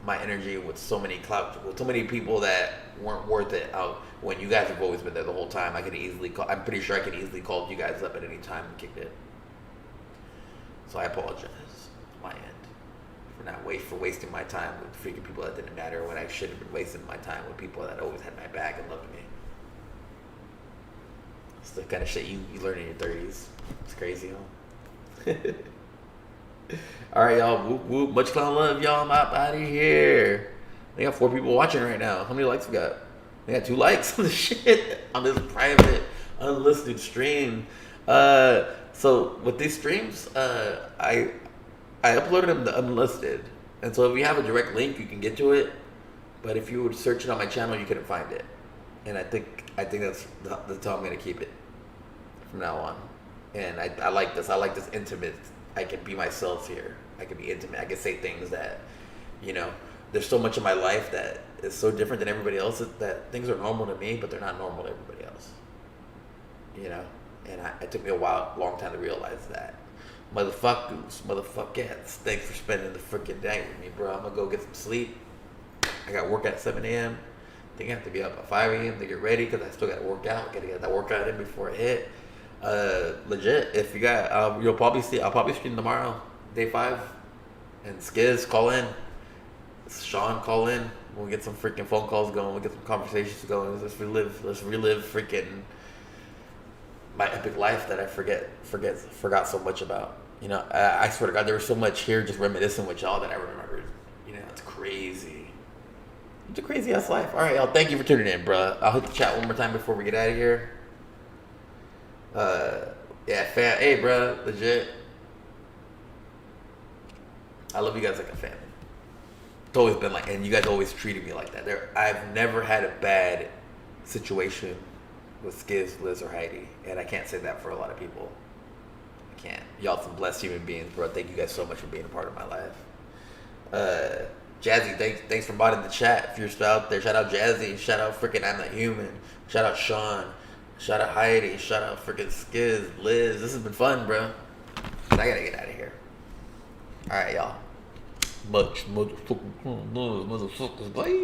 my energy with so many with so many people that weren't worth it. When you guys have always been there the whole time, I'm pretty sure I could easily call you guys up at any time and kick it. So I apologize on my end for wasting my time with freaking people that didn't matter when I should have been wasting my time with people that always had my back and loved me. It's the kind of shit you learn in your 30s. It's crazy, huh? All right, y'all. Whoop, whoop. Much clown love, y'all. I'm out of here. We got 4 people watching right now. How many likes we got? We got 2 likes on the shit on this private, unlisted stream. So with these streams, I uploaded them to unlisted, and so if you have a direct link, you can get to it. But if you would search it on my channel, you couldn't find it. And I think that's how I'm gonna keep it from now on. And I like this. I like this intimate. I can be myself here. I can be intimate. I can say things that, there's so much in my life that is so different than everybody else that things are normal to me, but they're not normal to everybody else. And it took me a long time to realize that. Motherfuckers, thanks for spending the freaking day with me, bro. I'm gonna go get some sleep. I got work at 7 a.m. I think I have to be up at 5 a.m. to get ready because I still got to work out. Got to get that workout in before I hit. Legit, if you got, I'll probably stream tomorrow, day 5. And Skiz, call in. Sean, call in. We'll get some freaking phone calls going. We'll get some conversations going. Let's relive freaking my epic life that I forgot so much about. I swear to God, there was so much here just reminiscing with y'all that I remembered. It's crazy. It's a crazy ass life. All right, y'all. Thank you for tuning in, bro. I'll hit the chat one more time before we get out of here. Hey, bro. Legit. I love you guys like a family. It's always been and you guys always treated me like that. I've never had a bad situation with Skiz, Liz, or Heidi, and I can't say that for a lot of people. I can't. Y'all some blessed human beings, bro. Thank you guys so much for being a part of my life. Jazzy, thanks for modding the chat. If you're still out there, shout out Jazzy, shout out freaking I'm Not Human, shout out Sean, shout out Heidi, shout out freaking Skiz, Liz. This has been fun, bro. I gotta get out of here. All right, y'all. Much motherfucking bye.